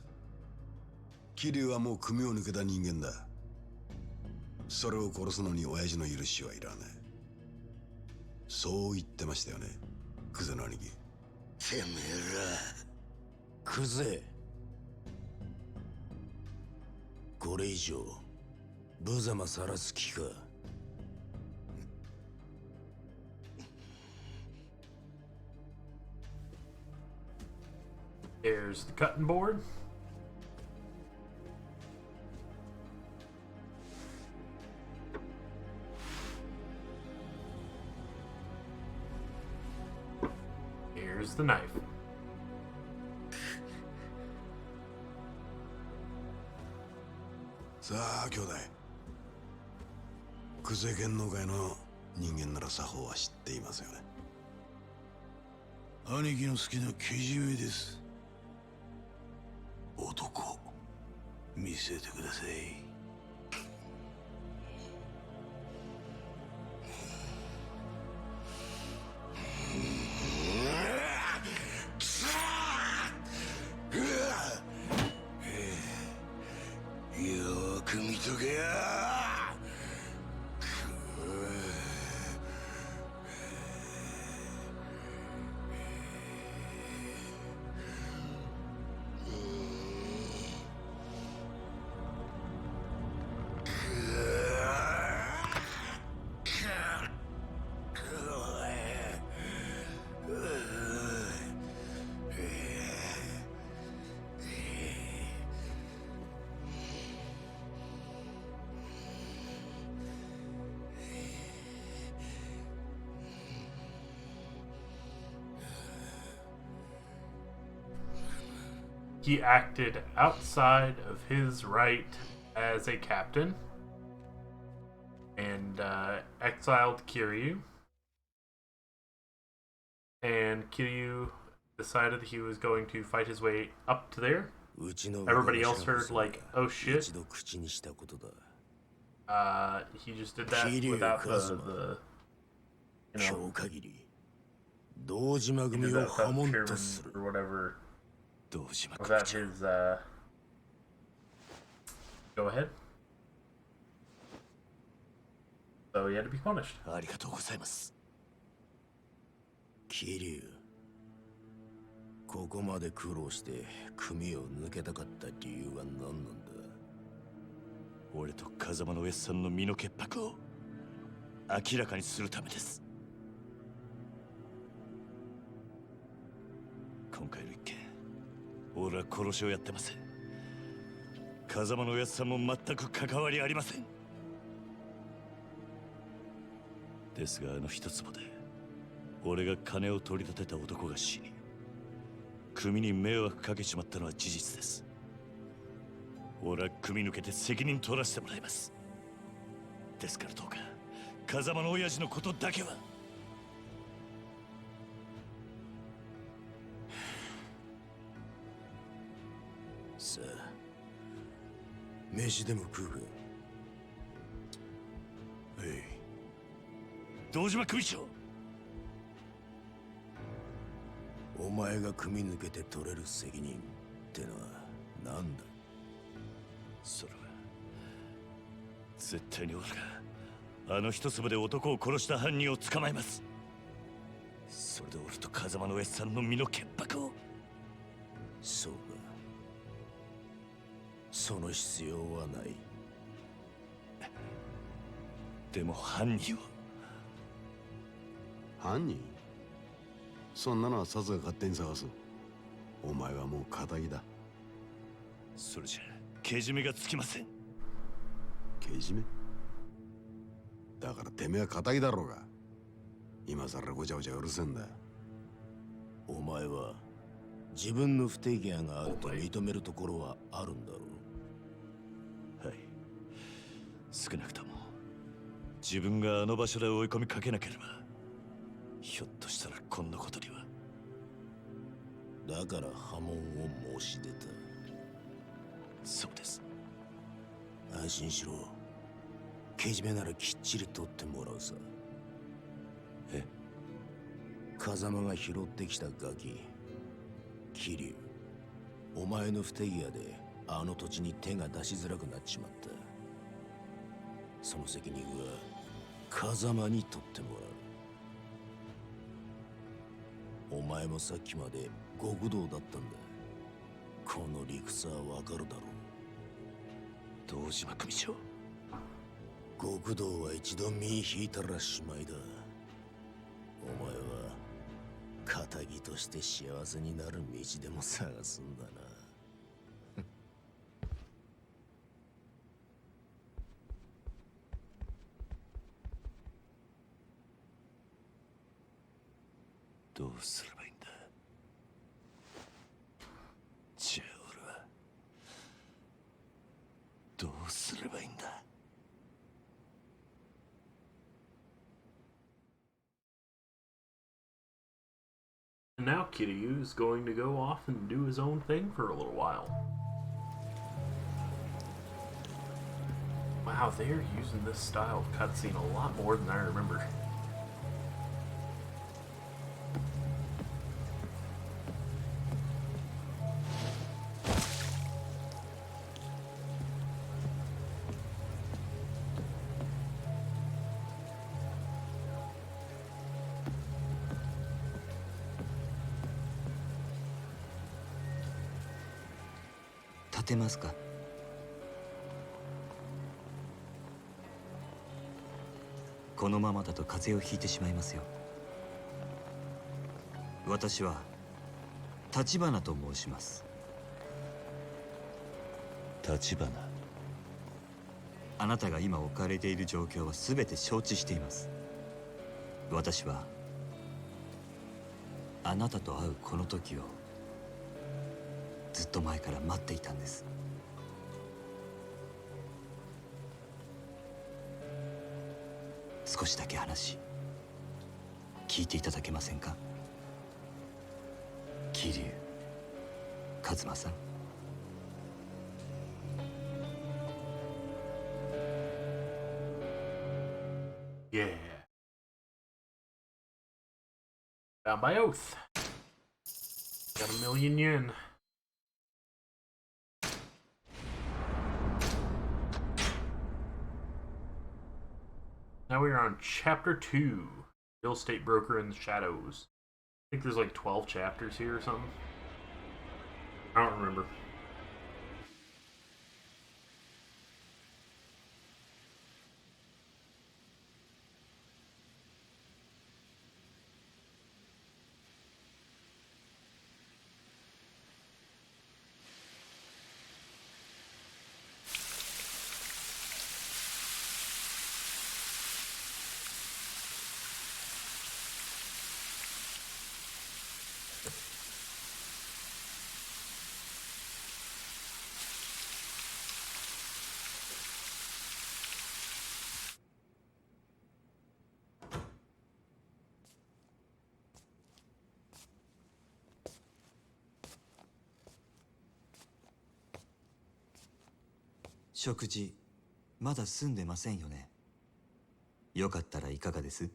桐生はもう組を抜けた人間だ。それを殺すのに親父の許しはいらない。そう言ってましたよね、クゼの兄貴。てめえらクゼ、これ以上無様さらす気か。Here's the cutting board. Here's the knife. さあ兄弟、クゼ剣能界の人間なら作法は知っていますよね。兄貴の好きなけじめです。男見せてください。よく見とけや。he acted outside of his right as a captain and exiled Kiryu. And Kiryu decided he was going to fight his way up to there. Everybody else heard like, oh shit. He just did that without the you know, without chairman or whatever. Without his go ahead. So he had to be punished. 桐生、ここまで苦労して組を抜けたかった理由は何なんだ。俺と風間のおやっさんの身の潔白を明らかにするためです。今回の一件、俺は殺しをやってません。風間のおやっさんも全く関わりありません。ですが一坪で俺が金を取り立てた男が死に、組に迷惑かけちまったのは事実です。俺は組抜けて責任取らせてもらいます。ですからどうか風間の親父のことだけは。さあ、飯でも食うか。はい。堂島組長、お前が組抜けて取れる責任ってのは何だ。それは絶対に俺が一粒で男を殺した犯人を捕まえます。それで俺と風間のおやっさんの身の潔白を。そうか、その必要はない。でも犯人を。犯人？そんなのはサツが勝手に探す。お前はもう仇だ。それじゃけじめがつきません。けじめ？だからてめえは仇だろうが。今さらごちゃごちゃうるせえんだ。お前は自分の不手際があると認めるところはあるんだろう。はい。少なくとも自分があの場所で追い込みかけなければ、ひょっとしたらこんなことには。だから破門を申し出た。そうです。安心しろ。けじめならきっちり取ってもらうさ。え？風間が拾ってきたガキ、桐生、お前の不手際であの土地に手が出しづらくなっちまった。その責任は風間に取ってもらう。お前もさっきまで極道だったんだ。この理屈はわかるだろう。堂島組長、極道は一度身引いたらしまいだ。お前は仇として幸せになる道でも探すんだな。どうすればいいんだ。じゃあ俺はどうすればいいんだ。And now Kiryu is going to go off and do his own thing for a little while. Wow, they're using this style of cutscene a lot more than I remember. 立てますか？このままだと風邪をひいてしまいますよ。私は立花と申します。立花？あなたが今置かれている状況は全て承知しています。私はあなたと会うこの時をずっとと前から待っていたんです。少しだけ話聞いていただけませんか？桐生一馬さん。Yeah. Bound by oath. Got $1,000,000 yen. Now we are on chapter 2. Real estate broker in the shadows. I think there's like 12 chapters here or something. I don't remember.食事まだ済んでませんよね。よかったらいかがです？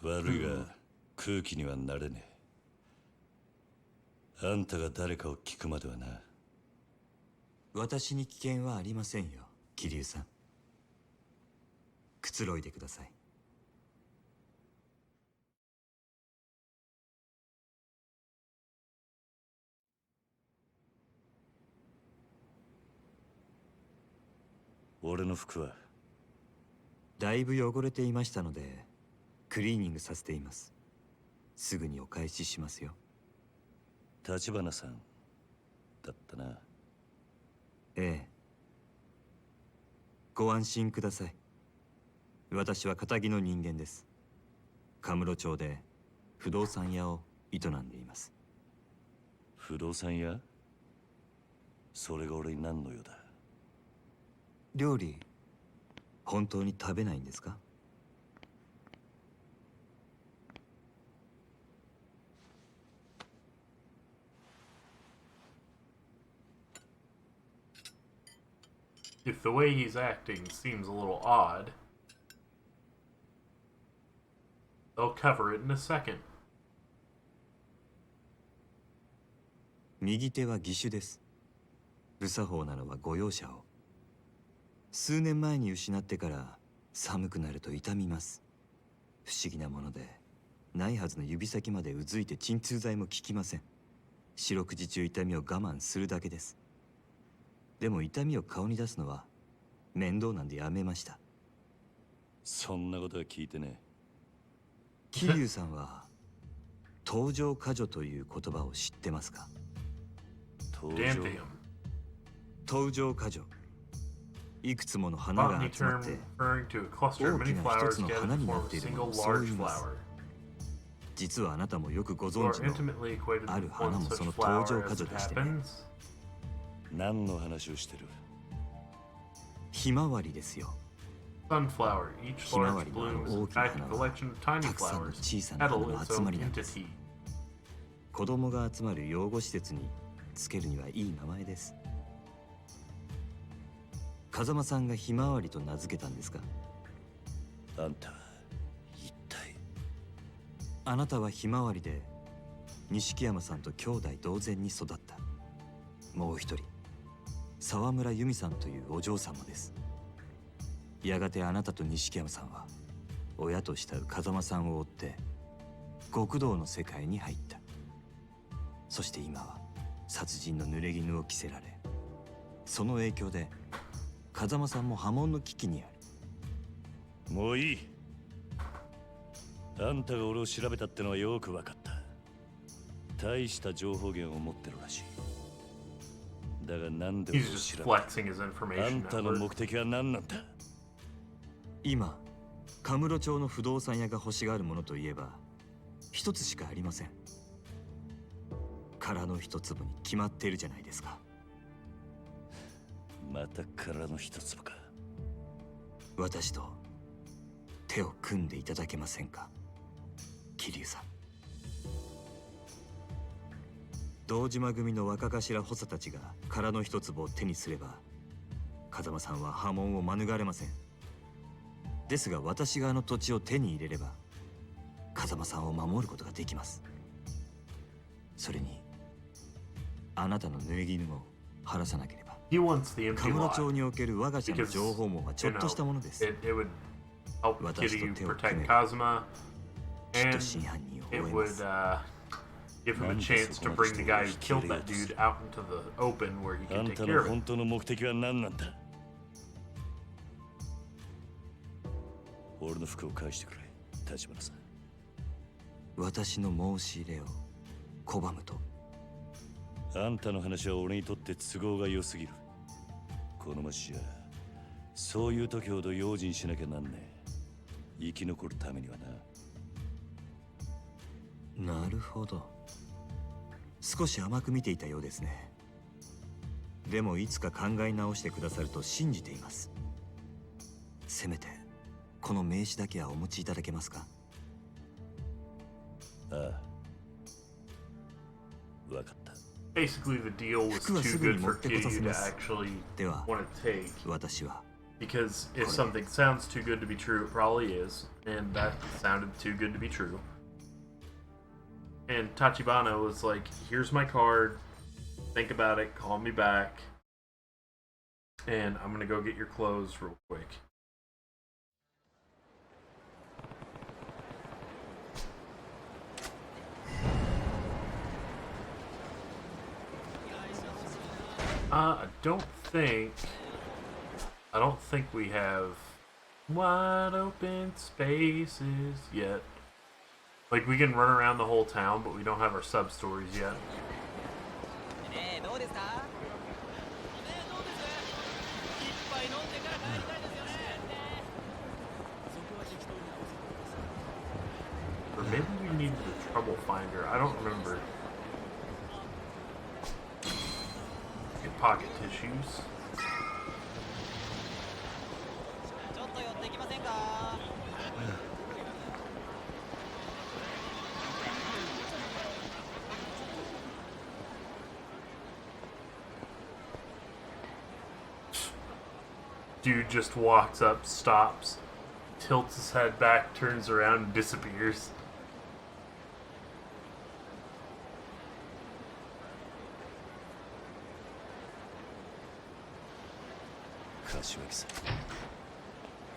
悪いが空気にはなれねえ。あんたが誰かを聞くまではな。私に危険はありませんよ、桐生さん。くつろいでください。俺の服はだいぶ汚れていましたのでクリーニングさせています。すぐにお返ししますよ。立花さんだったな。ええ。ご安心ください。私は堅気の人間です。カムロ町で不動産屋を営んでいます。不動産屋？それが俺に何の用だ？料理本当に食べないんですか？If the way he's acting seems a little odd, they'll cover it in a second. 右手は義手です。無作法なのはご容赦を。数年前に失ってから寒くなると痛みます。不思議なものでないはずの指先までうずいて鎮痛剤も効きません。四六時中痛みを我慢するだけです。でも痛みを顔に出すのは面倒なんでやめました。そんなことは聞いてねえ。桐生さんは登場過剰という言葉を知ってますか？登場過剰。いくつもの花が集まって大きな一つの花になっているのをそう言います。実はあなたもよくご存知のある花もその登場過剰でしてね。何の話をしてる？ひまわりですよ。ひまわりの大きな花はたくさんの小さな花の集まりなんです。子供が集まる養護施設につけるにはいい名前です。風間さんがひまわりと名付けたんですか？あんたは一体。あなたはひまわりで錦山さんと兄弟同然に育った。もう一人沢村由美さんというお嬢様です。やがてあなたと錦山さんは親と慕う風間さんを追って極道の世界に入った。そして今は殺人の濡れ衣を着せられ、その影響で風間さんも破門の危機にある。もういい。あんたが俺を調べたってのはよく分かった。大した情報源を持ってるらしい。だがなんで俺を調べた？あんたの目的は何なんだ？今カムロ町の不動産屋が欲しがるものといえば一つしかありません。殻の一粒に決まっているじゃないですか。また殻の一粒か。私と手を組んでいただけませんか、桐生さん。堂島組の若頭補佐たちが殻の一粒を手にすれば、風間さんは波紋を免れません。ですが私があの土地を手に入れれば、風間さんを守ることができます。それにあなたの濡れ衣も晴らさなければ。神室町における我が社の情報網はちょっとしたものです。私と手を組めばきっと真犯人を追えます。Give him a chance to bring the guy who killed that dude out into the open where he can take care of it. 本当の目的は何なんだ。俺の服を返してくれ、立花さん。私の申し入れを拒むと。あんたの話は俺にとって都合が良すぎる。この町じゃそういう時ほど用心しなきゃなんねえ。生き残るためにはな。なるほど。少し甘く見ていたようですね。でもいつか考え直してくださると信じています。せめてこの名刺だけはお持ちいただけますか。ああ、分かった。Basically, the deal was too good for Kiryu to actually want to take. Because if something sounds too good to be true, it probably is. And that sounded too good to be true. And Tachibana was like, here's my card. Think about it. Call me back. And I'm going to go get your clothes real quick. I don't think we have wide open spaces yet. Like, we can run around the whole town, but we don't have our sub-stories yet. Or maybe we need the trouble finder. I don't remember. Get pocket tissues. Dude just walks up, stops, tilts his head back, turns around, and disappears.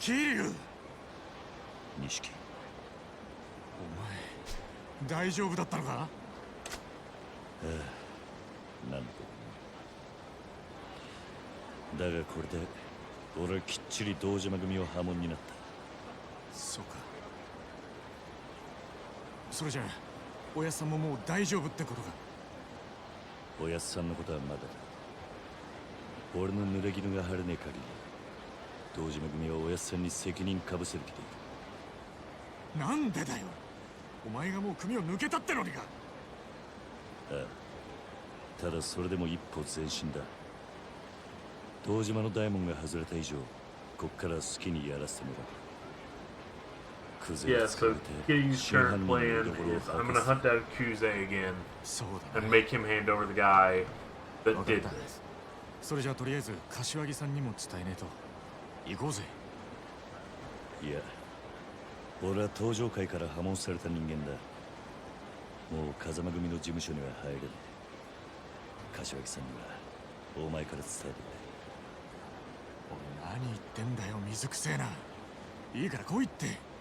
Kiryu! 錦。お前、大丈夫だったのか？ああ、なんと。だがこれで俺はきっちり堂島組を破門になった。そうか。それじゃあおやっさんももう大丈夫ってことか。おやっさんのことはまだだ。俺の濡れ衣が晴れねえ限り堂島組はおやっさんに責任かぶせる気でいる。なんでだよ。お前がもう組を抜けたってのにか。ああ、ただそれでも一歩前進だ。堂島の大門が外れた以上こっから好きにやらせてもらう。 Yeah, so Kiryu's current plan is I'm gonna hunt down Kuze again and make him hand over the guy that did this. それじゃあとりあえず柏木さんにも伝えねえと。行こうぜ。いや、俺は登場界から破門された人間だ。もう風間組の事務所には入れない。柏木さんにはお前から伝えてくれ。俺何言ってんだよ、水くせえな。いいから来いって。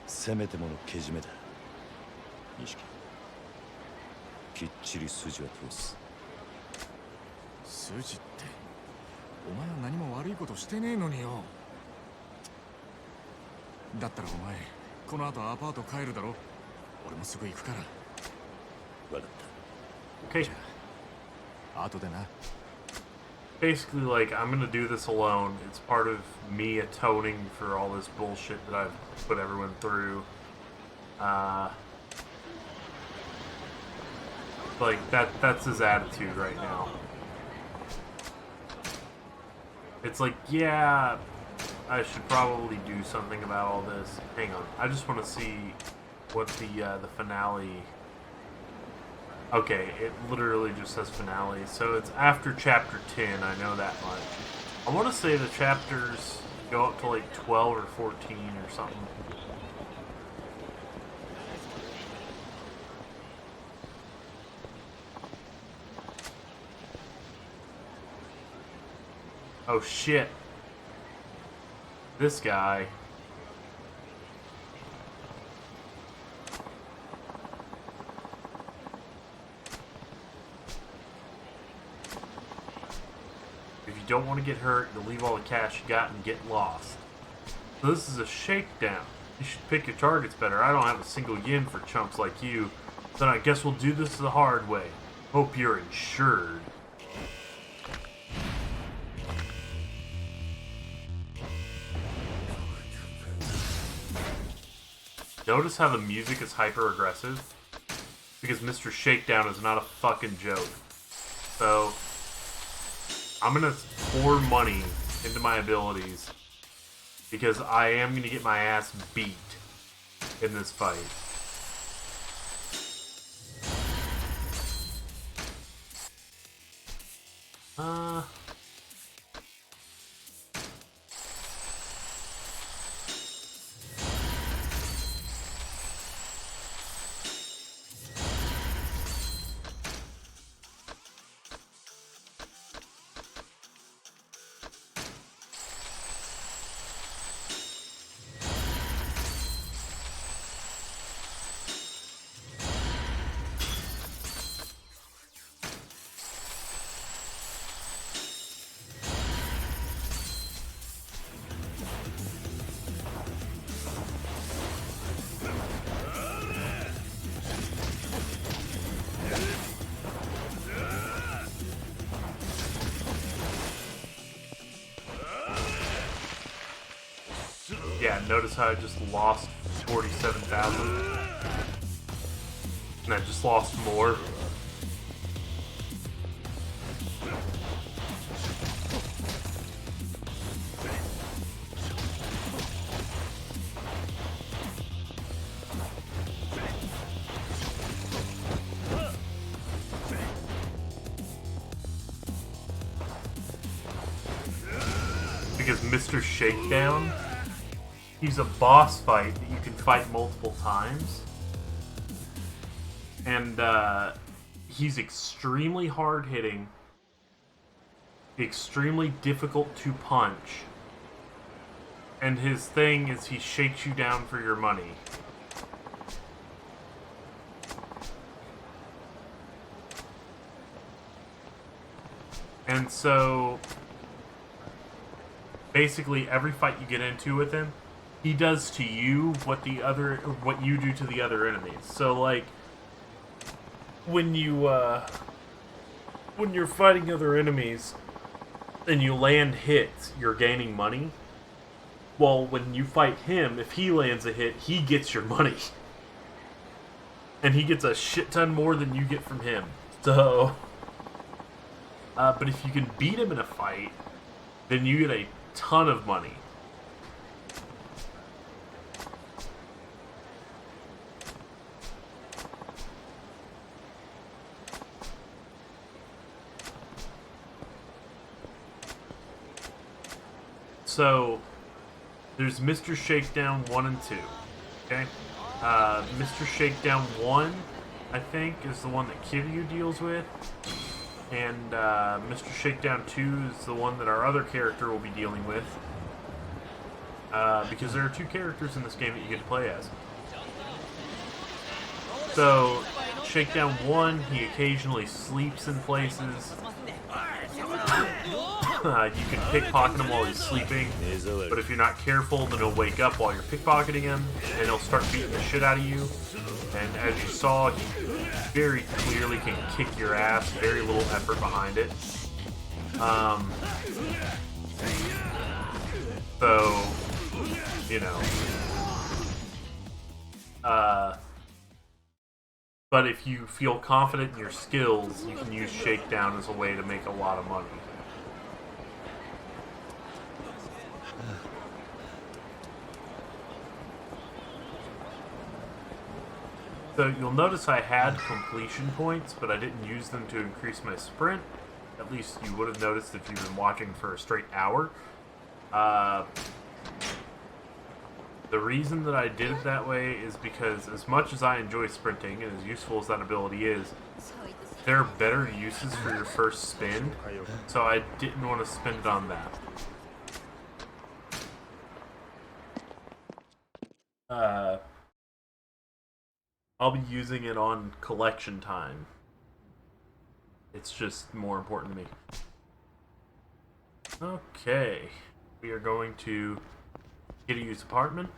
せめてものけじめだ。錦、きっちり筋は通す。筋って、お前は何も悪いことしてねえのによ。だったらお前、この後アパート帰るだろ。俺もすぐ行くから。分かった。Okay. じゃあ、後でな。Basically, like, I'm gonna do this alone. It's part of me atoning for all this bullshit that I've put everyone through. Like, that's his attitude right now. It's like, yeah, I should probably do something about all this. Hang on, I just want to see what the finale... Okay, it literally just says finale, so it's after chapter 10, I know that much. I want to say the chapters go up to like 12 or 14 or something. Oh shit. This guy. If you don't want to get hurt, you'll leave all the cash you got and get lost. So this is a shakedown. You should pick your targets better. I don't have a single yen for chumps like you. Then I guess we'll do this the hard way. Hope you're insured. Notice how the music is hyper-aggressive? Because Mr. Shakedown is not a fucking joke. So, I'm gonna pour money into my abilities because I am gonna get my ass beat in this fight. Yeah, notice how I just lost 47,000. And I just lost more. Because Mr. Shakedown, he's a boss fight that you can fight multiple times. And he's extremely hard-hitting, extremely difficult to punch. And his thing is he shakes you down for your money. And so, basically every fight you get into with him, he does to you what you do to the other enemies. So like when you're fighting other enemies and you land hits, you're gaining money. Well, when you fight him, if he lands a hit, he gets your money. And he gets a shit ton more than you get from him. So but if you can beat him in a fight, then you get a ton of money. So, there's Mr. Shakedown 1 and 2, okay? Mr. Shakedown 1, I think, is the one that Kiryu deals with, and Mr. Shakedown 2 is the one that our other character will be dealing with, because there are two characters in this game that you get to play as. So, Shakedown 1, he occasionally sleeps in places. You can pickpocket him while he's sleeping, but if you're not careful, then he'll wake up while you're pickpocketing him, and he'll start beating the shit out of you. And as you saw, he very clearly can kick your ass, very little effort behind it. So, you know, But if you feel confident in your skills, you can use shakedown as a way to make a lot of money. So you'll notice I had completion points, but I didn't use them to increase my sprint. At least you would have noticed if you've been watching for a straight hour. The reason that I did it that way is because as much as I enjoy sprinting, and as useful as that ability is, there are better uses for your first spin, so I didn't want to spend it on that. I'll be using it on collection time. It's just more important to me. Okay, we are going to Kiryu's apartment.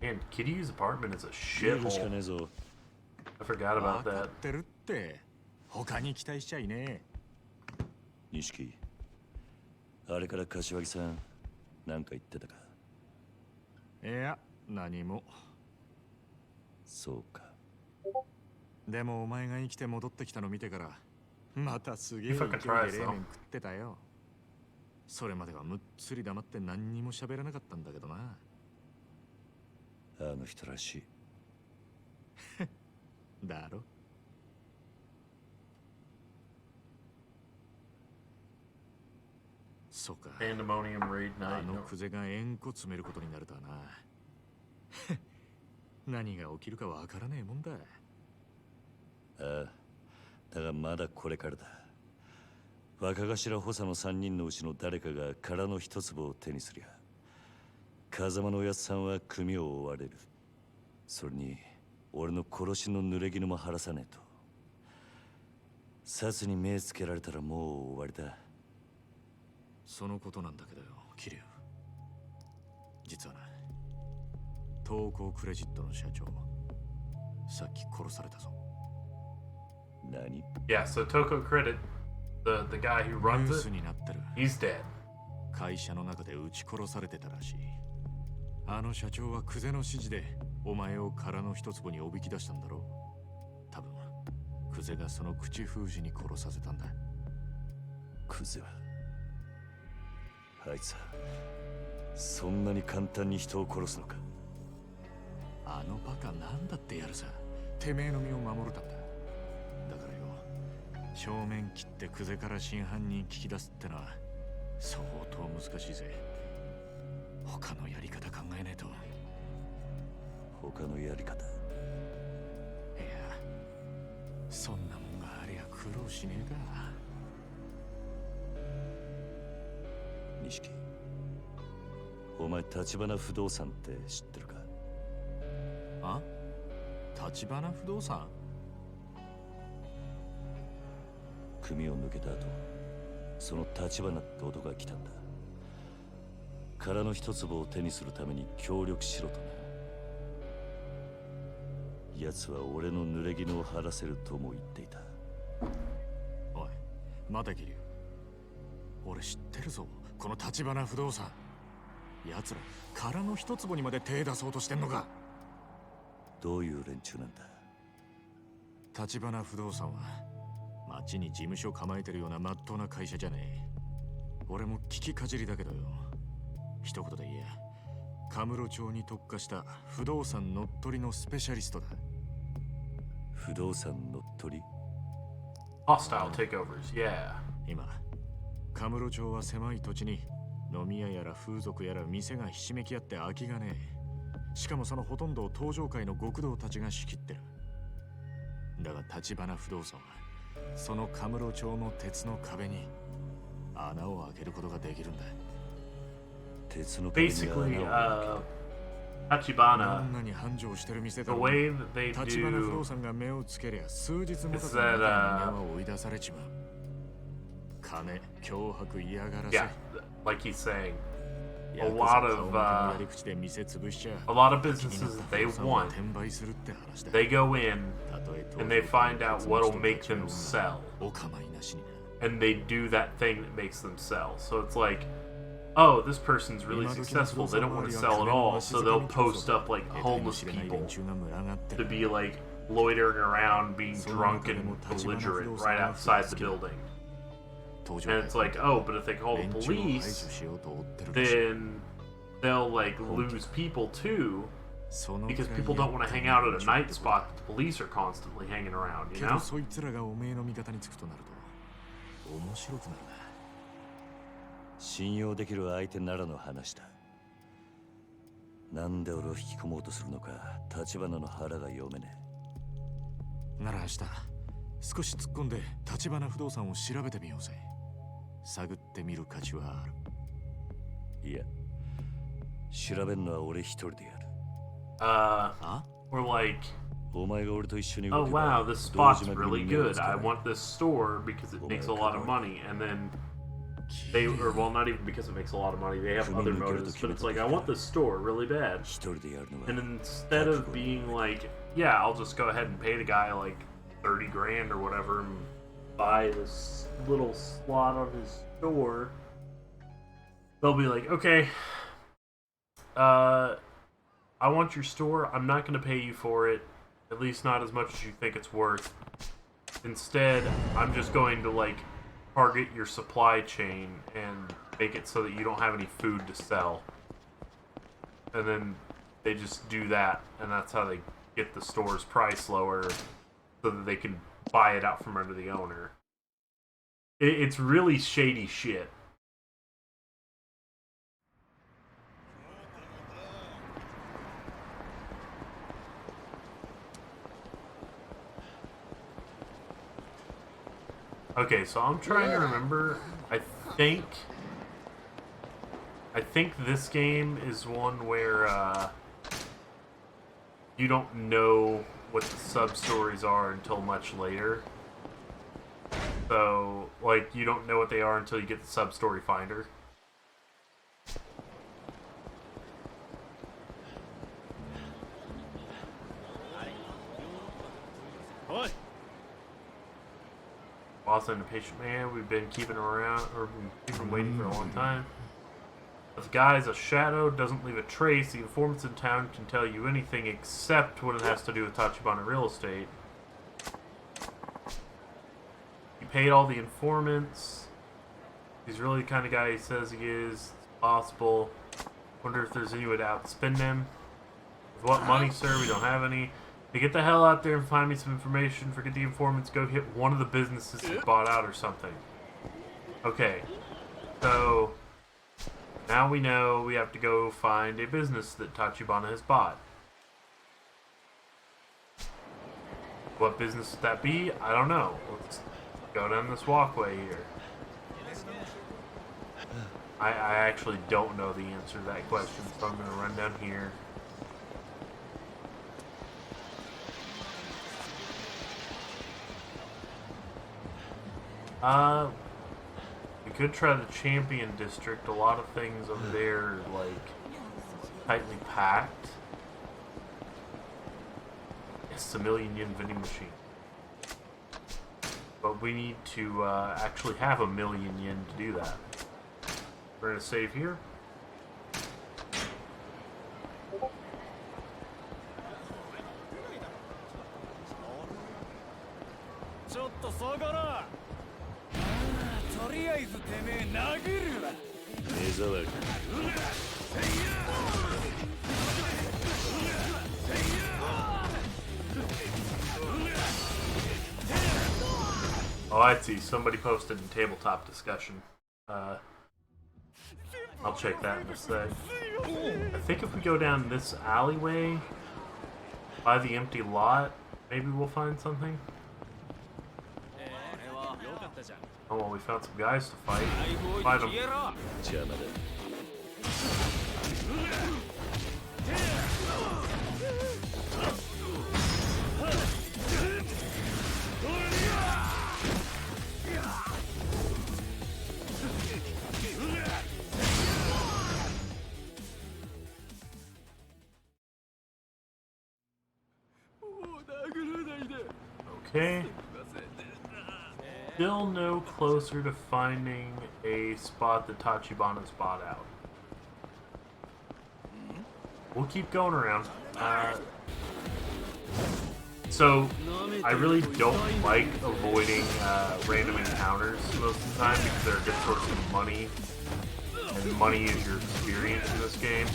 Man, Kiryu's apartment is a shithole. I forgot about that. 他に期待しちゃいねえ。錦、あれから柏木さん、なんか言ってたか？いや、何も。そうか。でもお前が生きて戻ってきたの見てから、またすげえ勢いで冷麺食ってたよ。それまではむっつり黙って何にも喋らなかったんだけどな。あの人らしい。だろ。そうか。あのクゼが円弧詰めることになるとはな。何が起きるかわからねえもんだ。ああ、だがまだこれからだ。若頭補佐の3人のうちの誰かが殻の一粒を手にすりゃ、風間のおやつさんは組を追われる。それに俺の殺しの濡れ衣も晴らさねえと。殺に目つけられたらもう終わりだ。そのことなんだけどよ、桐生。実はな、東光クレジットの社長、さっき殺されたぞ。何？ Yeah, so Toko Credit, the guy who runs it, he's dead. 会社の中で撃ち殺されてたらしい。あの社長はクゼの指示でお前を殻の一坪におびき出したんだろう。多分クゼがその口封じに殺させたんだ。クゼはあいつはそんなに簡単に人を殺すのか？あのバカなんだってやるさ。てめえの身を守るためだ。だからよ、正面切ってクゼから真犯人聞き出すってのは相当難しいぜ。他のやり方考えねえと。他のやり方？いや、そんなもんがありゃ苦労しねえか。錦、お前橘不動産って知ってるか？あ？橘不動産？組を抜けた後、その橘って男が来たんだ。殻の一粒を手にするために協力しろとな。奴は俺の濡れ衣を晴らせるとも言っていた。おい、待て桐生。俺知ってるぞ、この橘不動産。奴ら殻の一坪にまで手出そうとしてんのか？どういう連中なんだ？橘不動産は町に事務所構えてるような真っ当な会社じゃねえ。俺も聞きかじりだけどよ、一言で言え、カムロ町に特化した不動産乗っ取りのスペシャリストだ。不動産乗っ取り？ Hostile takeovers, yeah. 今、カムロ町は狭い土地に飲み屋やら風俗やら店がひしめき合って空きがねえ。しかもそのほとんどを東上界の極道たちが仕切ってる。だが橘不動産はそのカムロ町の鉄の壁に穴を開けることができるんだ。鉄の壁に穴を開ける。Tachibana, どんなに繁盛してる店 the だろう。 way that they 橘不動 do 産が目をつけりゃ数日も経 is つ中 that に人間は追い出されちまう。金、脅迫、嫌がらせ、like he's saying, a lot of businesses that they want, they go in and they find out what'll make them sell, and they do that thing that makes them sell. So it's like, oh, this person's really successful, they don't want to sell at all, so they'll post up like homeless people to be like loitering around being drunk and belligerent right outside the building. And it's like, oh, but if they call the police, then they'll like lose people too, because people don't want to hang out at a night spot that the police are constantly hanging around, you know? 信用できる相手ならの話だ。なんで俺を引き込もうとするのか、立花の腹が読めねえ。なら明日、少し突っ込んで立花不動産を調べてみようぜ。探ってみる価値はある。いや、調べるのは俺一人でやる。Or like, お前が俺と一緒に oh wow, this spot's really good. I want this store because it makes a lot of money. And then they, or well, not even because it makes a lot of money, they have other motives, but it's like, I want this store really bad. And instead of being like, yeah, I'll just go ahead and pay the guy like 30 grand or whatever and buy this little slot on his store, they'll be like, okay, I want your store, I'm not going to pay you for it, at least not as much as you think it's worth. Instead, I'm just going to like target your supply chain and make it so that you don't have any food to sell. And then they just do that, and that's how they get the store's price lower so that they can buy it out from under the owner. It's really shady shit. Okay, so I'm trying to remember. I think this game is one where you don't know what the sub-stories are until much later. So, like, you don't know what they are until you get the sub-story finder. Boss and a patient man, we've been keeping him around, or keeping him waiting for a long time. But the guy's a shadow, doesn't leave a trace. The informants in town can tell you anything except when it has to do with Tachibana real estate. He paid all the informants. He's really the kind of guy he says he is. It's possible. Wonder if there's any way to outspend him. With what money, sir? We don't have any. To get the hell out there and find me some information. Forget the informants. Go hit one of the businesses he bought out or something. Okay. So now we know we have to go find a business that Tachibana has bought. What business would that be? I don't know. Let's go down this walkway here. I actually don't know the answer to that question, so I'm going to run down here. We could try the Champion District. A lot of things over there are, like, tightly packed. It's a million-yen vending machine. But we need to actually have a million yen to do that. We're gonna save here. Oh, I see. Somebody posted in tabletop discussion. I'll check that in a sec. I think if we go down this alleyway by the empty lot, maybe we'll find something. Oh, well, we found some guys to fight. Fight them. Okay. Still no closer to finding a spot that Tachibana's bought out. We'll keep going around. So, I really don't like avoiding random encounters most of the time because they're a good source of money. And money is your experience in this game.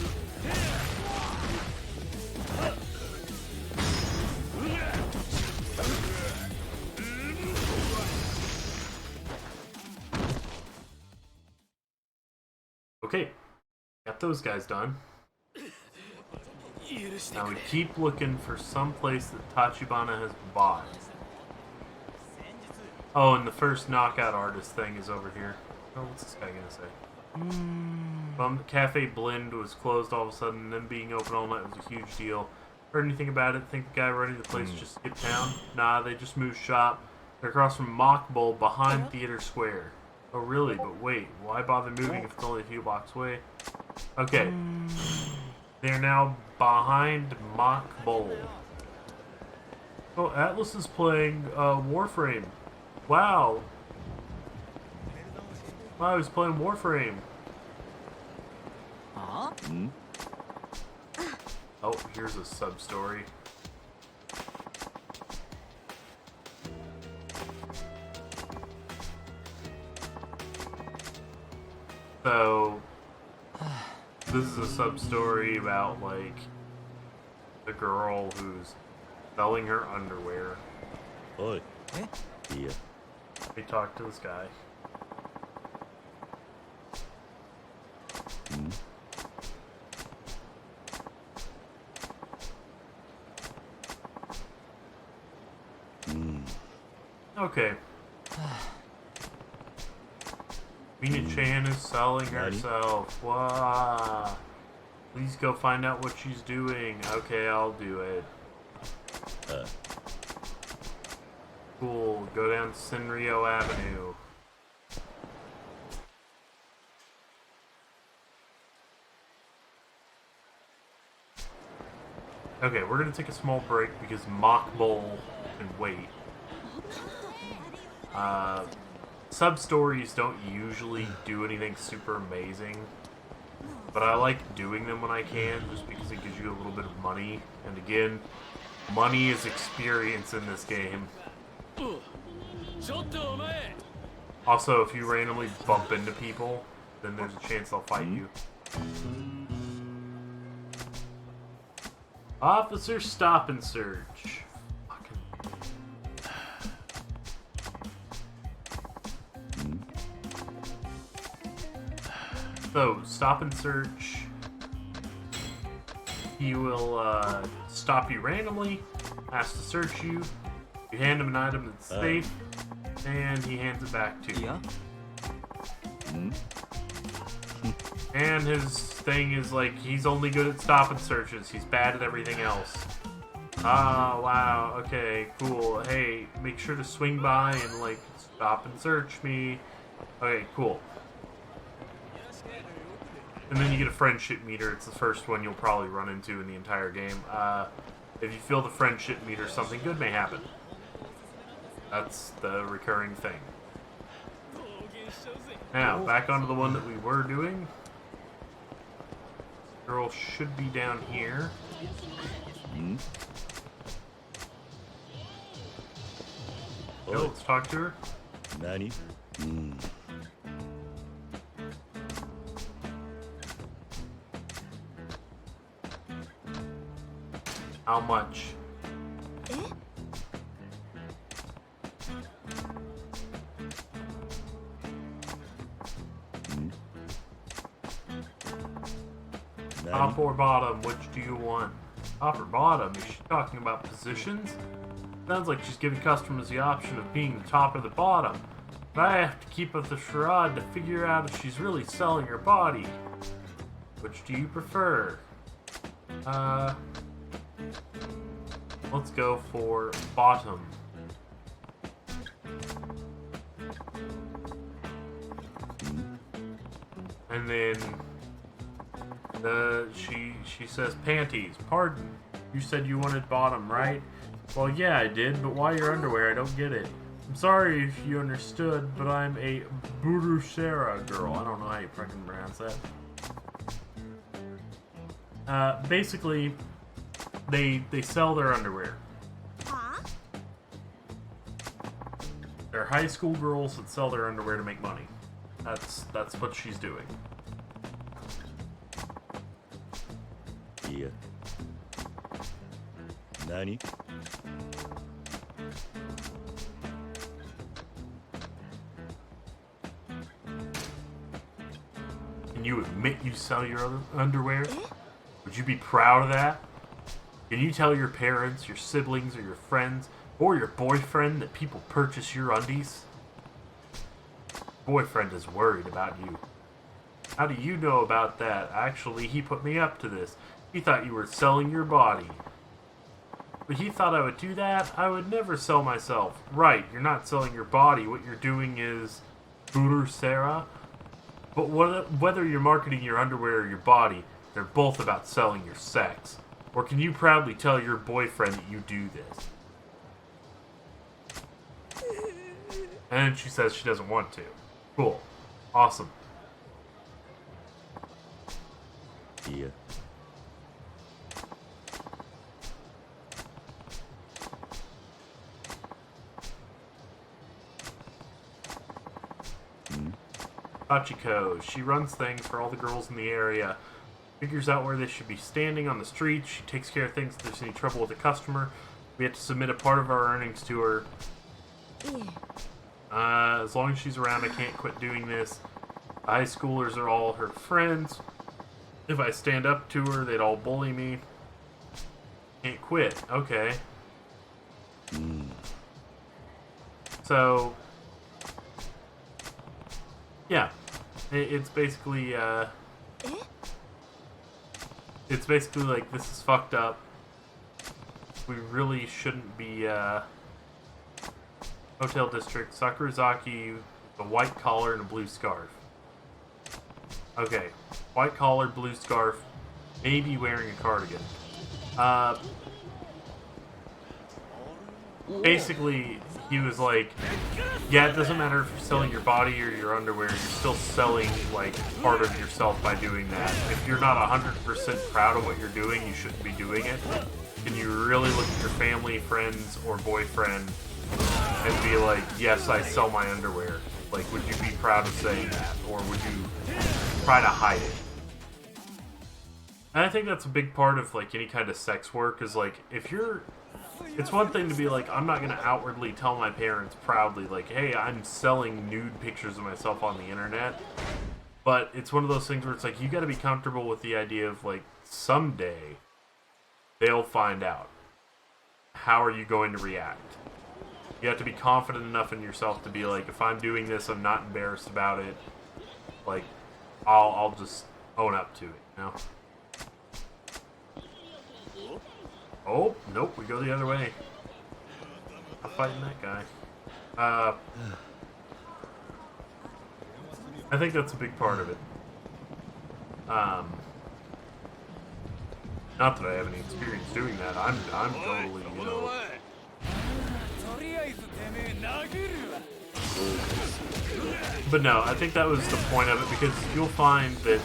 Okay, got those guys done. Now we keep looking for some place that Tachibana has bought. Oh, and the first knockout artist thing is over here. Oh, what's this guy gonna say? Cafe Blend was closed all of a sudden, and then being open all night was a huge deal. Heard anything about it? Think the guy running the place just skipped town? Nah, they just moved shop. They're across from Mock Bowl behind Theater Square. Oh, really? But wait, why bother moving if it's only a few blocks away? Okay. They're now behind Mock Bowl. Oh, Atlas is playing Warframe. Wow. Wow, he's playing Warframe. Oh, here's a sub-story. So, this is a sub-story about, like, the girl who's selling her underwear. Oi. Yeah. We talked to this guy. Okay. Mina-chan is selling herself. Wow. Please go find out what she's doing. Okay, I'll do it. Cool. Go down Senryo Avenue. Okay, we're gonna take a small break because Mock Bowl can wait. Sub-stories don't usually do anything super amazing, but I like doing them when I can, just because it gives you a little bit of money. And again, money is experience in this game. Also, if you randomly bump into people, then there's a chance they'll fight you. Officer, stop and search. So, stop and search. He will stop you randomly, ask to search you. You hand him an item that's safe, and he hands it back to you. And his thing is like, he's only good at stop and searches. He's bad at everything else. Ah, wow, okay, cool. Hey, make sure to swing by and, like, stop and search me. Okay, cool. And then you get a friendship meter. It's the first one you'll probably run into in the entire game. If you fill the friendship meter, something good may happen. That's the recurring thing. Now, back onto the one that we were doing. Girl should be down here. Go, let's talk to her. Nani? How much? Top or bottom, which do you want? Top or bottom? Is she talking about positions? Sounds like she's giving customers the option of being the top or the bottom. But I have to keep up the charade to figure out if she's really selling her body. Which do you prefer? Let's go for bottom. And then she says panties. Pardon. You said you wanted bottom, right? Well, yeah, I did, but why your underwear? I don't get it. I'm sorry if you understood, but I'm a Burusera girl. I don't know how you fucking pronounce that. Basically, they sell their underwear. Huh? They're high school girls that sell their underwear to make money. That's what she's doing. Yeah. Nani? Can you admit you sell your other underwear? Would you be proud of that? Can you tell your parents, your siblings, or your friends, or your boyfriend that people purchase your undies? Boyfriend is worried about you. How do you know about that? Actually, he put me up to this. He thought you were selling your body. But he thought I would do that? I would never sell myself. Right, you're not selling your body. What you're doing is Sarah. But whether you're marketing your underwear or your body, they're both about selling your sex. Or can you proudly tell your boyfriend that you do this? And she says she doesn't want to. Cool. Awesome. Yeah. Hachiko. She runs things for all the girls in the area. Figures out where they should be standing on the streets. She takes care of things if there's any trouble with a customer. We have to submit a part of our earnings to her. As long as she's around, I can't quit doing this. The high schoolers are all her friends. If I stand up to her, they'd all bully me. Can't quit. Okay. So, yeah. It's basically, it's basically like, this is fucked up. We really shouldn't be, Hotel District, Sakurazaki, a white collar and a blue scarf. Okay, white collar, blue scarf, maybe wearing a cardigan. Basically, he was like, yeah, it doesn't matter if you're selling your body or your underwear, you're still selling, like, part of yourself by doing that. If you're not 100% proud of what you're doing, you shouldn't be doing it. Can you really look at your family, friends, or boyfriend and be like, yes, I sell my underwear? Like, would you be proud of saying that? Or would you try to hide it? And I think that's a big part of, like, any kind of sex work is, like, if you're... It's one thing to be like, I'm not going to outwardly tell my parents proudly, like, hey, I'm selling nude pictures of myself on the internet. But it's one of those things where it's like, you got to be comfortable with the idea of, like, someday they'll find out. How are you going to react? You have to be confident enough in yourself to be like, if I'm doing this, I'm not embarrassed about it. Like, I'll just own up to it, you know? Oh, nope, we go the other way. I'm fighting that guy. I think that's a big part of it. Not that I have any experience doing that. I'm totally, you know... But no, I think that was the point of it, because you'll find that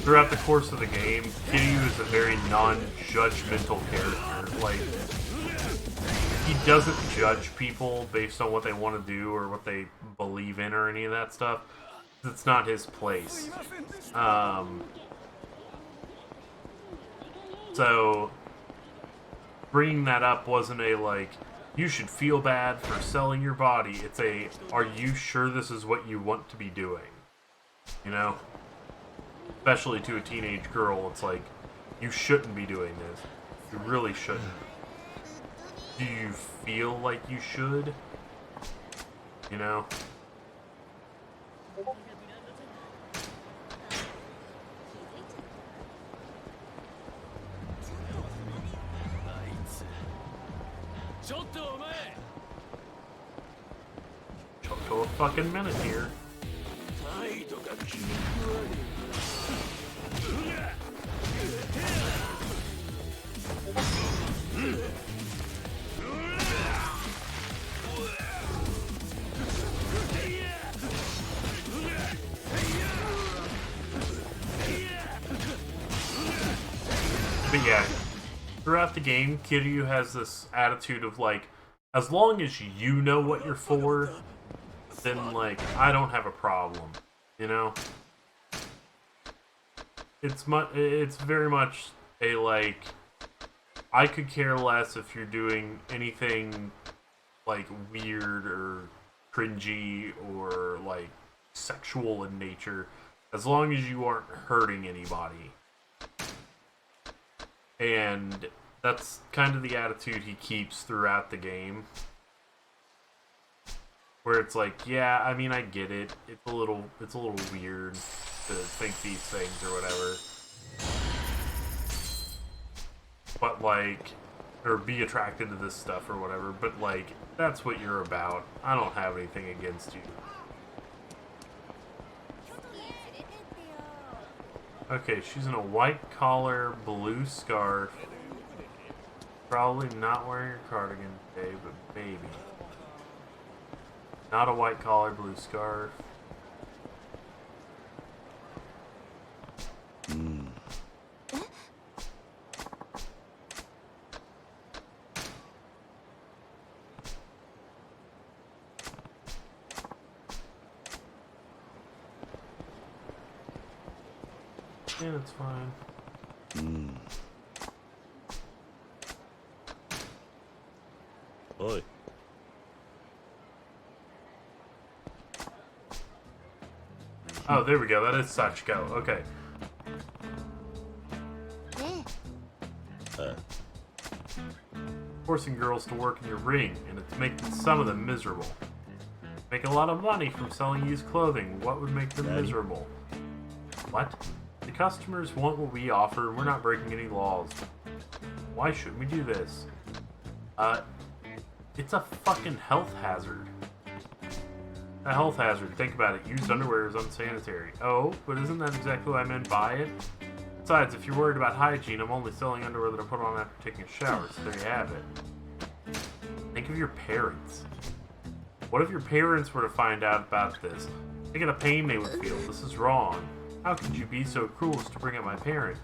throughout the course of the game, Kiryu is a very non-judgmental character. Like, he doesn't judge people based on what they want to do or what they believe in or any of that stuff. It's not his place. So, bringing that up wasn't a, like, you should feel bad for selling your body. It's a, are you sure this is what you want to be doing? You know? Especially to a teenage girl, it's like, you shouldn't be doing this. You really shouldn't. Do you feel like you should? You know? Choco a fucking minute here. But yeah, throughout the game, Kiryu has this attitude of like, as long as you know what you're for, then like I don't have a problem, you know. It's very much a like, I could care less if you're doing anything like weird or cringy or like sexual in nature, as long as you aren't hurting anybody. And that's kind of the attitude he keeps throughout the game. Where it's like, yeah, I mean, I get it. It's a little weird to think these things or whatever. But like, or be attracted to this stuff or whatever. But like, that's what you're about. I don't have anything against you. Okay, she's in a white collar, blue scarf. Probably not wearing her cardigan today, but maybe. Not a white collar, blue scarf. Yeah, that's fine. Oi. Oh, there we go. That is Sachiko. Okay. Forcing girls to work in your ring, and it's making some of them miserable. Make a lot of money from selling used clothing. What would make them miserable? What? The customers want what we offer, and we're not breaking any laws. Why shouldn't we do this? It's a fucking health hazard. A health hazard. Think about it. Used underwear is unsanitary. Oh, but isn't that exactly what I meant by it? Besides, if you're worried about hygiene, I'm only selling underwear that I put on after taking a shower, so there you have it. Think of your parents. What if your parents were to find out about this? Think of the pain they would feel. This is wrong. How could you be so cruel as to bring up my parents?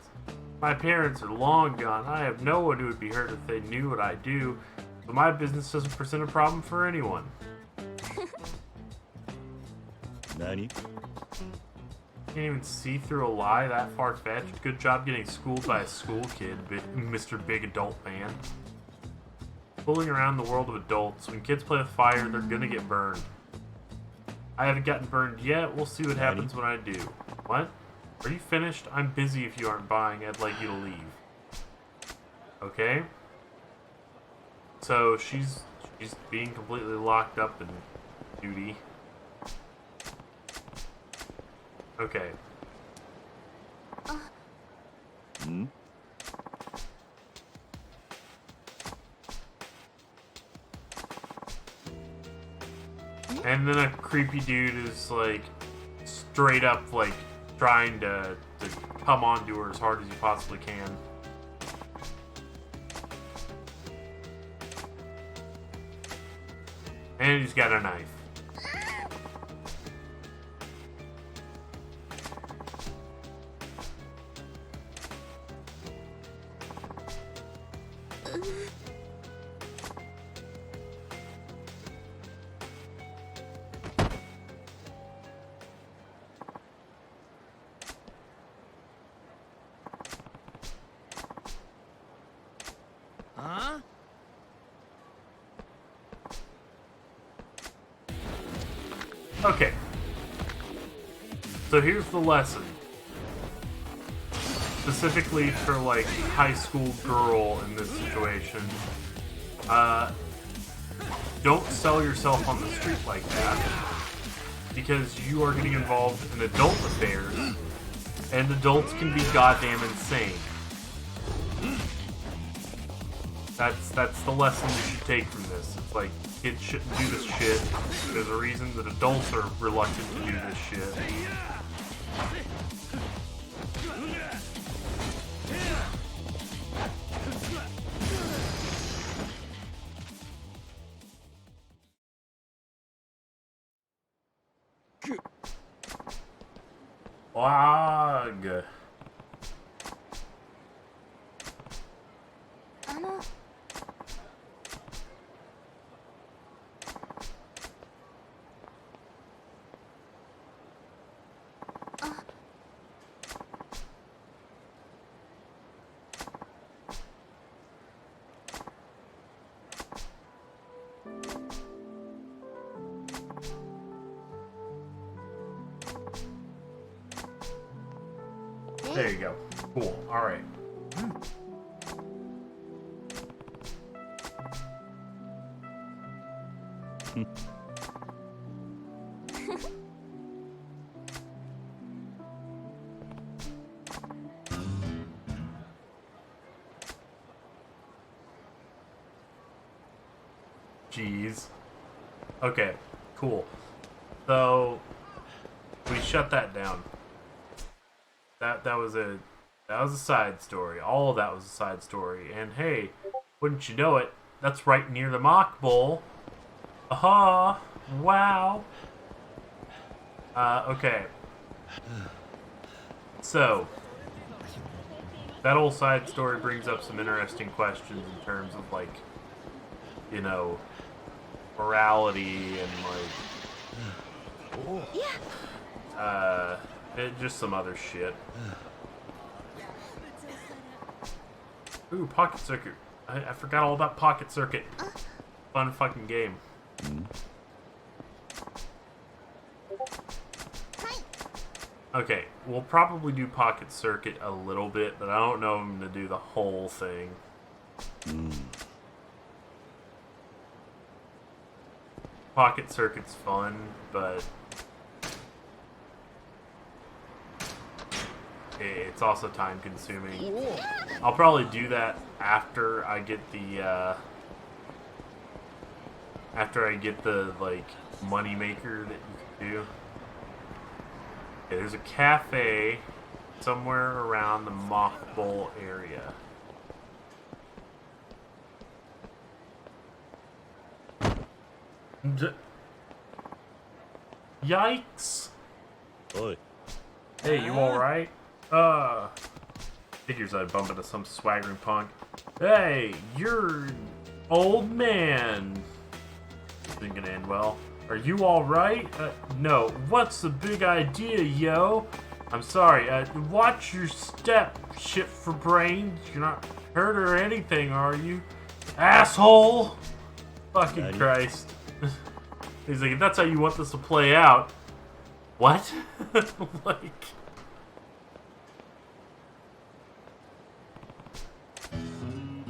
My parents are long gone. I have no one who would be hurt if they knew what I do, but my business doesn't present a problem for anyone. Nani? Can't even see through a lie that far-fetched. Good job getting schooled by a school kid, Mr. Big Adult Man. Fooling around the world of adults. When kids play with fire, they're gonna get burned. I haven't gotten burned yet. We'll see what happens when I do. What? Are you finished? I'm busy if you aren't buying. I'd like you to leave. Okay? So she's being completely locked up in duty. Okay. And then a creepy dude is like straight up like trying to come onto her as hard as he possibly can. And he's got a knife. Huh? Okay. So here's the lesson. Specifically for like high school girl in this situation. Don't sell yourself on the street like that. Because you are getting involved in adult affairs. And adults can be goddamn insane. That's the lesson you should take from this. It's like, kids shouldn't do this shit. There's a reason that adults are reluctant to do this shit. Wag. There you go. Cool. All right. Jeez. Okay, cool. So we shut that down. That was a side story. All of that was a side story. And hey, wouldn't you know it, that's right near the mock bowl. Aha! Wow. Okay. So that whole side story brings up some interesting questions in terms of, like, you know, morality and, like, just some other shit. Ooh, Pocket Circuit. I forgot all about Pocket Circuit. Fun fucking game. Okay, we'll probably do Pocket Circuit a little bit, but I don't know if I'm going to do the whole thing. Pocket Circuit's fun, but it's also time consuming. I'll probably do that after I get the like money maker that you can do. Okay, there's a cafe somewhere around the Mock Bowl area. Yikes! Oi. Hey, you alright? Figures I'd bump into some swaggering punk. Hey, you're an old man. This isn't gonna end well. Are you alright? No. What's the big idea, yo? I'm sorry. Watch your step, shit for brains. You're not hurt or anything, are you? Asshole! Fucking Christ. He's like, if that's how you want this to play out. What? Like...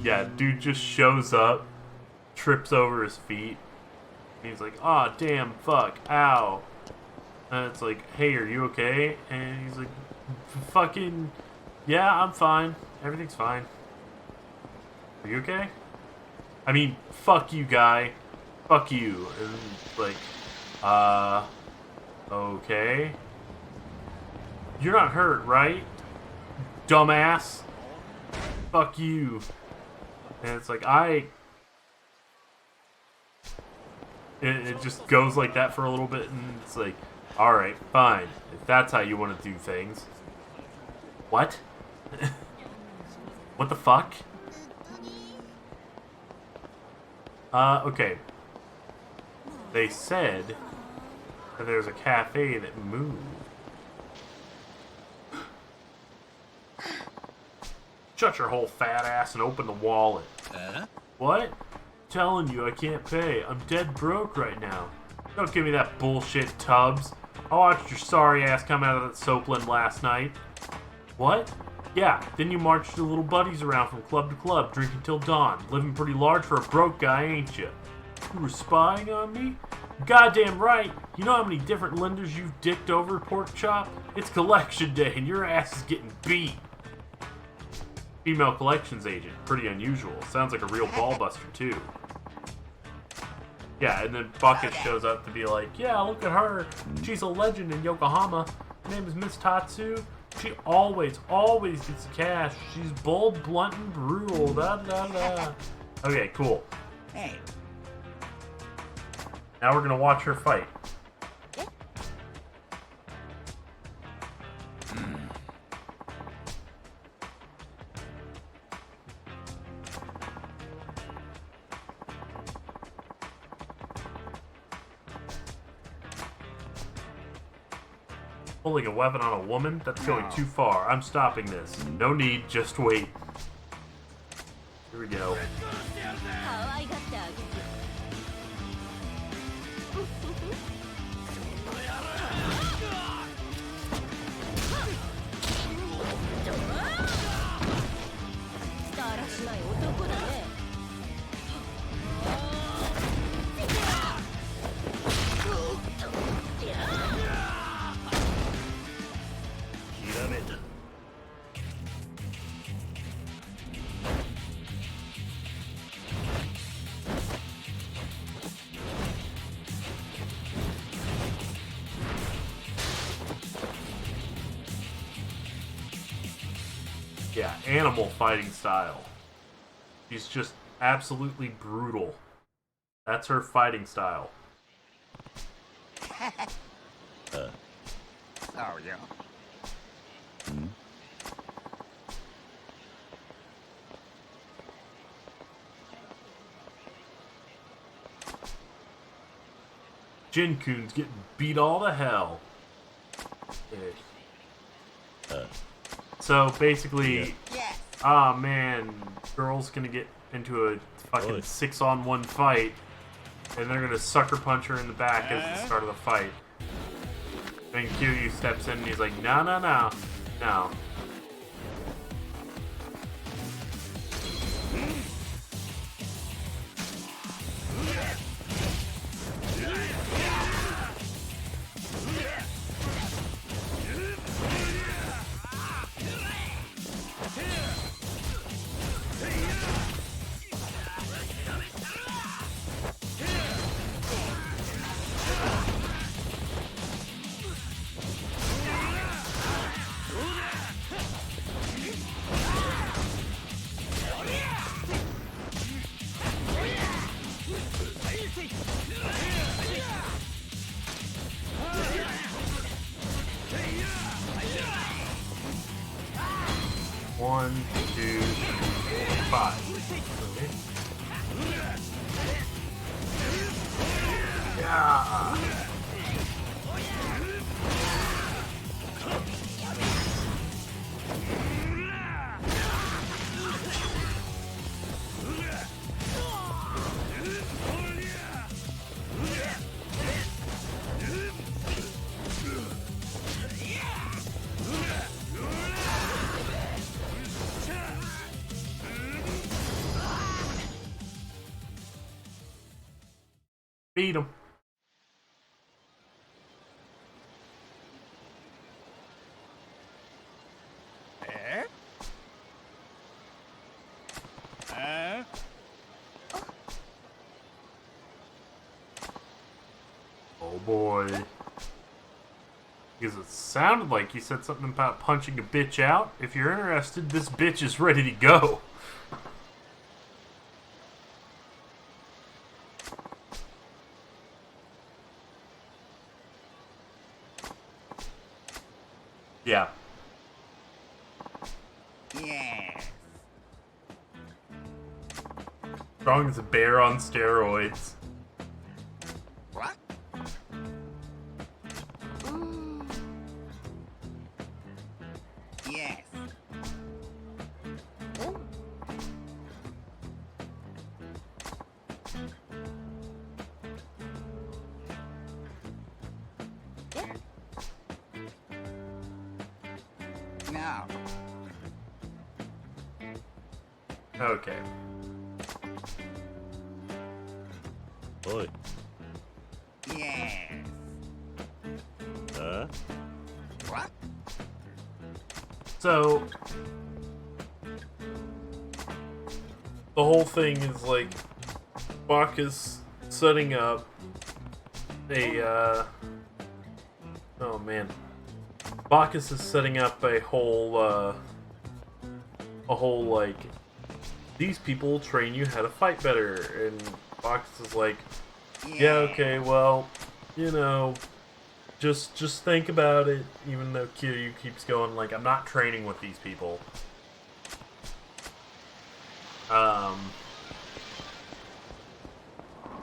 Yeah, dude just shows up, trips over his feet, and he's like, aw, damn, fuck, ow. And it's like, hey, are you okay? And he's like, fucking, yeah, I'm fine. Everything's fine. Are you okay? I mean, fuck you, guy. Fuck you. And it's like, okay. You're not hurt, right? Dumbass. Fuck you. And it's like, it just goes like that for a little bit, and it's like, alright, fine. If that's how you want to do things. What? What the fuck? Okay. They said that there's a cafe that moved. Shut your whole fat ass and open the wallet. What? Telling you I can't pay. I'm dead broke right now. Don't give me that bullshit, Tubbs. I watched your sorry ass come out of that soapland last night. What? Yeah, then you marched your little buddies around from club to club, drinking till dawn. Living pretty large for a broke guy, ain't you? You were spying on me? Goddamn right. You know how many different lenders you've dicked over, pork chop? It's collection day and your ass is getting beat. Female collections agent. Pretty unusual. Sounds like a real ballbuster, too. Yeah, and then Bucket shows up to be like, yeah, look at her. She's a legend in Yokohama. Her name is Miss Tatsu. She always gets the cash. She's bold, blunt, and brutal. Da da da. Okay, cool. Hey. Now we're gonna watch her fight. Pulling a weapon on a woman? That's going too far. I'm stopping this. No need, just wait. Here we go. しない男だね。ひらめいた。Yeah, animal fighting style. She's just absolutely brutal. That's her fighting style. Oh, yeah. Jin-kun's getting beat all to hell. So basically, ah man, girl's gonna get into a fucking 6-on-1 fight, and they're gonna sucker punch her in the back at the start of the fight. Then Kiryu steps in and he's like, no, no, no, no. One, 2, 3, 4, 5. Okay. Yeah. Beat him. Oh boy. Because it sounded like you said something about punching a bitch out. If you're interested, this bitch is ready to go. Yeah. Yeah. Strong as a bear on steroids. What? Yes. No. Okay. Oi. Yes. Huh? What? So, the whole thing is like Bacchus setting up a, oh man. Bacchus is setting up a whole, like, these people train you how to fight better, and Bacchus is like, yeah, okay, well, you know, just think about it, even though Kiryu keeps going, like, I'm not training with these people.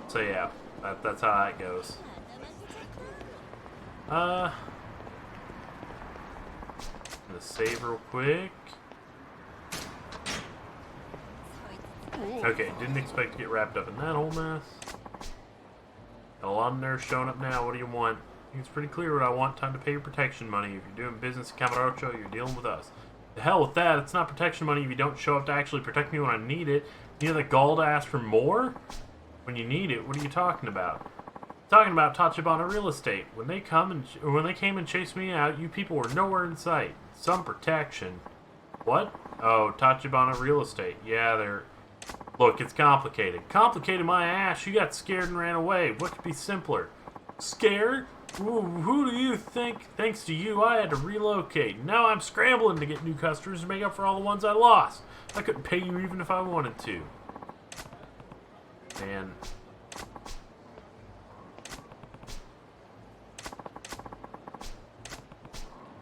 So yeah, that's how that goes. I'm gonna save real quick. Okay, didn't expect to get wrapped up in that whole mess. Got a lot of nerds showing up now. What do you want? I think it's pretty clear what I want. Time to pay your protection money. If you're doing business in Camarocho, you're dealing with us. The hell with that. It's not protection money if you don't show up to actually protect me when I need it. You have the gall to ask for more? When you need it, what are you talking about? Talking about Tachibana Real Estate. When they came and chased me out, you people were nowhere in sight. Some protection. What? Oh, Tachibana Real Estate. Yeah, they're... Look, it's complicated. Complicated my ass. You got scared and ran away. What could be simpler? Scared? Ooh, who do you think? Thanks to you, I had to relocate. Now I'm scrambling to get new customers to make up for all the ones I lost. I couldn't pay you even if I wanted to. Man.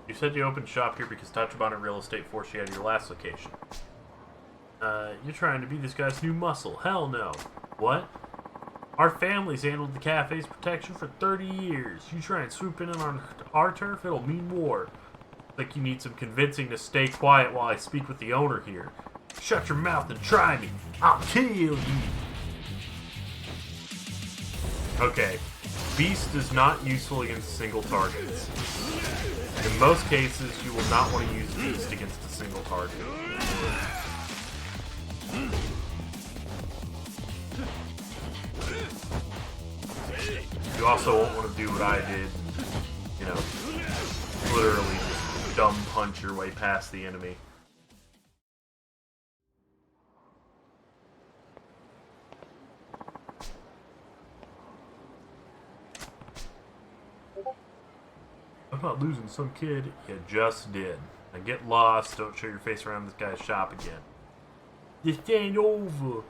You said you opened shop here because Tachibana Real Estate forced you out of your last location. You're trying to be this guy's new muscle. Hell no. What? Our family's handled the cafe's protection for 30 years. You try and swoop in on our turf, it'll mean war. Like you need some convincing to stay quiet while I speak with the owner here. Shut your mouth and try me. I'll kill you. Okay. Beast is not useful against single targets. In most cases, you will not want to use Beast against a single target. You also won't want to do what I did, you know, literally just dumb punch your way past the enemy. I'm not losing some kid. You just did. Now get lost. Don't show your face around this guy's shop again. This ain't over.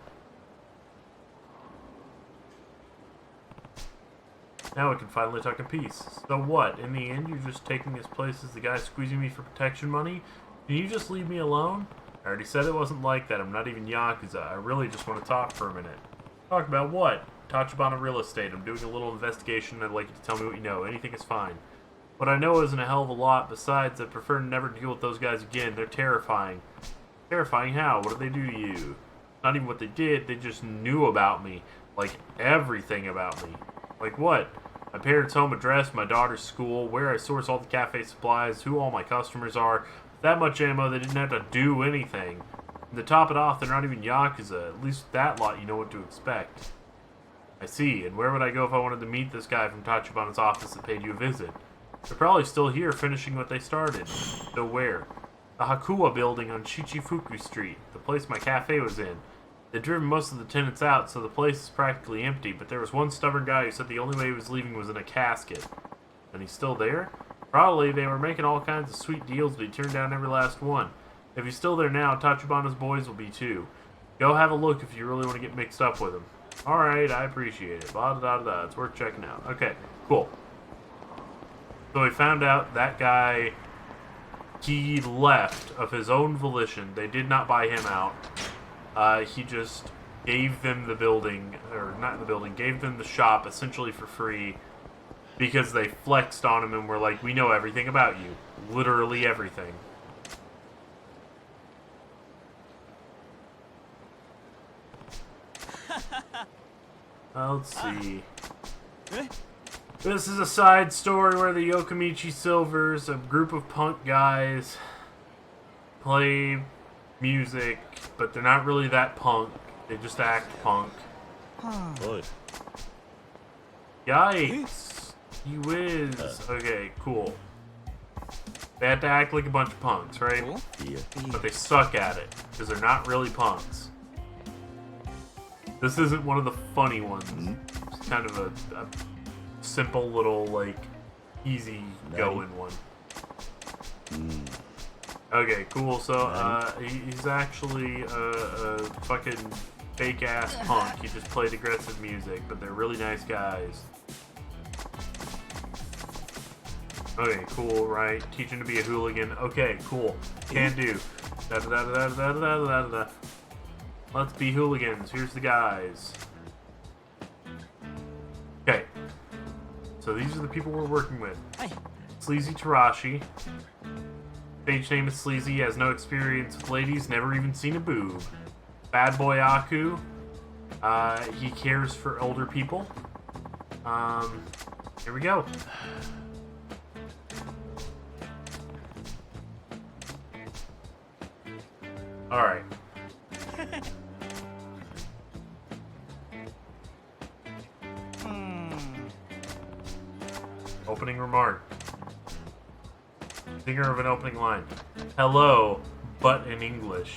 Now we can finally talk in peace. So what? In the end, you're just taking this place as the guy squeezing me for protection money? Can you just leave me alone? I already said it wasn't like that. I'm not even Yakuza. I really just want to talk for a minute. Talk about what? Tachibana Real Estate. I'm doing a little investigation. I'd like you to tell me what you know. Anything is fine. What I know isn't a hell of a lot. Besides, I prefer to never deal with those guys again. They're terrifying. Terrifying how? What did they do to you? Not even what they did. They just knew about me. Like, everything about me. Like what? My parents' home address, my daughter's school, where I source all the cafe supplies, who all my customers are. With that much ammo, they didn't have to do anything. And to top it off, they're not even Yakuza. At least that lot you know what to expect. I see. And where would I go if I wanted to meet this guy from Tachibana's office that paid you a visit? They're probably still here finishing what they started. So where? The Yakuza building on Shichifuku Street, the place my cafe was in. They'd driven most of the tenants out, so the place is practically empty, but there was one stubborn guy who said the only way he was leaving was in a casket. And he's still there? Probably. They were making all kinds of sweet deals, but he turned down every last one. If he's still there now, Tachibana's boys will be too. Go have a look if you really want to get mixed up with him. Alright, I appreciate it. Blah, da, da, da. It's worth checking out. Okay, cool. So we found out that guy, he left of his own volition. They did not buy him out. He just gave them the building, or not the building, gave them the shop essentially for free because they flexed on him and were like, we know everything about you. Literally everything. Let's see. This is a side story where the Yokomichi Silvers, a group of punk guys, play music, but they're not really that punk. They just act punk. Yikes! You whiz. Okay, cool. They have to act like a bunch of punks, right? Yeah. But they suck at it, because they're not really punks. This isn't one of the funny ones. It's kind of a simple little, like, easy going one. Okay, cool. So, he's actually a fucking fake-ass punk. He just played aggressive music, but they're really nice guys. Okay, cool, right? Teach him to be a hooligan. Okay, cool. Can do. Da-da-da-da-da-da-da-da-da. Let's be hooligans. Here's the guys. Okay. So these are the people we're working with. Sleazy Tarashi. Stage name is Sleazy. He has no experience with ladies. Never even seen a boob. Bad Boy Aku. He cares for older people. Here we go. Alright. Opening remark. Thinker of an opening line. Hello, but in English.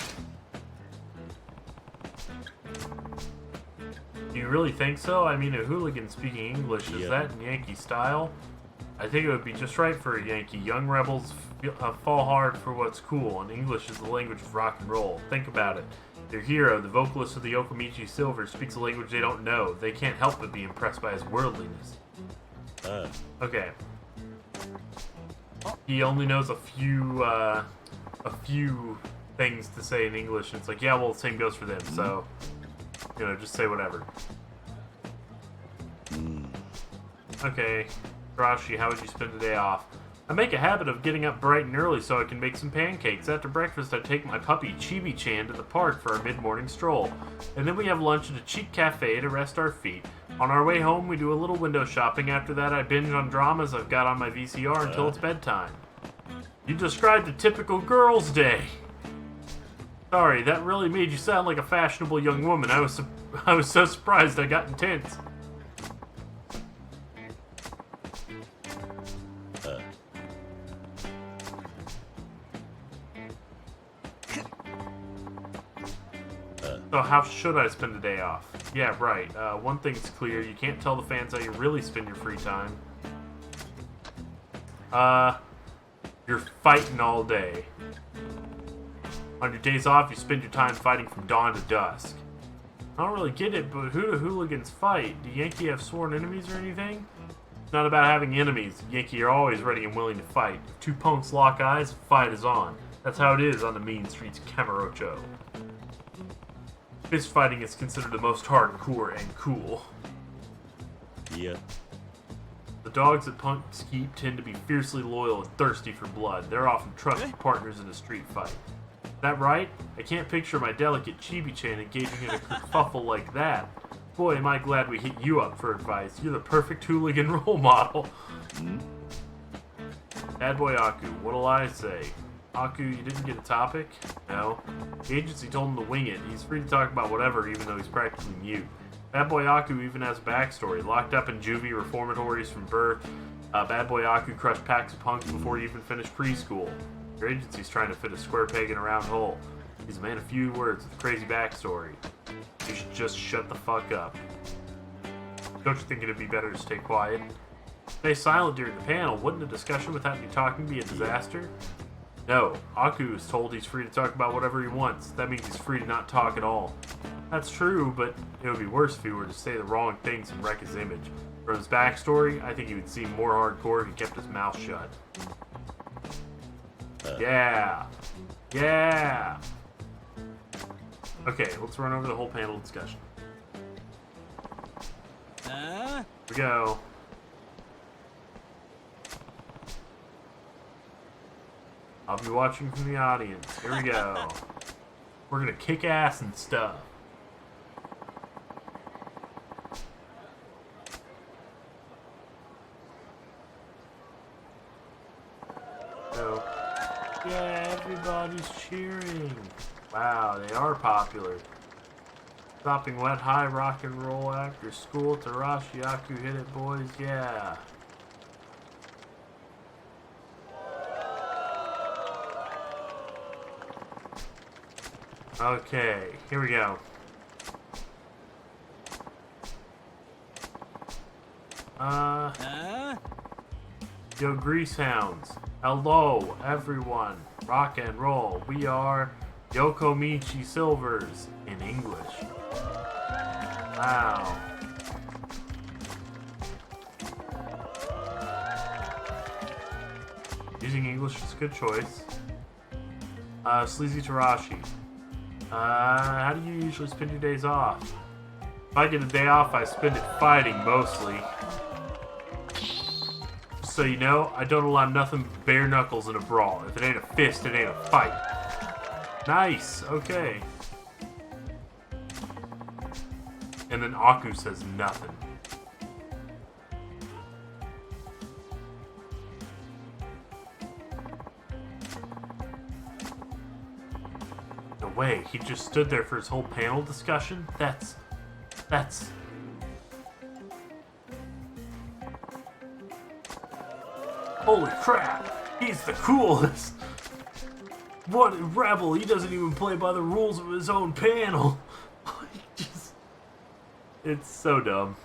Do you really think so? I mean, a hooligan speaking English, is that in Yankee style? I think it would be just right for a Yankee. Young rebels fall hard for what's cool, and English is the language of rock and roll. Think about it. Their hero, the vocalist of the Yokomichi Silver, speaks a language they don't know. They can't help but be impressed by his worldliness. Okay. He only knows a few things to say in English, and it's like, yeah, well, the same goes for them, so, you know, just say whatever. Okay. Rashi, how would you spend the day off? I make a habit of getting up bright and early so I can make some pancakes. After breakfast, I take my puppy Chibi-chan to the park for our mid-morning stroll. And then we have lunch at a cheap cafe to rest our feet. On our way home, we do a little window shopping. After that, I binge on dramas I've got on my VCR until it's bedtime. You described a typical girl's day. Sorry, that really made you sound like a fashionable young woman. I was so surprised I got intense. So how should I spend the day off? Yeah, right. One thing's clear. You can't tell the fans how you really spend your free time. You're fighting all day. On your days off, you spend your time fighting from dawn to dusk. I don't really get it, but who do hooligans fight? Do Yankee have sworn enemies or anything? It's not about having enemies. Yankee are always ready and willing to fight. If two punks lock eyes, fight is on. That's how it is on the mean streets of Kamurocho. Fist fighting is considered the most hardcore and cool. Yeah. The dogs that punks keep tend to be fiercely loyal and thirsty for blood. They're often trusted partners in a street fight. Is that right? I can't picture my delicate Chibi-chan engaging in a kerfuffle like that. Boy, am I glad we hit you up for advice. You're the perfect hooligan role model. Bad boy Aku, what'll I say? Aku, you didn't get a topic? No. The agency told him to wing it. He's free to talk about whatever, even though he's practically mute. Bad boy Aku even has a backstory. Locked up in juvie reformatories from birth, Bad boy Aku crushed packs of punks before he even finished preschool. Your agency's trying to fit a square peg in a round hole. He's a man of few words with a crazy backstory. You should just shut the fuck up. Don't you think it'd be better to stay quiet? Stay silent during the panel. Wouldn't a discussion without you talking be a disaster? No, Aku is told he's free to talk about whatever he wants. That means he's free to not talk at all. That's true, but it would be worse if he were to say the wrong things and wreck his image. From his backstory, I think he would seem more hardcore if he kept his mouth shut. Yeah! Yeah! Okay, let's run over the whole panel discussion. Here we go. I'll be watching from the audience. Here we go. We're gonna kick ass and stuff. So, yeah, everybody's cheering. Wow, they are popular. Stopping wet high rock and roll after school. Tarashi Aku hit it, boys. Yeah. Okay, here we go. Yo, Greasehounds. Hello, everyone. Rock and roll. We are Yokomichi Silvers in English. Wow. Using English is a good choice. Sleazy Tarashi. How do you usually spend your days off? If I get a day off, I spend it fighting, mostly. So you know, I don't allow nothing but bare knuckles in a brawl. If it ain't a fist, it ain't a fight. Nice, okay. And then Aku says nothing. way, he just stood there for his whole panel discussion? That's... Holy crap! He's the coolest! What a rebel! He doesn't even play by the rules of his own panel! It's so dumb.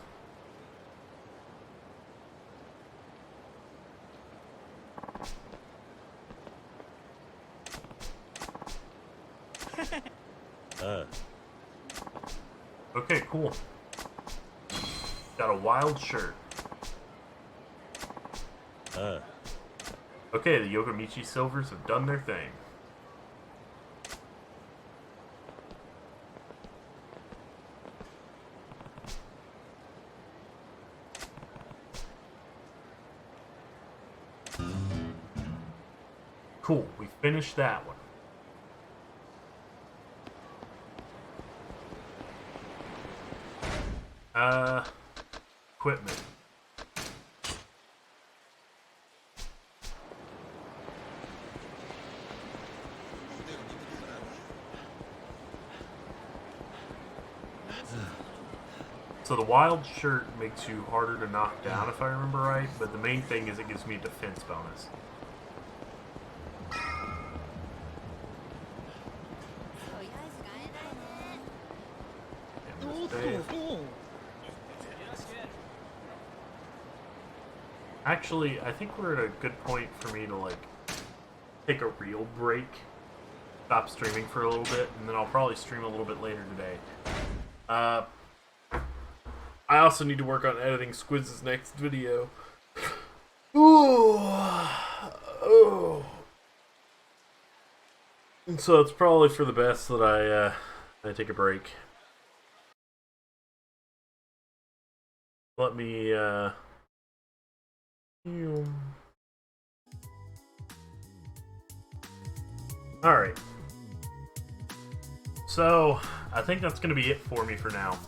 Okay, cool. Got a wild shirt. Okay, the Yokamichi Silvers have done their thing. Cool, we finished that one. Equipment. So the wild shirt makes you harder to knock down, if I remember right, but the main thing is it gives me a defense bonus. Actually, I think we're at a good point for me to, like, take a real break. Stop streaming for a little bit, and then I'll probably stream a little bit later today. I also need to work on editing Squids' next video. Ooh. Oh. And so it's probably for the best that I take a break. Let me, Alright. So, I think that's going to be it for me for now.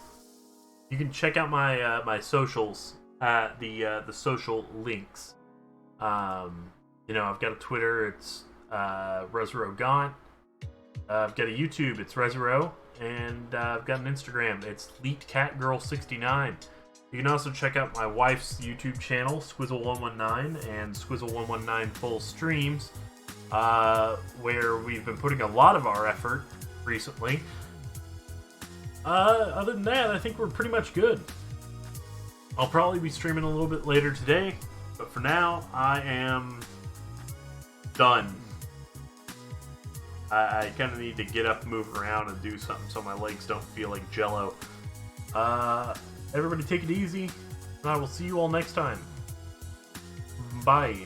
You can check out my my socials at the social links. You know, I've got a Twitter, it's Resuro Gaunt. I've got a YouTube, it's Resuro. And I've got an Instagram, it's LeetCatGirl69. You can also check out my wife's YouTube channel, Squizzle119, and Squizzle119 full streams, where we've been putting a lot of our effort recently. Other than that, I think we're pretty much good. I'll probably be streaming a little bit later today, but for now, I am done. I kind of need to get up, move around, and do something so my legs don't feel like jello. Everybody take it easy, and I will see you all next time. Bye.